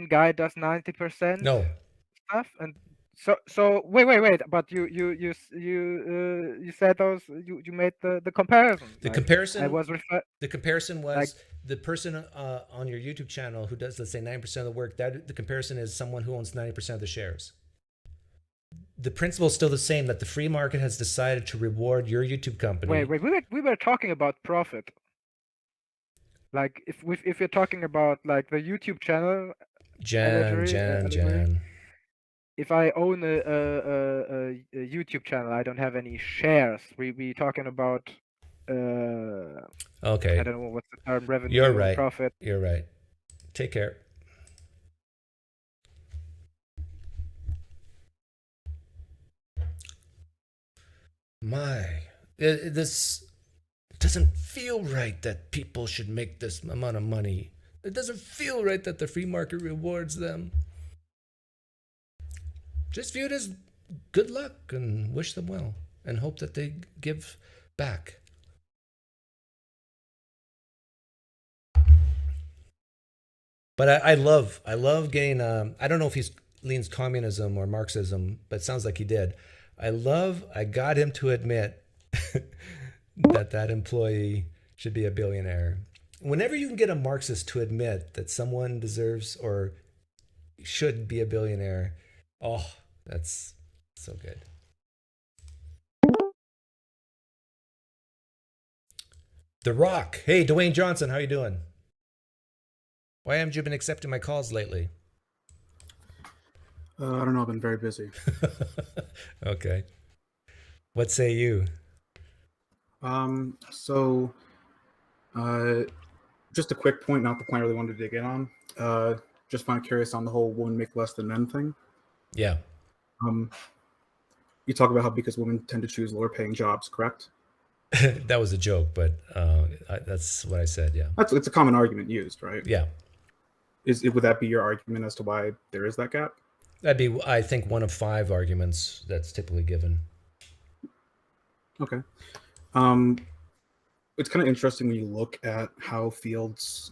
guy does 90% No. stuff, and So wait. But you said those you made the comparison. The Like, I comparison was refer the comparison was like the person on your YouTube channel who does, let's say, 90% of the work. That the comparison is someone who owns 90% of the shares. The principle is still the same, that the free market has decided to reward your YouTube company. wait. We were talking about profit. Like if you're talking about like the YouTube channel allegory, if I own a YouTube channel, I don't have any shares. We talking about Okay. I don't know what's the term, revenue, You're right. profit. You're right. Take care. This doesn't feel right that people should make this amount of money. It doesn't feel right that the free market rewards them. Just view it as good luck and wish them well and hope that they give back. But I love getting, I don't know if he leans communism or Marxism, but it sounds like he did. I got him to admit that employee should be a billionaire. Whenever you can get a Marxist to admit that someone deserves or should be a billionaire, oh, that's so good. The Rock. Hey, Dwayne Johnson, how you doing? Why haven't you been accepting my calls lately? I don't know. I've been very busy. Okay. What say you? So, just a quick point, not the point I really wanted to dig in on. Just find curious on the whole women make less than men thing. Yeah. You talk about how because women tend to choose lower paying jobs, correct? That was a joke, but that's what I said. Yeah. It's a common argument used, right? Yeah. Would that be your argument as to why there is that gap? That'd be, I think, one of 5 arguments that's typically given. Okay. It's kind of interesting when you look at how fields,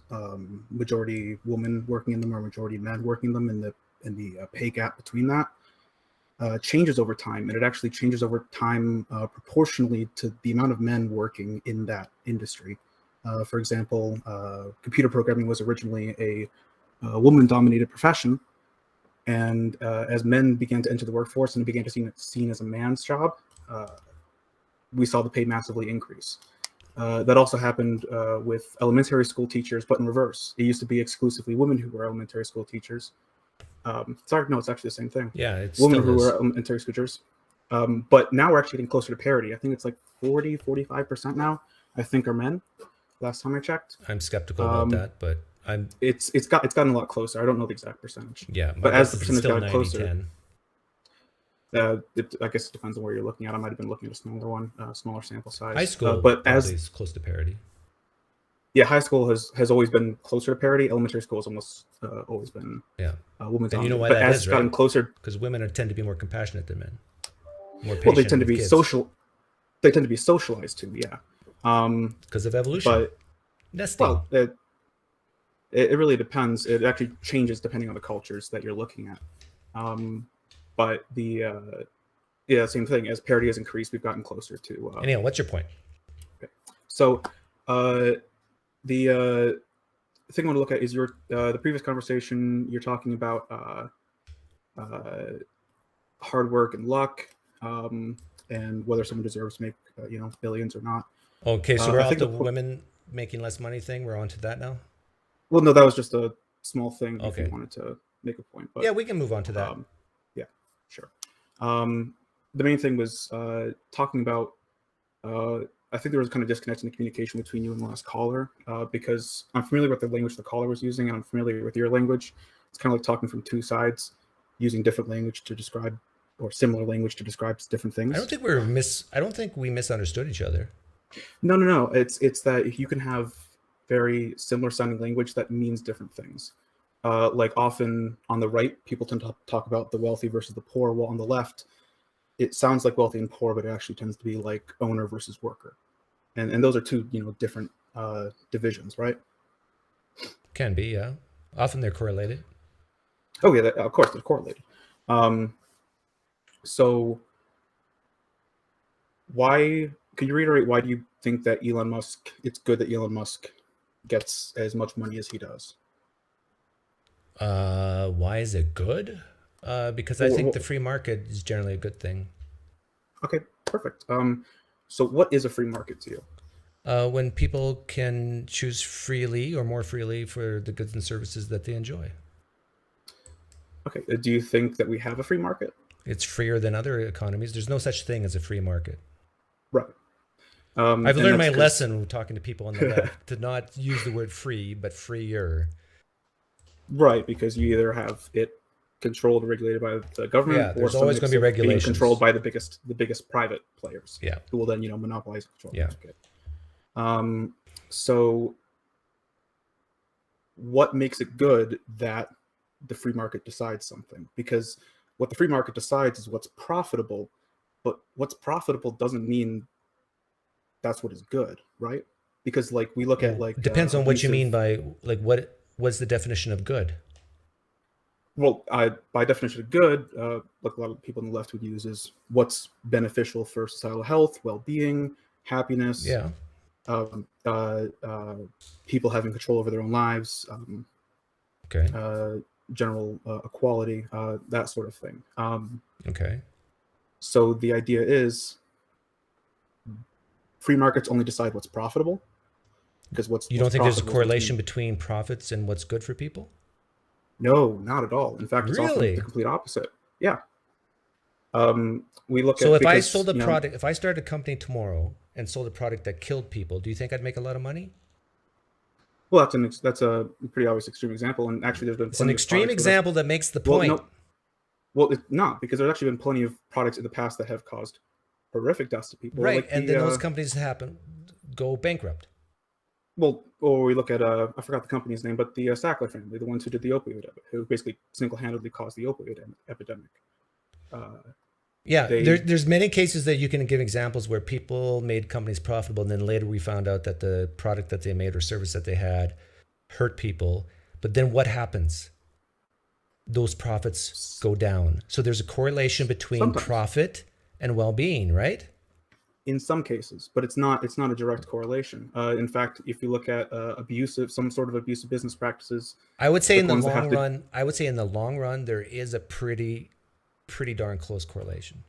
majority women working in them or majority men working in them, and the pay gap between that changes over time, and it actually changes over time proportionally to the amount of men working in that industry. For example, computer programming was originally a woman-dominated profession, and as men began to enter the workforce and it began to be seen as a man's job, we saw the pay massively increase. That also happened with elementary school teachers, but in reverse. It used to be exclusively women who were elementary school teachers. Sorry, no, it's actually the same thing. Yeah, it's women who were elementary school teachers. But now we're actually getting closer to parity. I think it's like 45% now, I think, are men. Last time I checked. I'm skeptical about that, but it's gotten a lot closer. I don't know the exact percentage. Yeah, but as the percentage got 90, closer, I guess it depends on where you're looking at. I might have been looking at a smaller one, smaller sample size. High school, but as close to parity. Yeah, high school has always been closer to parity. Elementary school has almost always been women's. And you know why but that as is, it's gotten right? closer, because women tend to be more compassionate than men. More patient. Well, they tend to be kids. social. They tend to be socialized too. Yeah. Because of evolution. But nesting. Well, it really depends. It actually changes depending on the cultures that you're looking at. But same thing. As parity has increased, we've gotten closer to. Anyhow, what's your point? Okay. So, the thing I want to look at is the previous conversation. You're talking about hard work and luck, and whether someone deserves to make billions or not. Okay, so we're off the women making less money thing. We're on to that now. Well, no, that was just a small thing. Okay. If you wanted to make a point, but yeah, we can move on to that. Yeah, sure. The main thing was talking about. I think there was kind of disconnect in the communication between you and the last caller, because I'm familiar with the language the caller was using, and I'm familiar with your language. It's kind of like talking from two sides, using different language to describe, or similar language to describe different things. I don't think we misunderstood each other. No. It's that if you can have very similar sounding language that means different things. Like often on the right, people tend to talk about the wealthy versus the poor, while on the left, it sounds like wealthy and poor, but it actually tends to be like owner versus worker. And those are two, different divisions, right? Can be, yeah. Often they're correlated. Oh yeah, of course they're correlated. So why? Could you reiterate why do you think that Elon Musk? It's good that Elon Musk gets as much money as he does. Why is it good? Because I think the free market is generally a good thing. Okay, perfect. So what is a free market to you? When people can choose freely or more freely for the goods and services that they enjoy. Okay, do you think that we have a free market? It's freer than other economies. There's no such thing as a free market. Right. I've learned my lesson talking to people on the left to not use the word free, but freer. Right, because you either have it controlled or regulated by the government, Yeah, or there's always going to be regulations being controlled by the biggest private players. Yeah, who will then monopolize control. Yeah. Okay. So what makes it good that the free market decides something? Because what the free market decides is what's profitable, but what's profitable doesn't mean that's what is good, right? Because like we look at like depends on what you mean by like what's the definition of good. Well, by definition of good, like a lot of people on the left would use is what's beneficial for societal health, well-being, happiness. Yeah. People having control over their own lives. Okay. General equality, that sort of thing. Okay. So the idea is free markets only decide what's profitable, because you don't think there's a correlation between profits and what's good for people? No, not at all. In fact, it's often the complete opposite. Yeah. We look so at. So if I sold a product, if I started a company tomorrow and sold a product that killed people, do you think I'd make a lot of money? Well, that's a pretty obvious extreme example, and actually, there's been. It's an extreme example that makes the point. Well, it's not, because there's actually been plenty of products in the past that have caused horrific deaths to people. Right, like and then those companies go bankrupt. Well, or we look at I forgot the company's name, but the Sackler family, the ones who did the opioid, who basically single-handedly caused the opioid epidemic. There's many cases that you can give examples where people made companies profitable, and then later we found out that the product that they made or service that they had hurt people. But then what happens? Those profits go down. So there's a correlation between profit and well-being, right? In some cases, but it's not a direct correlation. In fact, if you look at some sort of abusive business practices, I would say in the long run, there is a pretty darn close correlation.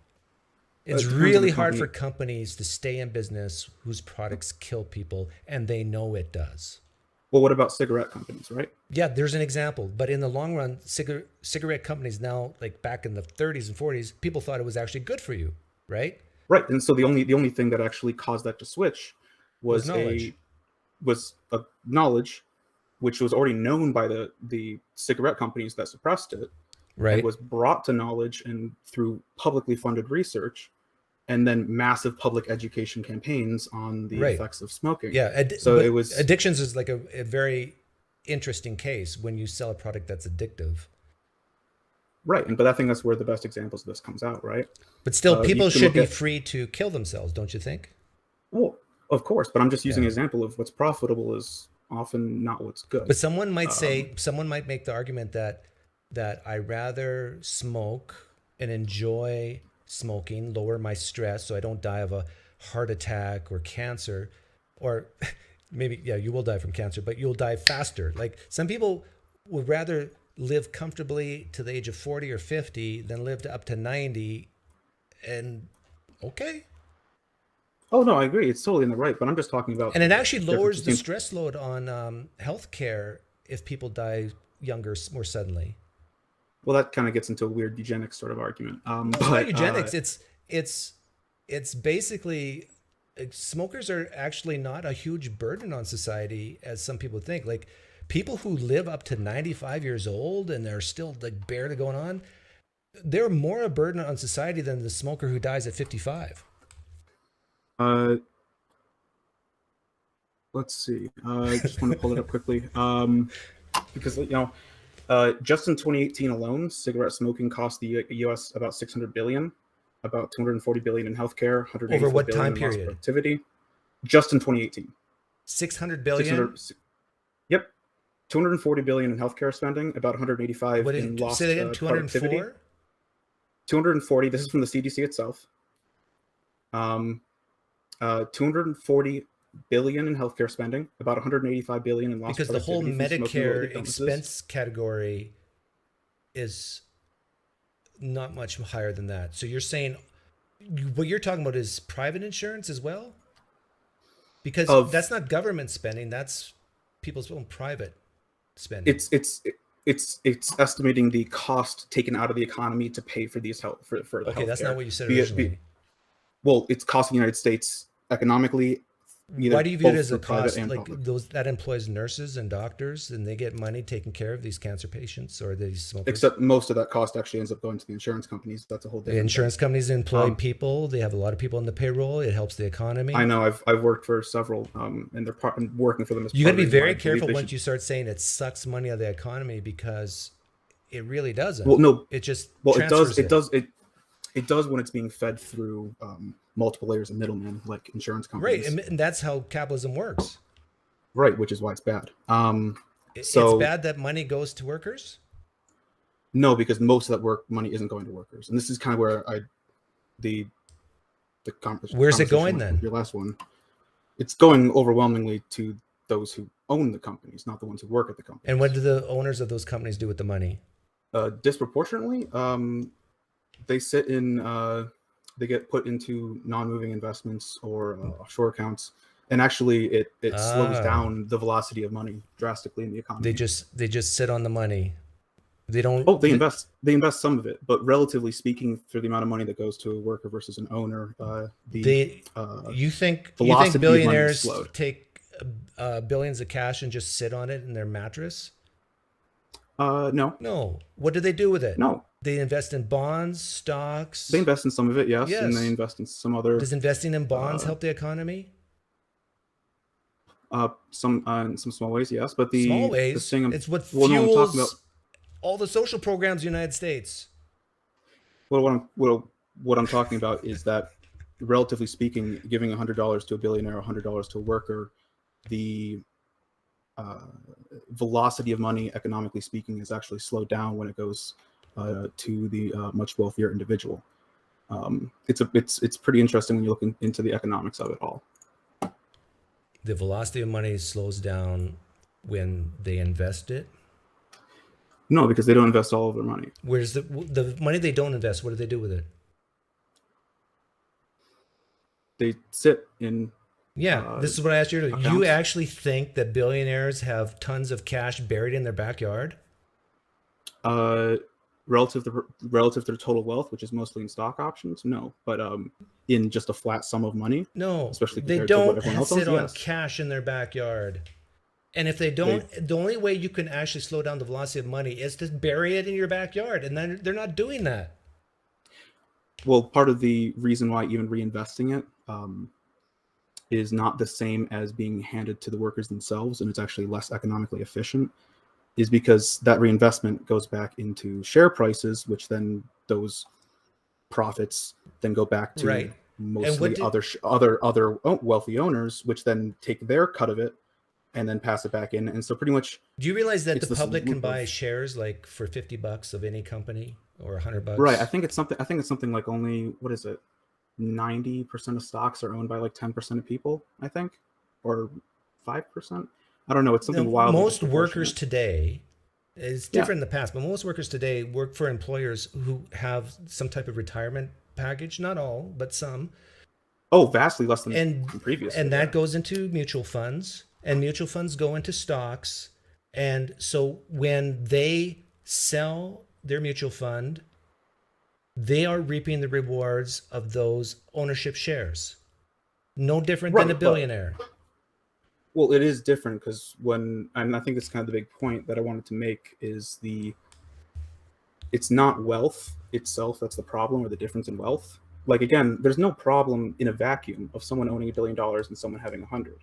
It's really hard for companies to stay in business whose products kill people, and they know it does. Well, what about cigarette companies, right? Yeah, there's an example. But in the long run, cigarette companies now, like back in the 30s and 40s, people thought it was actually good for you, right? Right, and so the only thing that actually caused that to switch was knowledge. A knowledge, which was already known by the cigarette companies that suppressed it. Right. It was brought to knowledge and through publicly funded research, and then massive public education campaigns on the effects of smoking. Yeah. So it was addictions is like a very interesting case when you sell a product that's addictive. Right, but I think that's where the best examples of this comes out, right? But still, people should be free to kill themselves, don't you think? Well, of course, but I'm just using an example of what's profitable is often not what's good. But someone might make the argument that I rather smoke and enjoy smoking, lower my stress so I don't die of a heart attack or cancer, or maybe, you will die from cancer, but you'll die faster. Like some people would rather live comfortably to the age of 40 or 50 than live to up to 90. And okay. Oh no, I agree. It's totally in the right, but I'm just talking about. And it actually lowers the stress load on healthcare if people die younger more suddenly. Well, that kind of gets into a weird eugenics sort of argument. It's not eugenics. It's basically smokers are actually not a huge burden on society as some people think. Like people who live up to 95 years old and they're still like barely going on, they're more a burden on society than the smoker who dies at 55. Let's see. I just want to pull it up quickly. Because just in 2018 alone, cigarette smoking cost the U.S. about $600 billion, about $240 billion in healthcare, $184 over what billion time in lost period? productivity. Just in 2018. 600 billion. Yep. 240 billion in healthcare spending, about 185 in lost productivity. 240. This is from the CDC itself. 240 billion in healthcare spending, about 185 billion in lost Because the whole productivity from Medicare smoking-related illnesses. expense category is not much higher than that. So you're saying what you're talking about is private insurance as well? Because that's not government spending, that's people's own private spending. It's estimating the cost taken out of the economy to pay for these health for the Okay, that's healthcare. not what you said originally. Well, it's costing the United States economically. Why do you view it as a for private cost? and Like public. that employs nurses and doctors, and they get money taking care of these cancer patients or these smokers. Except most of that cost actually ends up going to the insurance companies. That's a whole different The insurance thing. companies employ people. They have a lot of people on the payroll. It helps the economy. I know. I've worked for several, and they're working for them. As You got to part be of it. very I believe careful they once should- you start saying it sucks money out of the economy, because it really doesn't. Well, no. It just Well, transfers it does when it's being fed through multiple layers of middlemen, like insurance companies. Right, and that's how capitalism works. Right, which is why it's bad. It's So bad that money goes to workers. no, because most of that money isn't going to workers, and this is kind of where the Where's it going conversation then? your last one, it's going overwhelmingly to those who own the companies, not the ones who work at the companies. And what do the owners of those companies do with the money? Disproportionately, they sit in they get put into non-moving investments or offshore accounts, and actually it slows down the velocity of money drastically in the economy. They just sit on the money. They don't. Oh, they invest some of it, but relatively speaking, for the amount of money that goes to a worker versus an owner, you think velocity of money is billionaires slowed. take billions of cash and just sit on it in their mattress? No. No. What do they do with it? No. They invest in bonds, stocks. They invest in some of it, yes. Yes. And they invest in some other. Does investing in bonds help the economy? Some in some small ways, yes. But Small ways. the thing It's what well, no, I'm fuels talking about, all the social programs in the United States. well, what I'm talking about is that, relatively speaking, giving $100 to a billionaire, $100 to a worker, the velocity of money, economically speaking, is actually slowed down when it goes to the much wealthier individual. It's pretty interesting when you look into the economics of it all. The velocity of money slows down when they invest it. No, because they don't invest all of their money. Where's the money they don't invest? What do they do with it? They sit in. Yeah, this is what I asked you earlier. accounts. You actually think that billionaires have tons of cash buried in their backyard? Relative to their total wealth, which is mostly in stock options, no. But in just a flat sum of money, No, especially they compared to what don't everyone else sit owns, on yes. cash in their backyard. And if they don't, the only way you can actually slow down the velocity of money is to bury it in your backyard, and then they're not doing that. Well, part of the reason why even reinvesting it is not the same as being handed to the workers themselves, and it's actually less economically efficient, is because that reinvestment goes back into share prices, which then those profits then go back to Right. mostly other wealthy owners, which then take their cut of it and then pass it back in. And so pretty much, Do you realize that it's the this public can loop buy of- shares like for $50 of any company or $100? right? I think it's something like only, what is it, 90% of stocks are owned by like 10% of people, I think, or 5%. I don't know. It's something wild. Most workers today, it's different in the past, but most workers today work for employers who have some type of retirement package. Not all, but some. Oh, vastly less than And previous. And that goes into mutual funds, and mutual funds go into stocks. And so when they sell their mutual fund, they are reaping the rewards of those ownership shares. No different than a billionaire. Well, it is different because and I think that's kind of the big point that I wanted to make is it's not wealth itself that's the problem, or the difference in wealth. Like, again, there's no problem in a vacuum of someone owning $1 billion and someone having 100.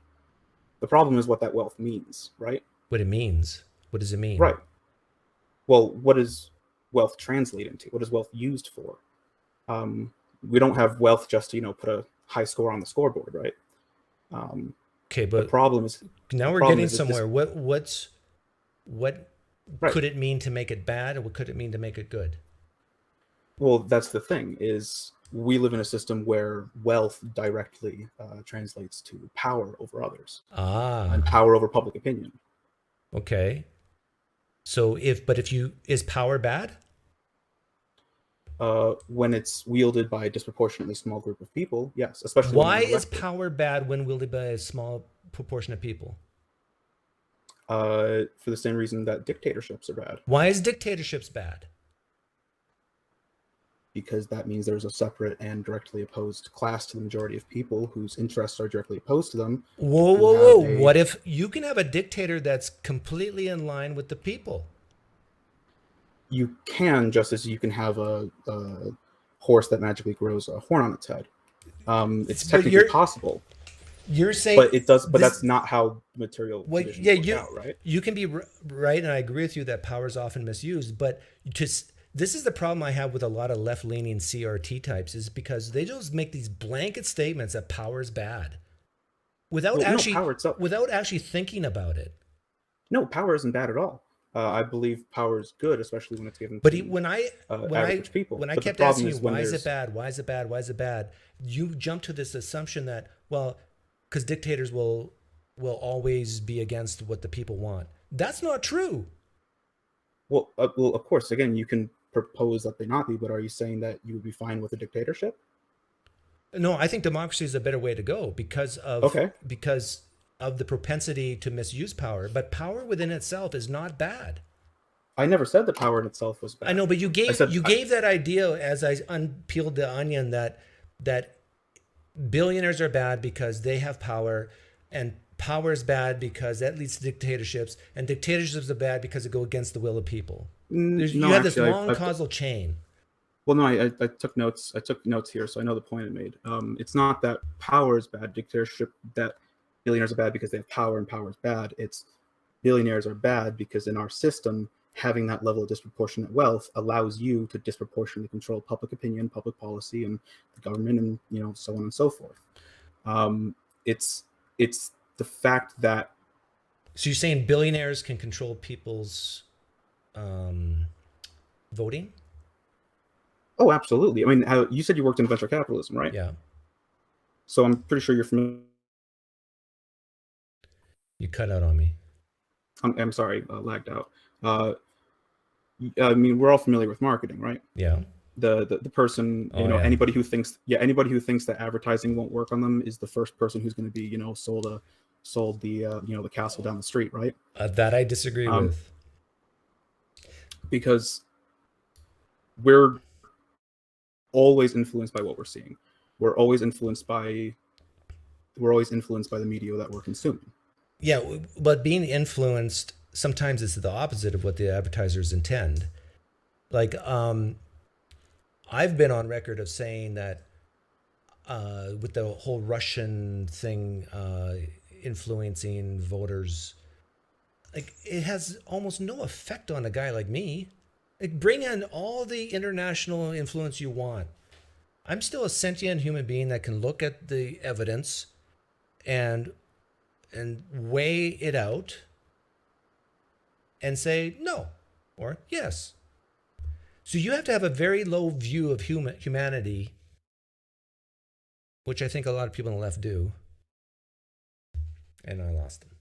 The problem is what that wealth means, right? What it means. What does it mean? Right. Well, what does wealth translate into? What is wealth used for? We don't have wealth just to, put a high score on the scoreboard, right? Okay, but the problem is now we're problem getting is that somewhere. What Right. could it mean to make it bad, or what could it mean to make it good? Well, that's the thing, is we live in a system where wealth directly translates to power over others and Ah, power over public opinion. okay. So is power bad? When it's wielded by a disproportionately small group of people, yes, especially when Why they're is elected. power bad when wielded by a small proportion of people? For the same reason that dictatorships are bad, Why is dictatorships bad? because that means there's a separate and directly opposed class to the majority of people whose interests are directly opposed to them. Whoa, You whoa, have whoa. a- What if you can have a dictator that's completely in line with the people? You can, just as you can have a horse that magically grows a horn on its head. It's But technically possible, you're saying, but it does. But this- that's not how material well, conditions yeah, work out, right? you can be right, and I agree with you that power is often misused. But this is the problem I have with a lot of left-leaning CRT types, is because they just make these blanket statements that power is bad without Well, no, actually power itself. without actually thinking about it. No, power isn't bad at all. I believe power is good, especially when it's given But to when I average people. when I But the kept problem asking you is when why is there's- it bad, why is it bad, why is it bad, you jump to this assumption that, well, because dictators will always be against what the people want. That's not true. Well, of course, again, you can propose that they not be, but are you saying that you would be fine with a dictatorship? No, I think democracy is a better way to go because of Okay. the propensity to misuse power. But power within itself is not bad. I never said that power in itself was bad. I know, but you gave said- gave that idea as I unpeeled the onion that billionaires are bad because they have power, and power is bad because that leads to dictatorships, and dictatorships are bad because they go against the will of people. No, You have this actually, long causal chain. Well, no, I took notes. I took notes here, so I know the point I made. It's not that power is bad, dictatorship, that billionaires are bad because they have power and power is bad. It's billionaires are bad because in our system, having that level of disproportionate wealth allows you to disproportionately control public opinion, public policy, and the government, and so on and so forth. It's the fact that So you're saying billionaires can control people's voting? oh, absolutely. I mean, you said you worked in venture capitalism, right? Yeah. So I'm pretty sure you're familiar. You cut out on me. I'm sorry, lagged out. I mean, we're all familiar with marketing, right? Yeah. The person, Oh, yeah. anybody who thinks that advertising won't work on them is the first person who's going to be, sold the the castle down the street, right? That I disagree with. Because we're always influenced by what we're seeing. We're always influenced by the media that we're consuming. Yeah, but being influenced sometimes is the opposite of what the advertisers intend. Like, I've been on record of saying that with the whole Russian thing influencing voters, like, it has almost no effect on a guy like me. Like, bring in all the international influence you want. I'm still a sentient human being that can look at the evidence and weigh it out and say no or yes. So you have to have a very low view of humanity, which I think a lot of people on the left do. And I lost him.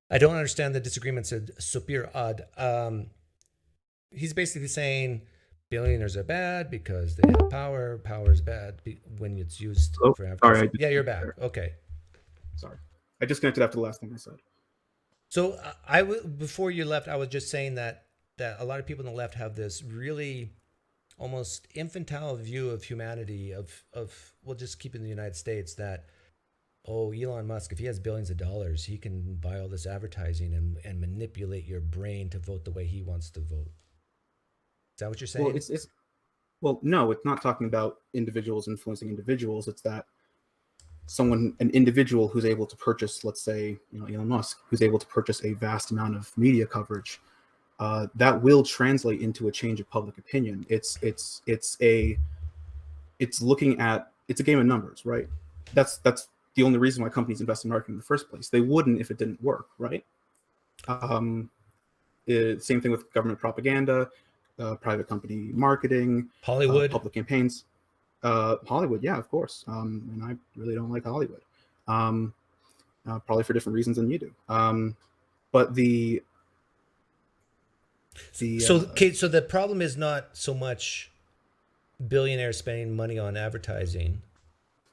I don't understand the disagreement, said Supir Ad. He's basically saying billionaires are bad because they have power. Power is bad when it's used for advertising. Yeah, you're back. Okay. Sorry, I disconnected after the last thing I said. So before you left, I was just saying that a lot of people on the left have this really almost infantile view of humanity of we'll just keep in the United States that, oh, Elon Musk, if he has billions of dollars, he can buy all this advertising and manipulate your brain to vote the way he wants to vote. Is that what you're saying? Well, no, it's not talking about individuals influencing individuals. It's that an individual who's able to purchase, let's say, Elon Musk, who's able to purchase a vast amount of media coverage, that will translate into a change of public opinion. It's a game of numbers, right? That's the only reason why companies invest in marketing in the first place. They wouldn't if it didn't work, right? Same thing with government propaganda, private company marketing, Hollywood. public campaigns. Hollywood, yeah, of course. And I really don't like Hollywood, probably for different reasons than you do. But so the problem is not so much billionaires spending money on advertising,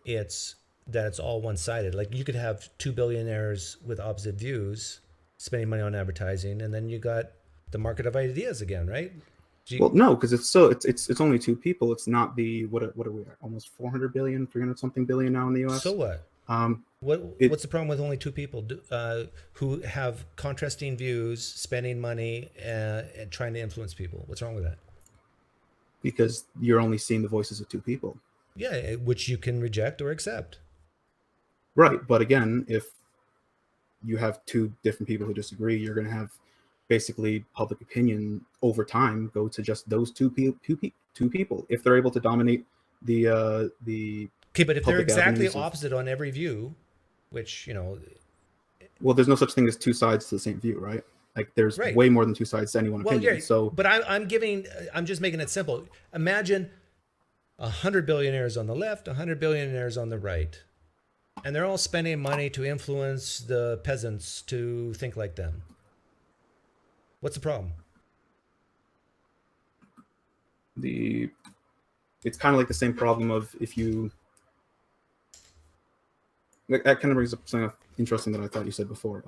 it's that it's all one-sided. Like you could have two billionaires with opposite views spending money on advertising, and then you got the market of ideas again, right? Well, no, because it's only two people. It's not the what are we at? Almost 400 billion, 300 something billion now in the US. So what? What's the problem with only two people who have contrasting views, spending money, and trying to influence people? What's wrong with that? Because you're only seeing the voices of two people. Yeah, which you can reject or accept. Right, but again, if you have two different people who disagree, you're going to have basically public opinion over time go to just those two people if they're able to dominate the okay, but if they're exactly avenues opposite on every view, which well, there's no such thing as two sides to the same view, right? Like there's way more than two sides to any one opinion. Yeah, so but I'm just making it simple. Imagine 100 billionaires on the left, 100 billionaires on the right, and they're all spending money to influence the peasants to think like them. What's the problem? It's kind of like the same problem of if you, that kind of brings up something interesting that I thought you said before.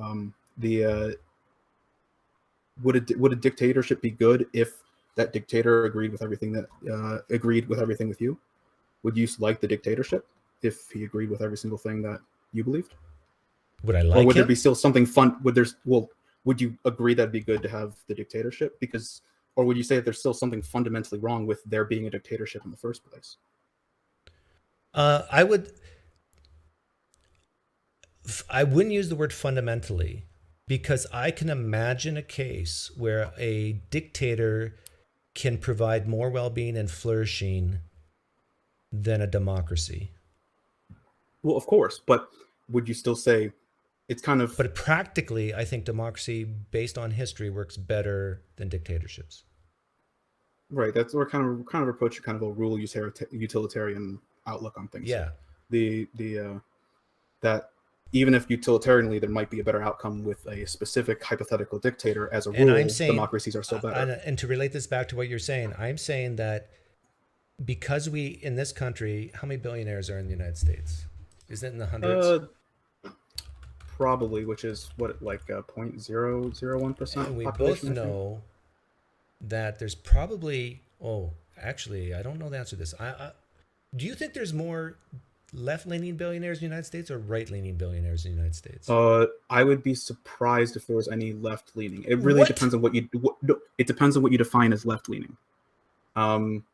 Would a dictatorship be good if that dictator agreed with everything with you? Would you like the dictatorship if he agreed with every single thing that you believed? Would I like or would him? there be still something fun? Would you agree that'd be good to have the dictatorship? Or would you say that there's still something fundamentally wrong with there being a dictatorship in the first place? I wouldn't use the word fundamentally, because I can imagine a case where a dictator can provide more well-being and flourishing than a democracy. Well, of course, but would you still say it's kind of... But practically, I think democracy, based on history, works better than dictatorships. Right. That's we're kind of approach kind of a rule utilitarian outlook on things. Yeah. That even if utilitarianly there might be a better outcome with a specific hypothetical dictator, as a rule, I'm saying, democracies are still better. And to relate this back to what you're saying, I'm saying that because we, in this country, how many billionaires are in the United States? Is it in the hundreds? Probably, which is like 0.001%. And we both know that there's probably, actually, I don't know the answer to this. Do you think there's more left-leaning billionaires in the United States or right-leaning billionaires in the United States? I would be surprised if there was any left-leaning. It really depends on it depends on what you define as left-leaning.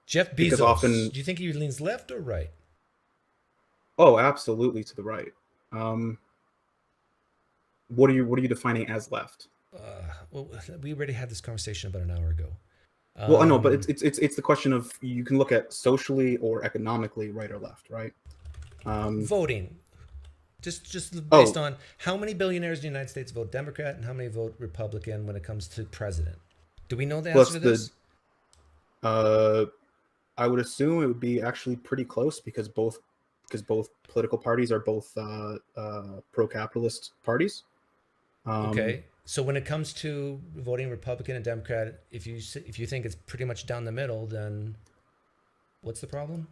Jeff Bezos, do you think he leans left or right? Oh, absolutely to the right. What are you defining as left? Well, we already had this conversation about an hour ago. Well, I know, but it's the question of, you can look at socially or economically right or left, right? Voting, just based on how many billionaires in the United States vote Democrat and how many vote Republican when it comes to president. Do we know the answer to this? I would assume it would be actually pretty close, because both political parties are both pro-capitalist parties. Okay, so when it comes to voting Republican and Democrat, if you think it's pretty much down the middle, then what's the problem?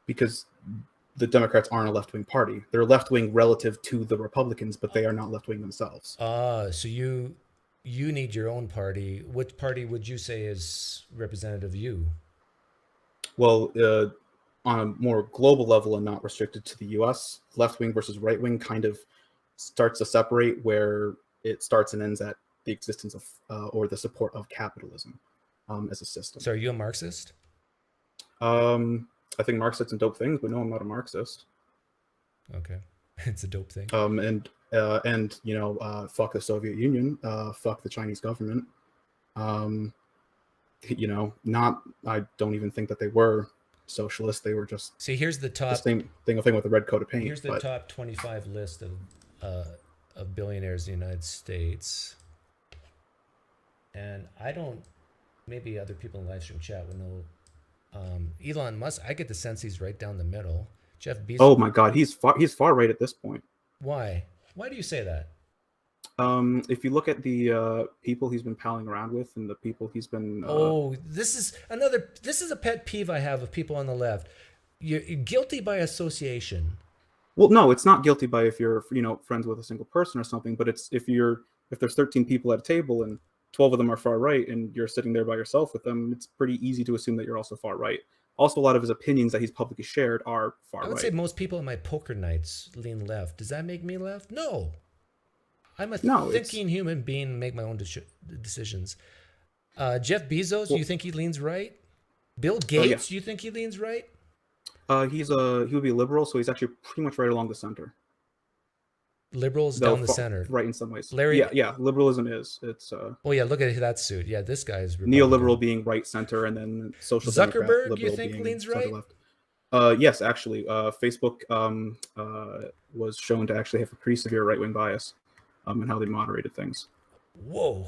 Because the Democrats aren't a left-wing party. They're left-wing relative to the Republicans, but they are not left-wing themselves. So you need your own party. What party would you say is representative of you? Well, on a more global level and not restricted to the US, left-wing versus right-wing kind of starts to separate where it starts and ends at the existence of or the support of capitalism as a system. So are you a Marxist? I think Marx said some dope things, but no, I'm not a Marxist. Okay. It's a dope thing. And fuck the Soviet Union, fuck the Chinese government. I don't even think that they were socialist. They were just... See, here's the top... the same thing with a red coat of paint. Here's the top 25 list of billionaires in the United States. and I don't. Maybe other people in live stream chat will know. Elon Musk, I get the sense he's right down the middle. Jeff Bezos. Oh my God, he's far right at this point. Why? Why do you say that? If you look at the people he's been palling around with and the people he's been this is a pet peeve I have of people on the left. You're guilty by association. well, no, it's not guilty by if you're friends with a single person or something, but it's if there's 13 people at a table and 12 of them are far right and you're sitting there by yourself with them, it's pretty easy to assume that you're also far right. Also, a lot of his opinions that he's publicly shared are far right. I would say most people at my poker nights lean left. Does that make me left? No. I'm a thinking human being and make my own decisions. Jeff Bezos, you think he leans right? Bill Gates, you think he leans right? He would be a liberal, so he's actually pretty much right along the center. Liberals down the center. Right in some ways. Larry, yeah, liberalism is. It's oh yeah, look at that suit. Yeah, this guy's neoliberal being right center, and then social Zuckerberg, Democrat, you think leans right? Left. Yes, actually, Facebook was shown to actually have a pretty severe right-wing bias in how they moderated things. Whoa.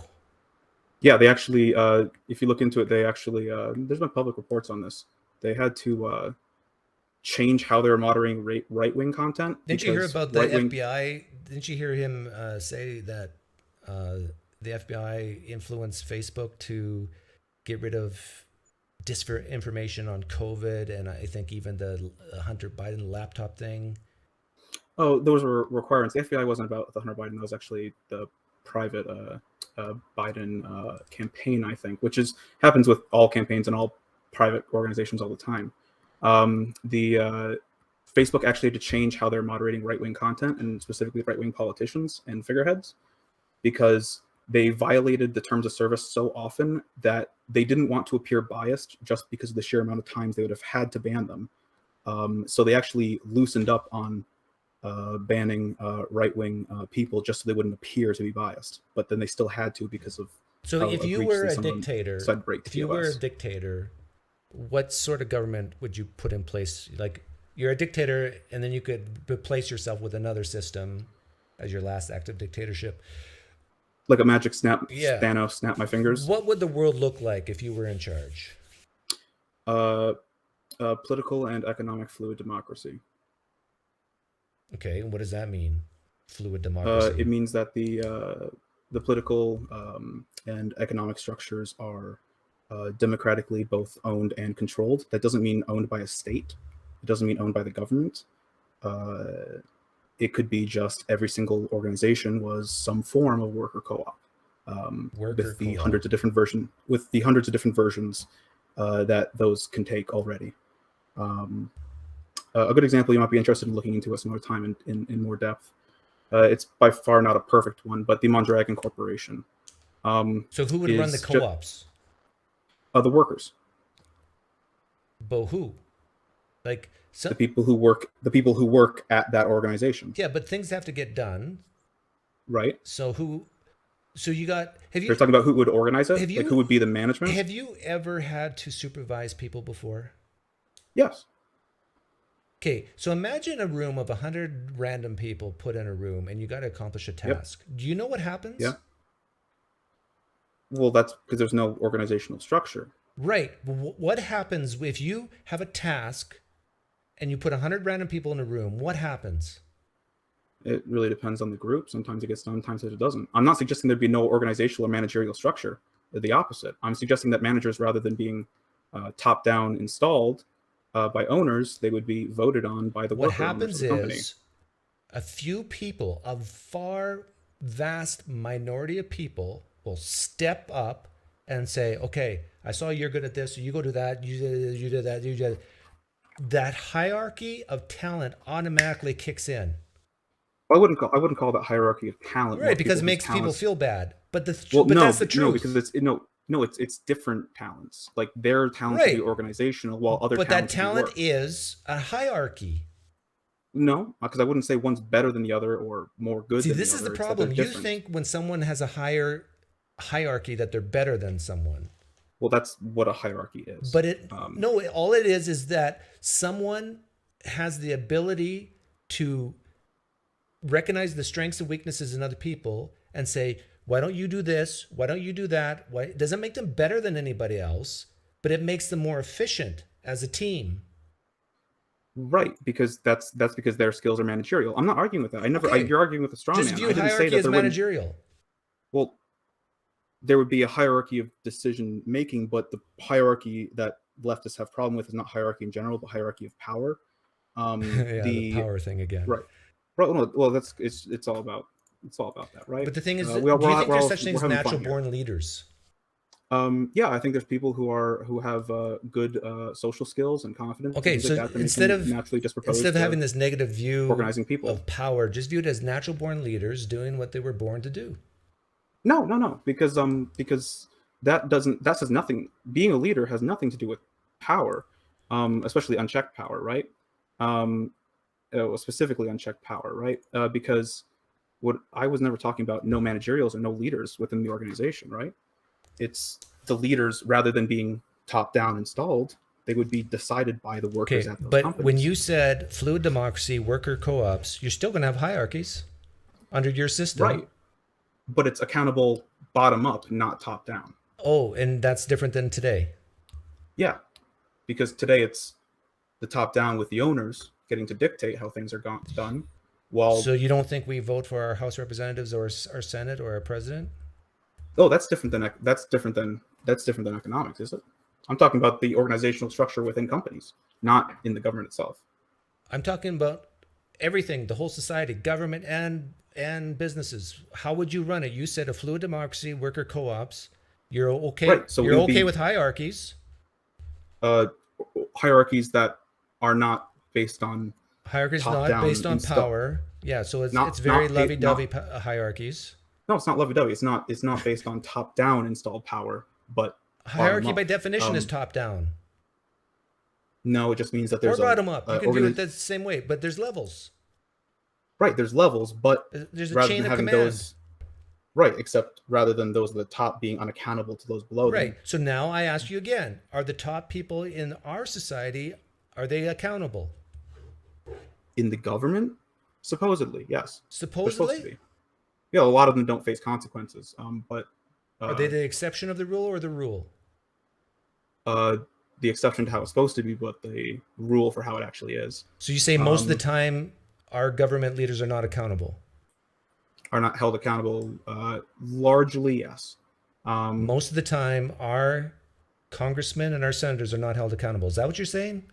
Yeah, they actually, if you look into it, they actually, there's been public reports on this. They had to change how they were moderating right-wing content. Didn't you hear about the FBI? Didn't you hear him say that the FBI influenced Facebook to get rid of disinformation on COVID, and I think even the Hunter Biden laptop thing? Oh, those were requirements. The FBI wasn't about the Hunter Biden. That was actually the private Biden campaign, I think, which happens with all campaigns and all private organizations all the time. Facebook actually had to change how they're moderating right-wing content, and specifically right-wing politicians and figureheads, because they violated the terms of service so often that they didn't want to appear biased just because of the sheer amount of times they would have had to ban them. So they actually loosened up on banning right-wing people just so they wouldn't appear to be biased. But then they still had to because of. So if you were a dictator, what sort of government would you put in place? Like, you're a dictator, and then you could replace yourself with another system as your last act of dictatorship. Like a magic snap, Thanos, snap my fingers. What would the world look like if you were in charge? Political and economic fluid democracy. Okay, and what does that mean? Fluid democracy. It means that the political and economic structures are democratically both owned and controlled. That doesn't mean owned by a state. It doesn't mean owned by the government. It could be just every single organization was some form of worker co-op, with the hundreds of different versions that those can take already. A good example you might be interested in looking into at some other time in more depth. It's by far not a perfect one, but the Mondragon Corporation. So who would run the co-ops? The workers. But who? Like the people who work at that organization. Yeah, but things have to get done. Right. So you're talking about who would organize it? Who would be the management? Have you ever had to supervise people before? Yes. Okay, so imagine a room of 100 random people put in a room, and you got to accomplish a task. Yep. Do you know what happens? Yeah. Well, that's because there's no organizational structure. Right. What happens if you have a task and you put 100 random people in a room? What happens? It really depends on the group. Sometimes it gets done, sometimes it doesn't. I'm not suggesting there'd be no organizational or managerial structure. The opposite. I'm suggesting that managers, rather than being top-down installed by owners, they would be voted on by the worker. What happens is a few people, a far vast minority of people, will step up and say, okay, I saw you're good at this, so you go do that, you did that, you did that. That hierarchy of talent automatically kicks in. I wouldn't call that hierarchy of talent. Right, because it makes people feel bad. But that's the truth. No, because it's different talents. Like their talents would be organizational, while other talents. But that talent is a hierarchy. No, because I wouldn't say one's better than the other or more good than the other. See, this is the problem. You think when someone has a higher hierarchy that they're better than someone. Well, that's what a hierarchy is. But all it is that someone has the ability to recognize the strengths and weaknesses in other people and say, Why don't you do this? Why don't you do that? Why? It doesn't make them better than anybody else, but it makes them more efficient as a team. Right, because that's because their skills are managerial. I'm not arguing with that. Okay. You're arguing with a straw Just man. view I didn't say hierarchy that as there wouldn't. managerial. Well, there would be a hierarchy of decision making, but the hierarchy that leftists have problem with is not hierarchy in general, but hierarchy of power. Yeah, the power thing again. Right. Well, it's all about that, right? But the thing is, do we're you all- think we're there's all- such things we're as having fun natural born leaders? Yeah, I think there's people who have good social skills and confidence. Okay, and things so like that that instead can of naturally disproposed instead of to having this negative view organizing people of power, just view it as natural born leaders doing what they were born to do. No, because that says nothing. Being a leader has nothing to do with power, especially unchecked power, right? Specifically unchecked power, right? Because what I was never talking about no managerials or no leaders within the organization, right? It's the leaders rather than being top down installed, they would be decided by the workers Okay, at those but companies. when you said fluid democracy, worker co-ops, you're still going to have hierarchies under your system. Right. But it's accountable bottom up, not top down. Oh, and that's different than today. Yeah, because today it's the top down with the owners getting to dictate how things are done. While So you don't think we vote for our House representatives or our Senate or our president? that's different than economics, is it? I'm talking about the organizational structure within companies, not in the government itself. I'm talking about everything, the whole society, government and businesses. How would you run it? You said a fluid democracy, worker co-ops. You're okay. Right, so you're it would okay be- with hierarchies. Hierarchies that are not based on Hierarchies not top-down based on install- power. Yeah, so it's Not- it's very not- lovey-dovey hierarchies. No, it's not lovey-dovey. It's not based on top-down installed power, but Hierarchy bottom by up. definition is top-down No, it just means that or there's bottom up. You can view organi- it the same way, but there's levels. Right, there's levels, but There's a rather chain than of having command. those, right, except rather than those at the top being unaccountable to those below them. Right. So now I ask you again: are the top people in our society are they accountable? In the government, supposedly, yes. They're supposed to Supposedly, be. Yeah, a lot of them don't face consequences. But are they the exception of the rule or the rule? the exception to how it's supposed to be, but the rule for how it actually is. So you say most of the time our government leaders are not accountable. Are not held accountable. Largely, yes. Most of the time our congressmen and our senators are not held accountable. Is that what you're saying?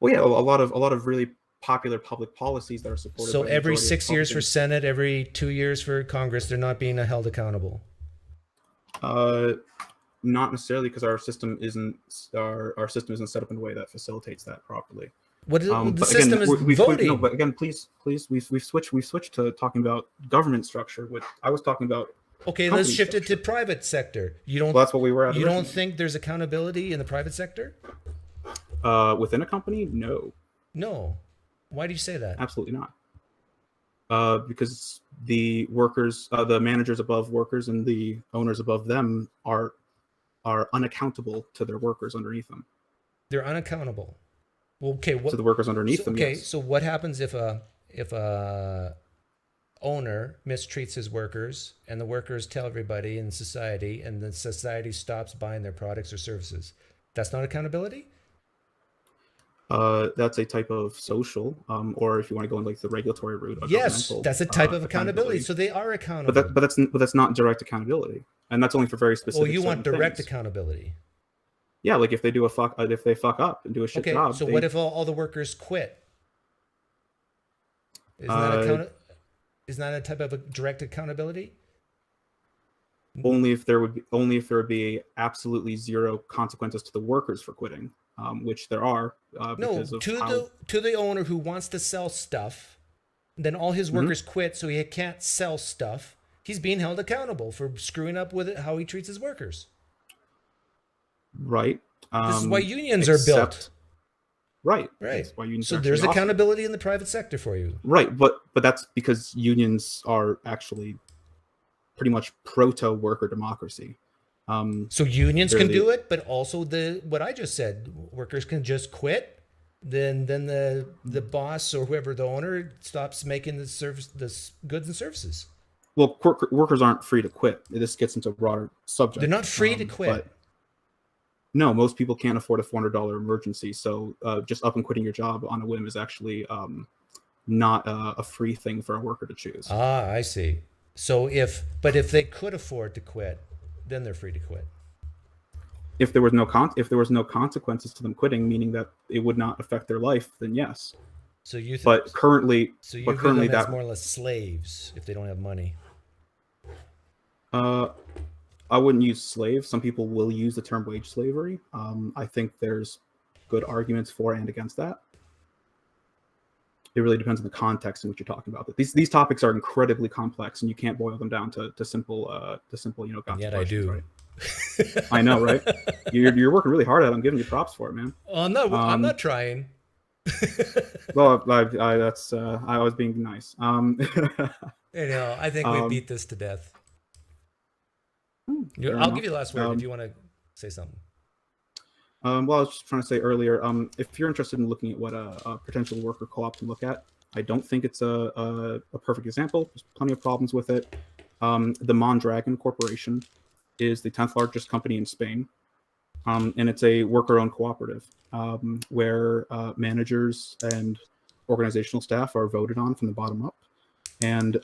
Well, yeah, a lot of really popular public policies that are supported. So by every majority 6 years for Republicans. Senate, every 2 years for Congress, they're not being held accountable. Not necessarily, because our system isn't set up in a way that facilitates that properly. What is, the But system again, is voting. No, but again, please, we've switched to talking about government structure. I was talking about. Okay, let's company shift it to structure. private sector. You don't. Well, that's what we were at. You don't originally. think there's accountability in the private sector? Within a company? No, No. Why do you say that? absolutely not. Because the workers, the managers above workers, and the owners above them are unaccountable to their workers underneath them. They're unaccountable. Well, okay. What, To the workers underneath so, them. okay, Yes. so what happens if a owner mistreats his workers and the workers tell everybody in society and the society stops buying their products or services? That's not accountability? That's a type of social, or if you want to go in like the regulatory route. Yes, governmental, that's a type of accountability. So they are accountable. But that's not direct accountability, and that's only for very specific. you want certain direct things. accountability. Yeah, like if they fuck up and do a shit Okay, job. so what if all the workers quit? Isn't that a type of a direct accountability? only if there would be absolutely zero consequences to the workers for quitting, which there are. No, Because of to the owner who wants to sell stuff, then all his Mm-hmm. workers quit, so he can't sell stuff. He's being held accountable for screwing up with it, how he treats his workers. right. This is why unions are built. Right. Right. That's why unions So are there's actually awesome. accountability in the private sector for you. Right, but that's because unions are actually pretty much proto worker democracy. So unions They're can the- do it, but also what I just said, workers can just quit. Then the boss or whoever the owner stops making the goods and services. Well, workers aren't free to quit. This gets into a broader subject. They're not free to quit. But no, most people can't afford a $400 emergency. So just up and quitting your job on a whim is actually not a free thing for a worker to choose. Ah, I see. So if they could afford to quit, then they're free to quit. If there was no consequences to them quitting, meaning that it would not affect their life, then yes. So you but currently view currently them as that more or less slaves if they don't have money. I wouldn't use slave. Some people will use the term wage slavery. I think there's good arguments for and against that. It really depends on the context in which you're talking about. But these topics are incredibly complex, and you can't boil them down to simple gotcha Yet questions, I do. right? I know, right? You're working really hard at it. I'm giving you props for it, man. Oh, I'm not trying. Well, I was being nice. I think we beat this to death. I'll give you the last word if you want to say something. Well, I was just trying to say earlier, if you're interested in looking at what a potential worker co-op can look at, I don't think it's a perfect example. There's plenty of problems with it. The Mondragon Corporation is the 10th largest company in Spain, and it's a worker-owned cooperative where managers and organizational staff are voted on from the bottom up, and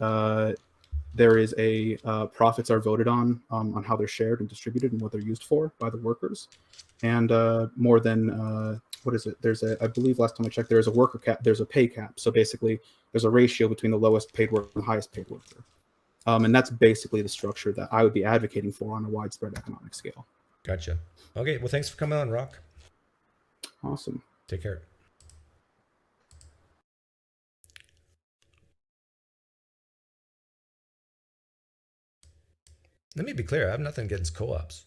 there is profits are voted on how they're shared and distributed and what they're used for by the workers. And more than what is it? I believe last time I checked, there's a worker cap. There's a pay cap. So basically, there's a ratio between the lowest paid worker and the highest paid worker. And that's basically the structure that I would be advocating for on a widespread economic scale. Gotcha. Okay. Well, thanks for coming on, Rock. Awesome. Take care. Let me be clear. I have nothing against co-ops.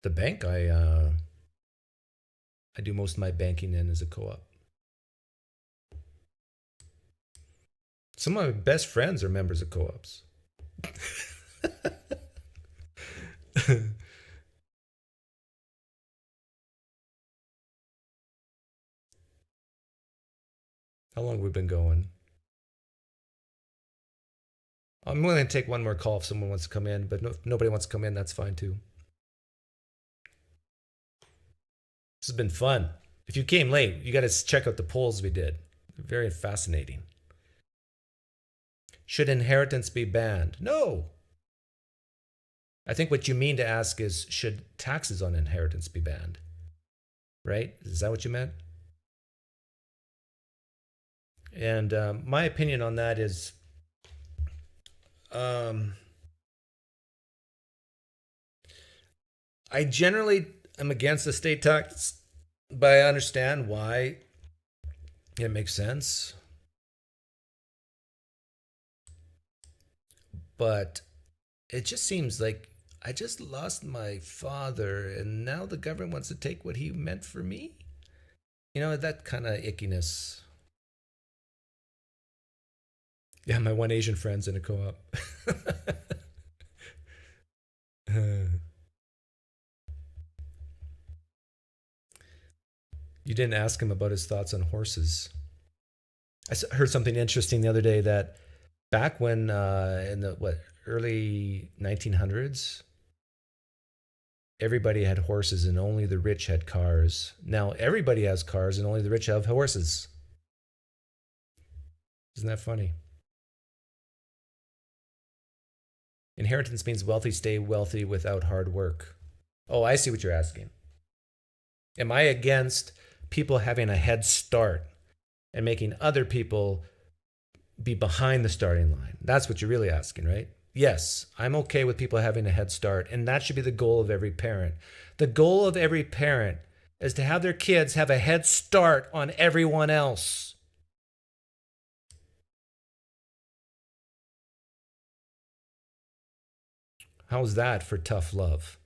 The bank I do most of my banking in as a co-op. Some of my best friends are members of co-ops. How long have we been going? I'm willing to take one more call if someone wants to come in, but if nobody wants to come in, that's fine too. This has been fun. If you came late, you got to check out the polls we did. Very fascinating. Should inheritance be banned? No. I think what you mean to ask is, should taxes on inheritance be banned? Right? Is that what you meant? And my opinion on that is, I generally am against the state tax, but I understand why it makes sense. But it just seems like I just lost my father, and now the government wants to take what he meant for me. That kind of ickiness. Yeah, my one Asian friend's in a co-op. You didn't ask him about his thoughts on horses. I heard something interesting the other day that back when in the early 1900s, everybody had horses and only the rich had cars. Now everybody has cars and only the rich have horses. Isn't that funny? Inheritance means wealthy stay wealthy without hard work. Oh, I see what you're asking. Am I against people having a head start and making other people be behind the starting line? That's what you're really asking, right? Yes, I'm okay with people having a head start, and that should be the goal of every parent. The goal of every parent is to have their kids have a head start on everyone else. How's that for tough love?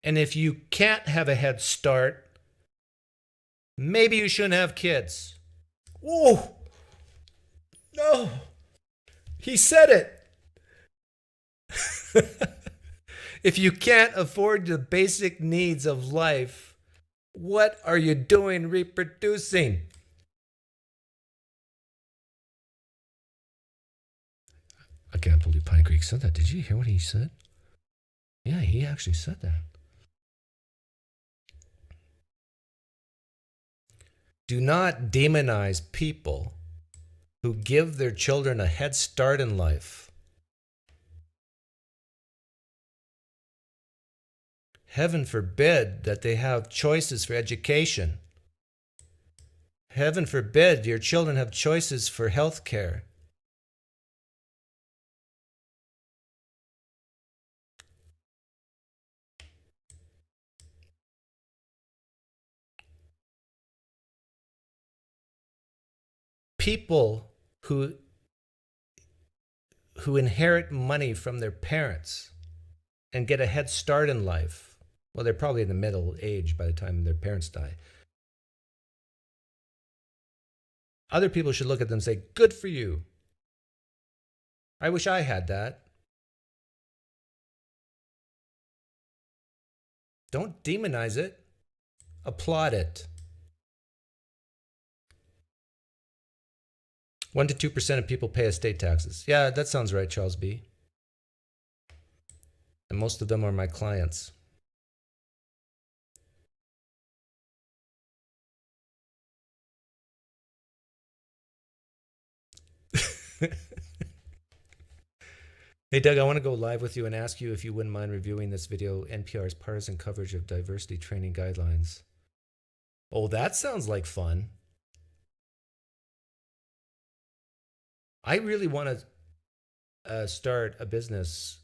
And if you can't have a head start, maybe you shouldn't have kids. Whoa! No! He said it! If you can't afford the basic needs of life, what are you doing reproducing? I can't believe Pine Creek said that. Did you hear what he said? Yeah, he actually said that. Do not demonize people who give their children a head start in life. Heaven forbid that they have choices for education. Heaven forbid your children have choices for health care. People who inherit money from their parents and get a head start in life, well, they're probably in the middle age by the time their parents die. Other people should look at them and say, good for you. I wish I had that. Don't demonize it. Applaud it. 1 to 2% of people pay estate taxes. Yeah, that sounds right, Charles B. And most of them are my clients. Hey, Doug, I want to go live with you and ask you if you wouldn't mind reviewing this video, NPR's partisan coverage of diversity training guidelines. Oh, that sounds like fun. I really want to start a business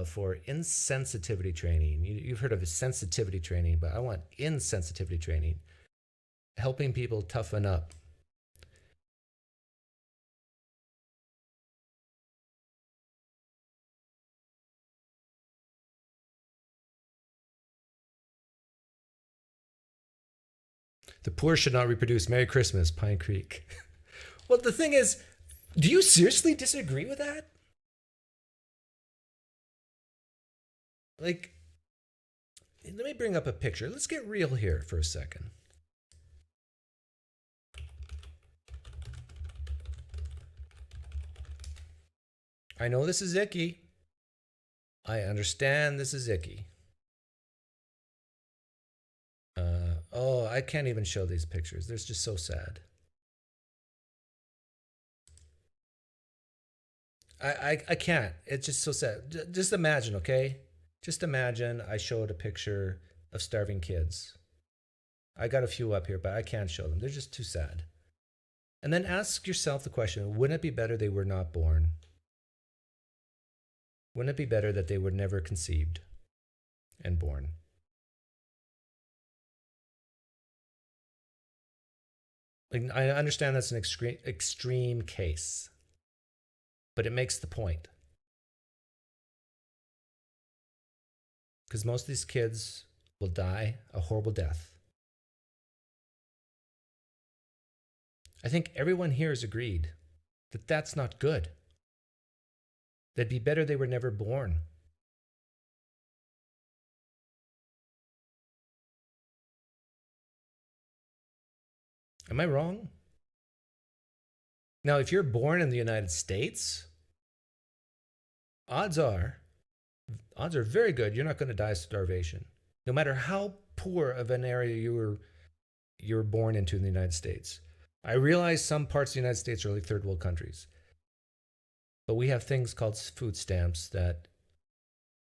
for insensitivity training. You've heard of sensitivity training, but I want insensitivity training, helping people toughen up. The poor should not reproduce. Merry Christmas, Pine Creek. Well, the thing is, do you seriously disagree with that? Like, let me bring up a picture. Let's get real here for a second. I know this is icky. I understand this is icky. Oh, I can't even show these pictures. They're just so sad. I can't. It's just so sad. Just imagine, okay? Just imagine I showed a picture of starving kids. I got a few up here, but I can't show them. They're just too sad. And then ask yourself the question, wouldn't it be better they were not born? Wouldn't it be better that they were never conceived and born? Like, I understand that's an extreme case, but it makes the point. Because most of these kids will die a horrible death. I think everyone here has agreed that that's not good. That'd be better they were never born. Am I wrong? Now, if you're born in the United States, odds are very good you're not going to die of starvation, no matter how poor of an area you were born into in the United States. I realize some parts of the United States are like third world countries, but we have things called food stamps that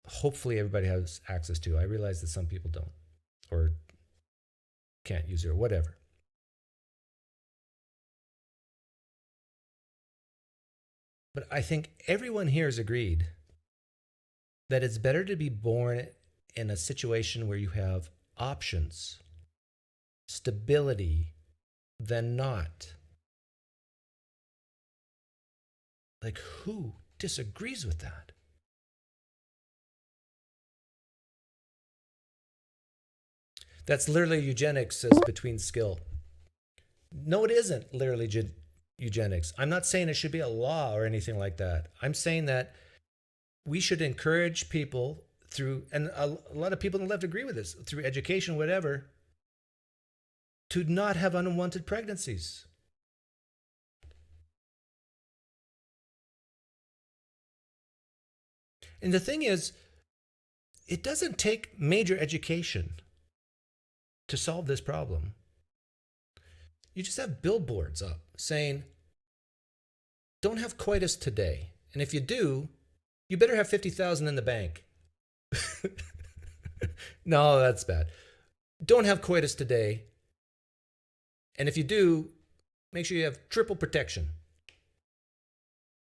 hopefully everybody has access to. I realize that some people don't or can't use it or whatever. But I think everyone here has agreed that it's better to be born in a situation where you have options, stability, than not. Like, who disagrees with that? That's literally eugenics, says Between Skill. No, it isn't literally eugenics. I'm not saying it should be a law or anything like that. I'm saying that we should encourage people through, and a lot of people on the left agree with this, through education, whatever, to not have unwanted pregnancies. And the thing is, it doesn't take major education to solve this problem. You just have billboards up saying, don't have coitus today. And if you do, you better have 50,000 in the bank. No, that's bad. Don't have coitus today. And if you do, make sure you have triple protection.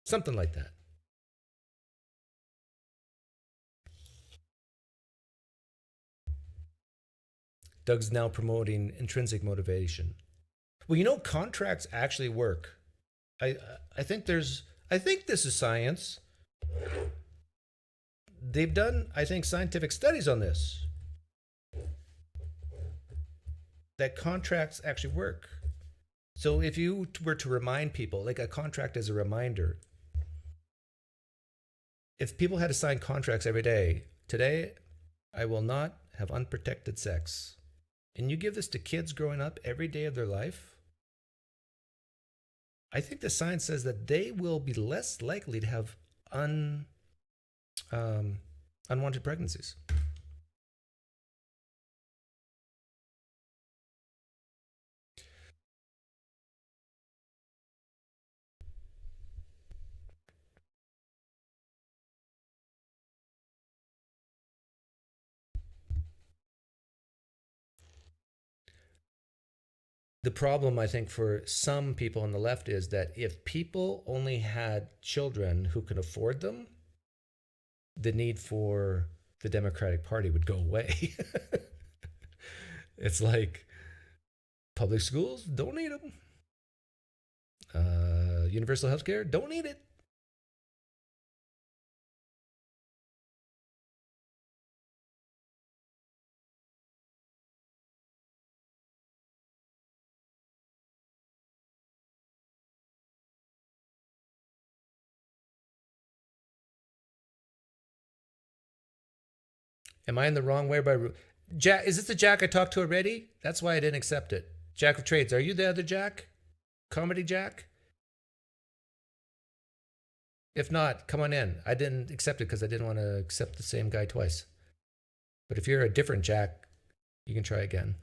Something like that. Doug's now promoting intrinsic motivation. Well, you know, contracts actually work. I think this is science. They've done, I think, scientific studies on this. That contracts actually work. So if you were to remind people, like a contract as a reminder, if people had to sign contracts every day, today I will not have unprotected sex. And you give this to kids growing up every day of their life, I think the science says that they will be less likely to have unwanted pregnancies. The problem, I think, for some people on the left is that if people only had children who could afford them, the need for the Democratic Party would go away. It's like public schools, don't need them. Universal health care, don't need it. Am I in the wrong way by Jack? Is this the Jack I talked to already? That's why I didn't accept it. Jack of Trades, are you the other Jack? Comedy Jack? If not, come on in. I didn't accept it because I didn't want to accept the same guy twice. But if you're a different Jack, you can try again.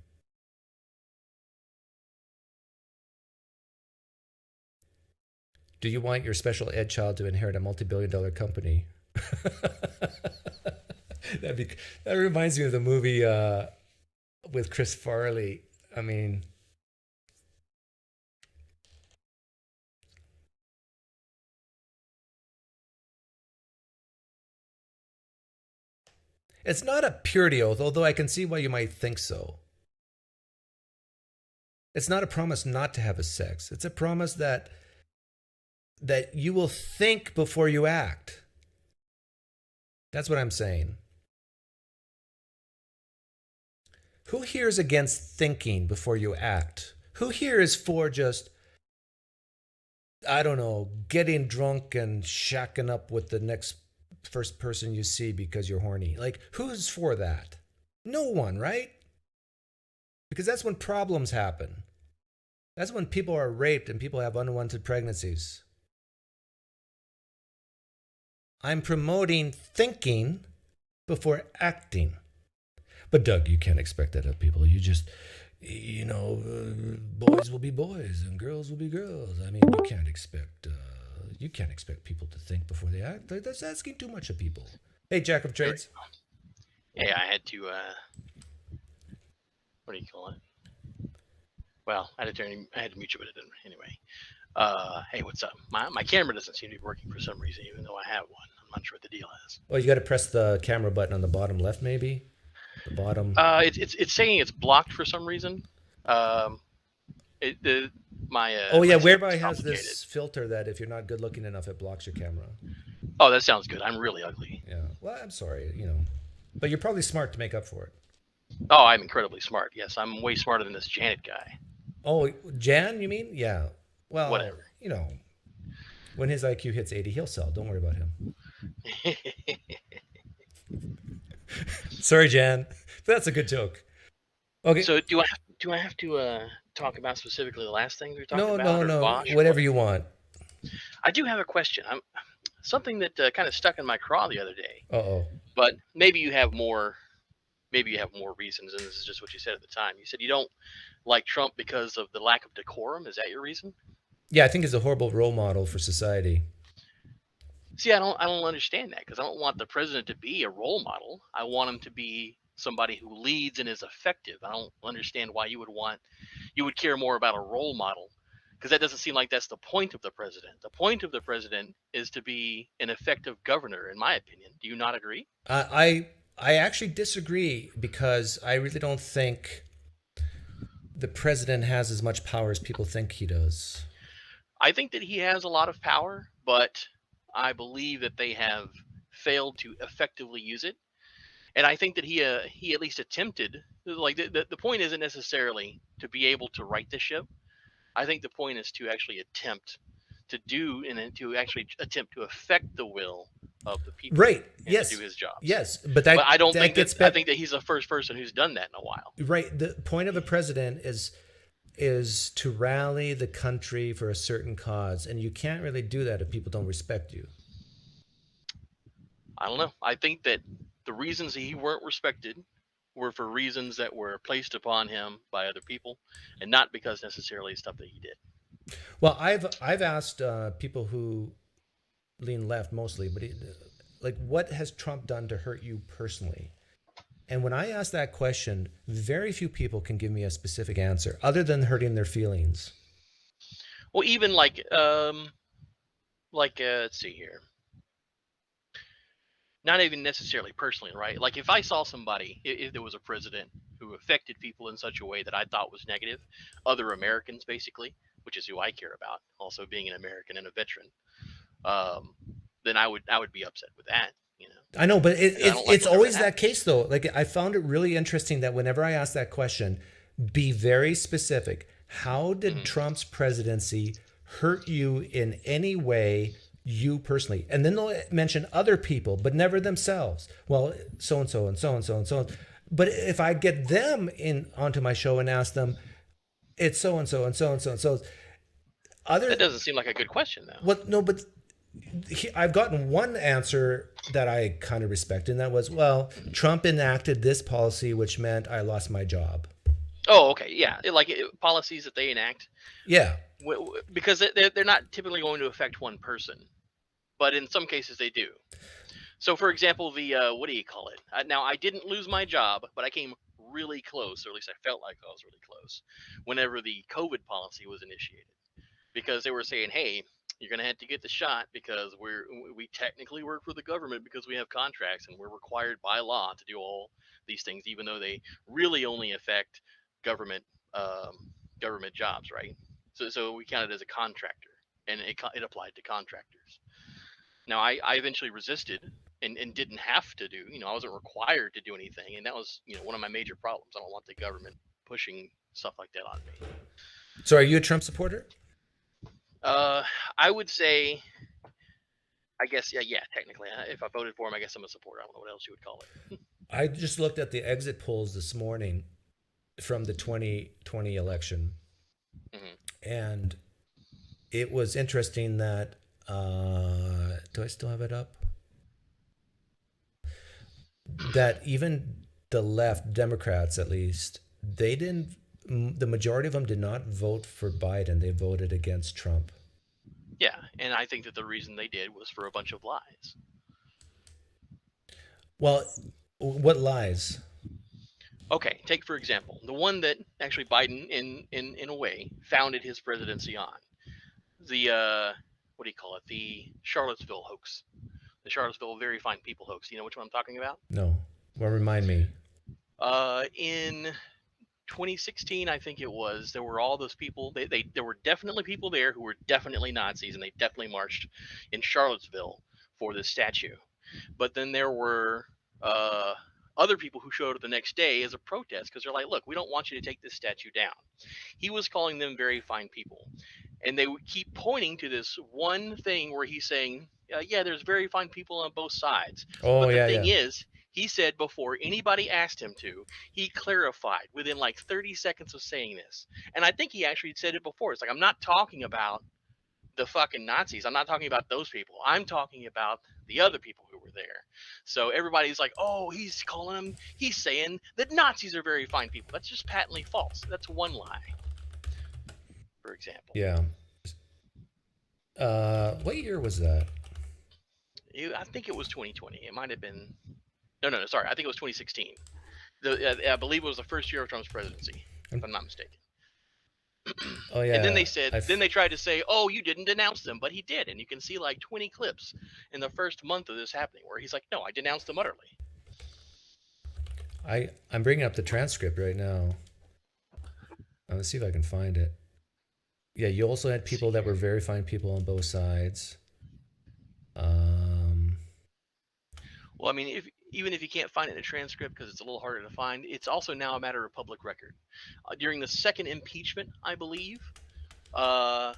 Do you want your special ed child to inherit a multi-billion-dollar company? That reminds me of the movie with Chris Farley. I mean, it's not a purity oath, although I can see why you might think so. It's not a promise not to have a sex. It's a promise that you will think before you act. That's what I'm saying. Who here is against thinking before you act? Who here is for just, I don't know, getting drunk and shacking up with the next first person you see because you're horny? Like, who's for that? No one, right? Because that's when problems happen. That's when people are raped and people have unwanted pregnancies. I'm promoting thinking before acting. But Doug, you can't expect that of people. You just, boys will be boys and girls will be girls. I mean, you can't expect people to think before they act. That's asking too much of people. Hey, Jack of Trades. Hey, I had to, what do you call it? Well, I had to mute you, but it didn't. Anyway, hey, what's up? My camera doesn't seem to be working for some reason, even though I have one. I'm not sure what the deal is. Oh, you got to press the camera button on the bottom left, maybe. The bottom. It's saying it's blocked for some reason. Whereby has this filter that if you're not good looking enough, it blocks your camera. Oh, that sounds good. I'm really ugly. Yeah. Well, I'm sorry, but you're probably smart to make up for it. Oh, I'm incredibly smart. Yes, I'm way smarter than this Janet guy. Oh, Jan, you mean? Yeah. Well, whatever. When his IQ hits 80, he'll sell. Don't worry about him. Sorry, Jan. That's a good joke. Okay. So do I have to talk about specifically the last thing we were talking No, about, or no. Vaush, or Whatever what? you want. I do have a question. Something that kind of stuck in my craw the other day. Uh-oh. But maybe you have more. Maybe you have more reasons, and this is just what you said at the time. You said you don't like Trump because of the lack of decorum. Is that your reason? Yeah, I think he's a horrible role model for society. See, I don't understand that, because I don't want the president to be a role model. I want him to be somebody who leads and is effective. I don't understand why you would care more about a role model, because that doesn't seem like that's the point of the president. The point of the president is to be an effective governor, in my opinion. Do you not agree? I actually disagree, because I really don't think the president has as much power as people think he does. I think that he has a lot of power, but I believe that they have failed to effectively use it. And I think that he at least attempted. Like the point isn't necessarily to be able to right the ship. I think the point is to actually attempt to do, and to actually attempt to affect the will of the people. Right. And Yes. to do his jobs. Yes, but that, But I don't that think gets that I think that he's the first person who's done that in a while. Right. The point of a president is to rally the country for a certain cause, and you can't really do that if people don't respect you. I don't know. I think that the reasons he weren't respected were for reasons that were placed upon him by other people, and not because necessarily stuff that he did. Well, I've asked people who lean left mostly, but like, what has Trump done to hurt you personally? And when I ask that question, very few people can give me a specific answer other than hurting their feelings. Well, even like let's see here. Not even necessarily personally, right? Like if I saw somebody, if there was a president who affected people in such a way that I thought was negative, other Americans basically, which is who I care about, also being an American and a veteran, then I would be upset with that. You know. I know, but it's always that that case though. Like, I found it really interesting that whenever I ask that question, be very specific. How did Trump's presidency hurt you in any way, you personally? And then they'll mention other people, but never themselves. Well, so and so and so and so and so. But if I get them in onto my show and ask them, it's so and so and so and so and so. That doesn't seem like a good question, though. What? No, but I've gotten one answer that I kind of respect, and that was, well, Trump enacted this policy, which meant I lost my job. Oh, okay, yeah, policies that they enact. Yeah, because they're not typically going to affect one person, but in some cases they do. So, for example, the what do you call it? Now, I didn't lose my job, but I came really close, or at least I felt like I was really close, whenever the COVID policy was initiated, because they were saying, hey, you're going to have to get the shot because we technically work for the government because we have contracts and we're required by law to do all these things, even though they really only affect government jobs, right? So we counted as a contractor, and it applied to contractors. Now, I eventually resisted and didn't have to do, I wasn't required to do anything, and that was, one of my major problems. I don't want the government pushing stuff like that on me. So are you a Trump supporter? I would say, I guess, yeah, technically. If I voted for him, I guess I'm a supporter. I don't know what else you would call it. I just looked at the exit polls this morning from the 2020 election, and it was interesting that, do I still have it up? That even the left, Democrats at least, the majority of them did not vote for Biden. They voted against Trump. Yeah, and I think that the reason they did was for a bunch of lies. Well, what lies? Okay, take for example the one that actually Biden, in a way, founded his presidency on. The what do you call it? The Charlottesville hoax. The Charlottesville Very Fine People hoax. Do you know which one I'm talking about? No. Well, remind me. In 2016, I think it was, there were all those people. There were definitely people there who were definitely Nazis, and they definitely marched in Charlottesville for this statue. But then there were other people who showed up the next day as a protest because they're like, look, we don't want you to take this statue down. He was calling them very fine people. And they would keep pointing to this one thing where he's saying, yeah, there's very fine people on both sides. Oh, but the yeah, thing yeah. is, He said before anybody asked him to, he clarified within like 30 seconds of saying this. And I think he actually said it before. It's like, I'm not talking about the fucking Nazis. I'm not talking about those people. I'm talking about the other people who were there. So everybody's like, oh, he's saying that Nazis are very fine people. That's just patently false. That's one lie, for example. Yeah. What year was that? I think it was 2020. It might have been. No, sorry. I think it was 2016. I believe it was the first year of Trump's presidency, if I'm not mistaken. Oh yeah. And then they said, then they tried to say, oh, you didn't denounce them, but he did. And you can see like 20 clips in the first month of this happening where he's like, no, I denounced them utterly. I'm bringing up the transcript right now. Let's see if I can find it. Yeah, you also had people that were very fine people on both sides. Well, I mean, even if you can't find it in a transcript because it's a little harder to find, it's also now a matter of public record. During the second impeachment, I believe, I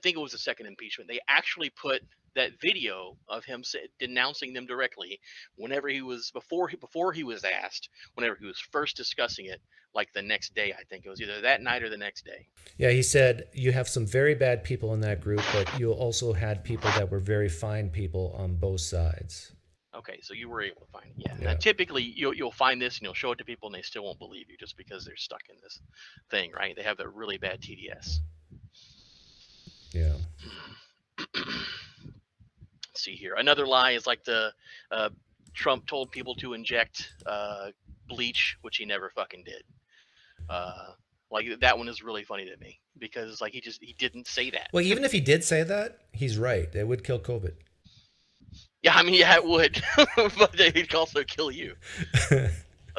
think it was the second impeachment, they actually put that video of him denouncing them directly whenever he was before he was asked, whenever he was first discussing it, like the next day. I think it was either that night or the next day. Yeah, he said you have some very bad people in that group, but you also had people that were very fine people on both sides. Okay, so you were able to find it. Yeah. Now, typically, you'll find this and you'll show it to people and they still won't believe you just because they're stuck in this thing, right? They have that really bad TDS. Yeah. Let's see here. Another lie is like the Trump told people to inject bleach, which he never fucking did. Like that one is really funny to me because like he didn't say that. Well, even if he did say that, he's right. It would kill COVID. Yeah, I mean, yeah, it would, but it'd also kill you.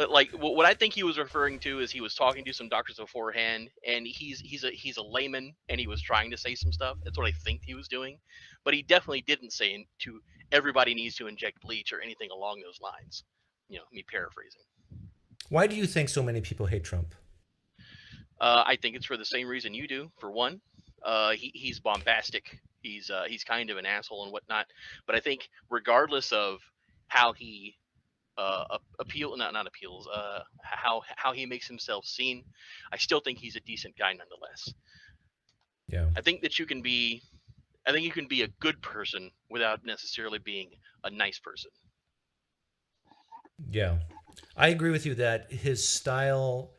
Like what I think he was referring to is he was talking to some doctors beforehand, and he's a layman, and he was trying to say some stuff. That's what I think he was doing, but he definitely didn't say to everybody needs to inject bleach or anything along those lines. You know, me paraphrasing. Why do you think so many people hate Trump? I think it's for the same reason you do. For one, he's bombastic. He's kind of an asshole and whatnot. But I think regardless of how he how he makes himself seen, I still think he's a decent guy nonetheless. Yeah. I think you can be a good person without necessarily being a nice person. Yeah. I agree with you that his style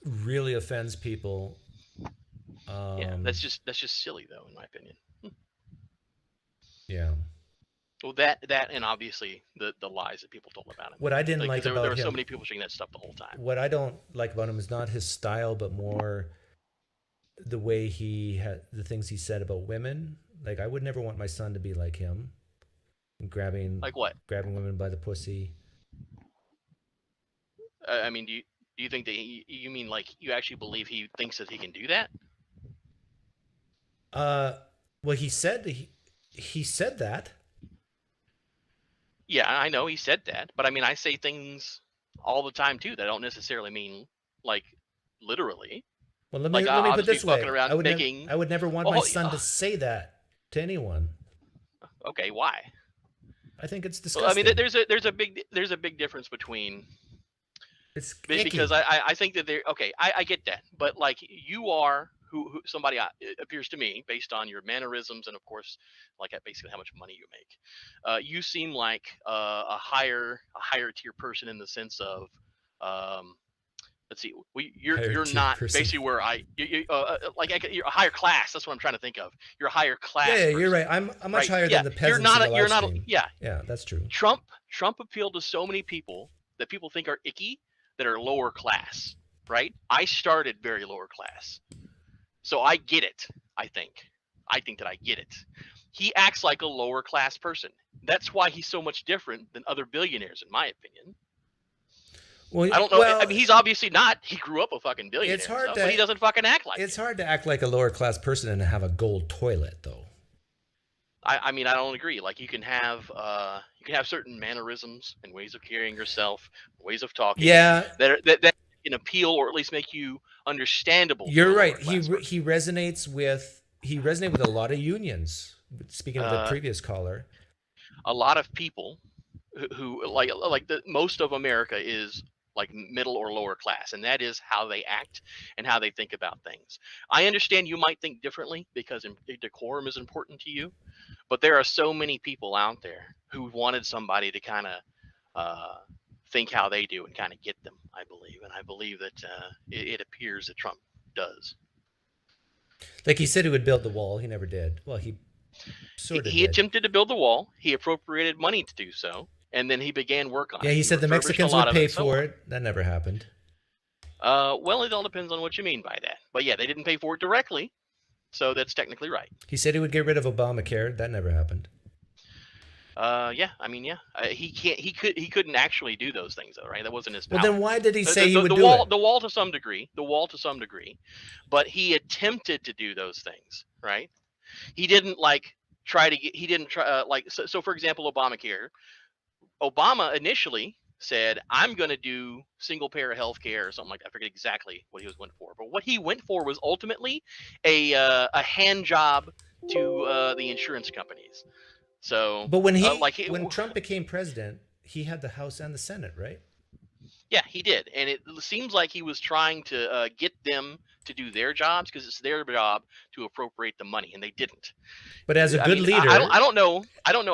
really offends people. Yeah, that's just silly though, in my opinion. Yeah. Well, that and obviously the lies that people told about him. What I didn't like about him, there were so many people saying that stuff the whole time. What I don't like about him is not his style, but more the way he had the things he said about women. Like I would never want my son to be like him, grabbing like what? Grabbing women by the pussy. I mean, do you think that you mean like you actually believe he thinks that he can do that? Well, he said that. Yeah, I know he said that, but I mean, I say things all the time too that don't necessarily mean like literally. Well, let me put it this way. I would never want my son to say that to anyone. Okay, why? I think it's disgusting. Well, I mean, there's a big difference between. It's because I think that they're okay. I get that, but like you are who somebody appears to me based on your mannerisms and of course like basically how much money you make. You seem like a higher tier person in the sense of let's see, you're not person. Basically where you're a higher class. That's what I'm trying to think of. You're a higher class. Yeah, person. You're right. I'm much higher than the peasants. You're not. Yeah, that's true. Trump appealed to so many people that people think are icky that are lower class, right? I started very lower class. So I get it, I think that I get it. He acts like a lower class person. That's why he's so much different than other billionaires, in my opinion. Well, I don't know. I mean, he's obviously not. He grew up a fucking billionaire. It's hard but he doesn't fucking act like it's hard to act like a lower class person and have a gold toilet, though. I mean, I don't agree. Like you can have certain mannerisms and ways of carrying yourself, ways of talking. Yeah. That can appeal or at least make you understandable. You're right. He resonates with a lot of unions. Speaking of the previous caller, a lot of people who most of America is like middle or lower class, and that is how they act and how they think about things. I understand you might think differently because decorum is important to you, but there are so many people out there who wanted somebody to kind of think how they do and kind of get them, I believe. And I believe that it appears that Trump does. Like he said he would build the wall. He never did. Well, he sort of He did. attempted to build the wall. He appropriated money to do so. And then he began work on it. Yeah, he said the refurbished Mexicans a lot would of pay and so for on. it. That never happened. Well, it all depends on what you mean by that. But yeah, they didn't pay for it directly. So that's technically right. He said he would get rid of Obamacare. That never happened. Yeah, I mean, yeah, he couldn't actually do those things though, right? That wasn't his power. Well, then why did he say he would the do wall, it? The wall to some degree, but he attempted to do those things, right? He didn't so for example, Obamacare. Obama initially said, I'm going to do single payer health care or something like that. I forget exactly what he was went for. But what he went for was ultimately a hand job to the insurance companies. So, but when Trump became president, he had the House and the Senate, right? Yeah, he did. And it seems like he was trying to get them to do their jobs because it's their job to appropriate the money, and they didn't. But as a good leader... I don't know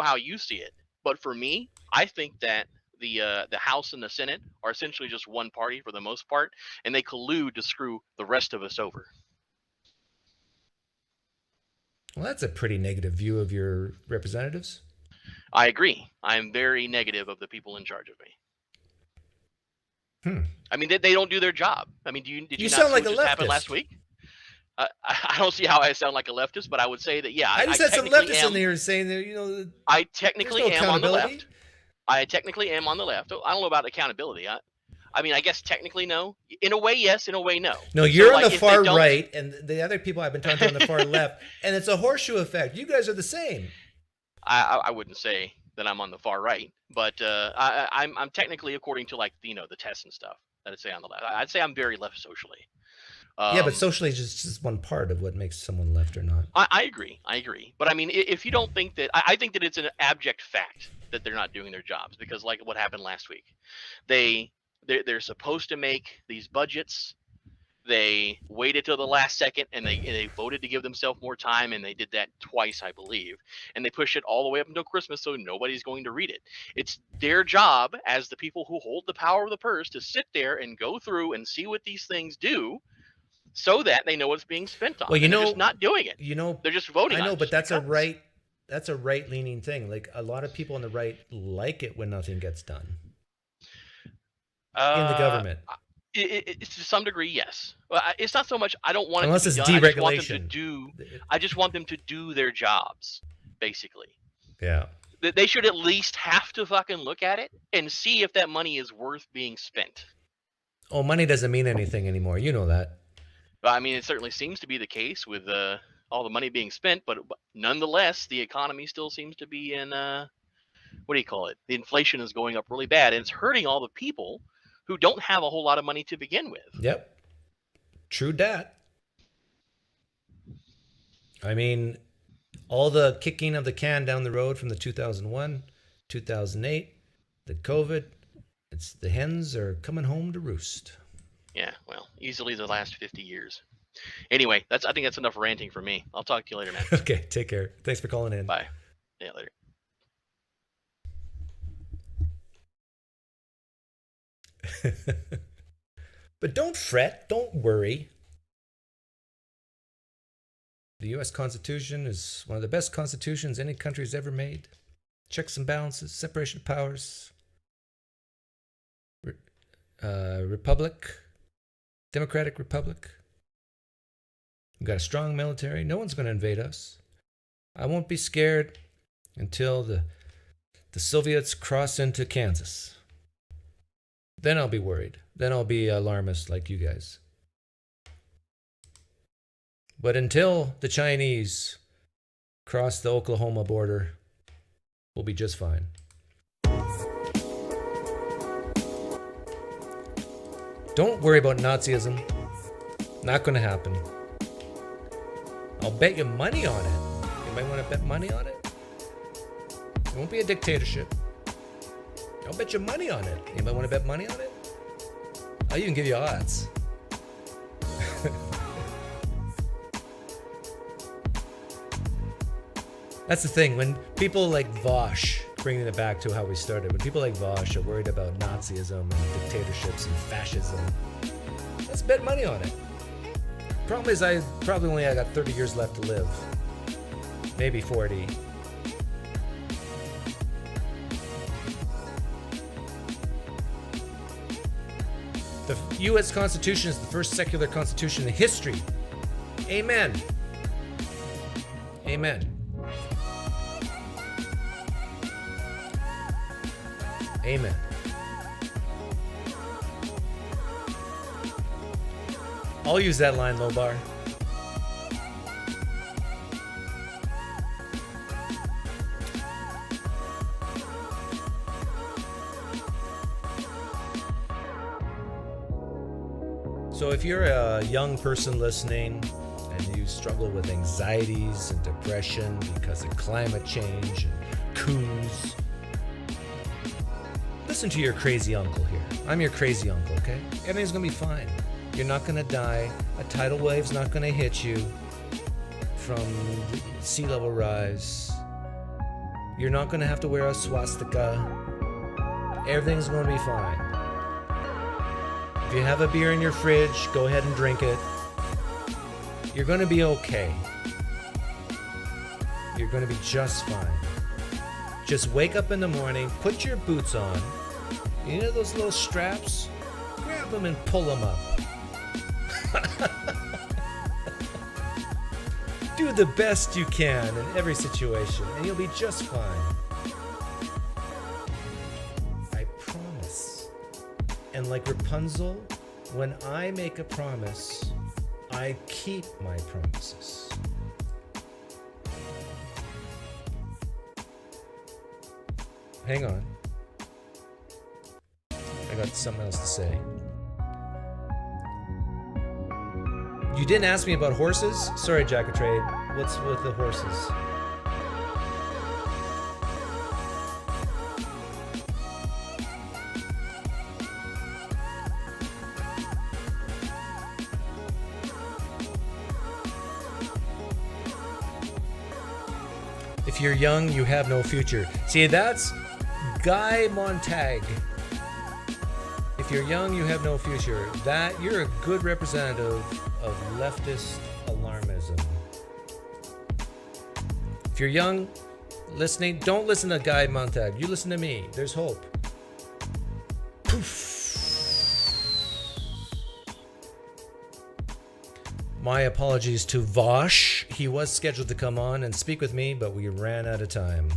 how you see it. But for me, I think that the House and the Senate are essentially just one party for the most part, and they collude to screw the rest of us over. Well, that's a pretty negative view of your representatives. I agree. I'm very negative of the people in charge of me. I mean, they don't do their job. I mean, did you not sound see like what a just happened leftist. last week? I don't see how I sound like a leftist, but I would say that, yeah. I just had some leftists in there saying that, I technically no am on the left. I technically am on the left. I don't know about accountability. I mean, I guess technically no. In a way, yes. In a way, no. No, you're on the far right, and the other people I've been talking to on the far left, and it's a horseshoe effect. You guys are the same. I wouldn't say that I'm on the far right, but I'm technically, according to the tests and stuff, that I'd say on the left. I'd say I'm very left socially. Yeah, but socially is just one part of what makes someone left or not. I agree. But I mean, if you don't think that, I think that it's an abject fact that they're not doing their jobs, because like what happened last week, they're supposed to make these budgets. They waited till the last second, and they voted to give themselves more time, and they did that twice, I believe. And they pushed it all the way up until Christmas, so nobody's going to read it. It's their job as the people who hold the power of the purse to sit there and go through and see what these things do, so that they know what's being spent on. Well, they're just not doing it. They're just voting. I know, on it but that's because. That's a right-leaning thing. Like a lot of people on the right like it when nothing gets done in the government. To some degree, yes. It's not so much. I don't want unless it to it's be done. deregulation. I just want them to do their jobs, basically. Yeah. They should at least have to fucking look at it and see if that money is worth being spent. Oh, money doesn't mean anything anymore. You know that. I mean, it certainly seems to be the case with all the money being spent, but nonetheless, the economy still seems to be in what do you call it? The inflation is going up really bad, and it's hurting all the people who don't have a whole lot of money to begin with. Yep. True dat. I mean, all the kicking of the can down the road from the 2001, 2008, the COVID, it's the hens are coming home to roost. Yeah, well, easily the last 50 years. Anyway, I think that's enough ranting for me. I'll talk to you later, man. Okay, take care. Thanks for calling in. Bye. Yeah, later. But don't fret, don't worry. The U.S. Constitution is one of the best constitutions any country's ever made. Checks and balances, separation of powers, republic, democratic republic. We've got a strong military. No one's going to invade us. I won't be scared until the Soviets cross into Kansas. Then I'll be worried. Then I'll be alarmist like you guys. But until the Chinese cross the Oklahoma border, we'll be just fine. Don't worry about Nazism. Not going to happen. I'll bet you money on it. You might want to bet money on it. It won't be a dictatorship. I'll bet you money on it. Anybody want to bet money on it? I'll even give you odds. That's the thing. When people like Vaush, bringing it back to how we started, when people like Vaush are worried about Nazism and dictatorships and fascism, let's bet money on it. Problem is, I got 30 years left to live. Maybe 40. The U.S. Constitution is the first secular constitution in history. Amen. Amen. Amen. I'll use that line, Lobar. So if you're a young person listening and you struggle with anxieties and depression because of climate change and coups, listen to your crazy uncle here. I'm your crazy uncle, okay? Everything's gonna be fine. You're not gonna die. A tidal wave's not gonna hit you from sea level rise. You're not gonna have to wear a swastika. Everything's gonna be fine. If you have a beer in your fridge, go ahead and drink it. You're gonna be okay. You're gonna be just fine. Just wake up in the morning, put your boots on. You know those little straps? Grab them and pull them up. Do the best you can in every situation, and you'll be just fine. I promise. And like Rapunzel, when I make a promise, I keep my promises. Hang on. I got something else to say. You didn't ask me about horses? Sorry, Jack of Trade. What's with the horses? If you're young, you have no future. See, that's Guy Montag. If you're young, you have no future. That you're a good representative of leftist alarmism. If you're young, listening, don't listen to Guy Montag. You listen to me. There's hope. Poof. My apologies to Vaush. He was scheduled to come on and speak with me, but we ran out of time.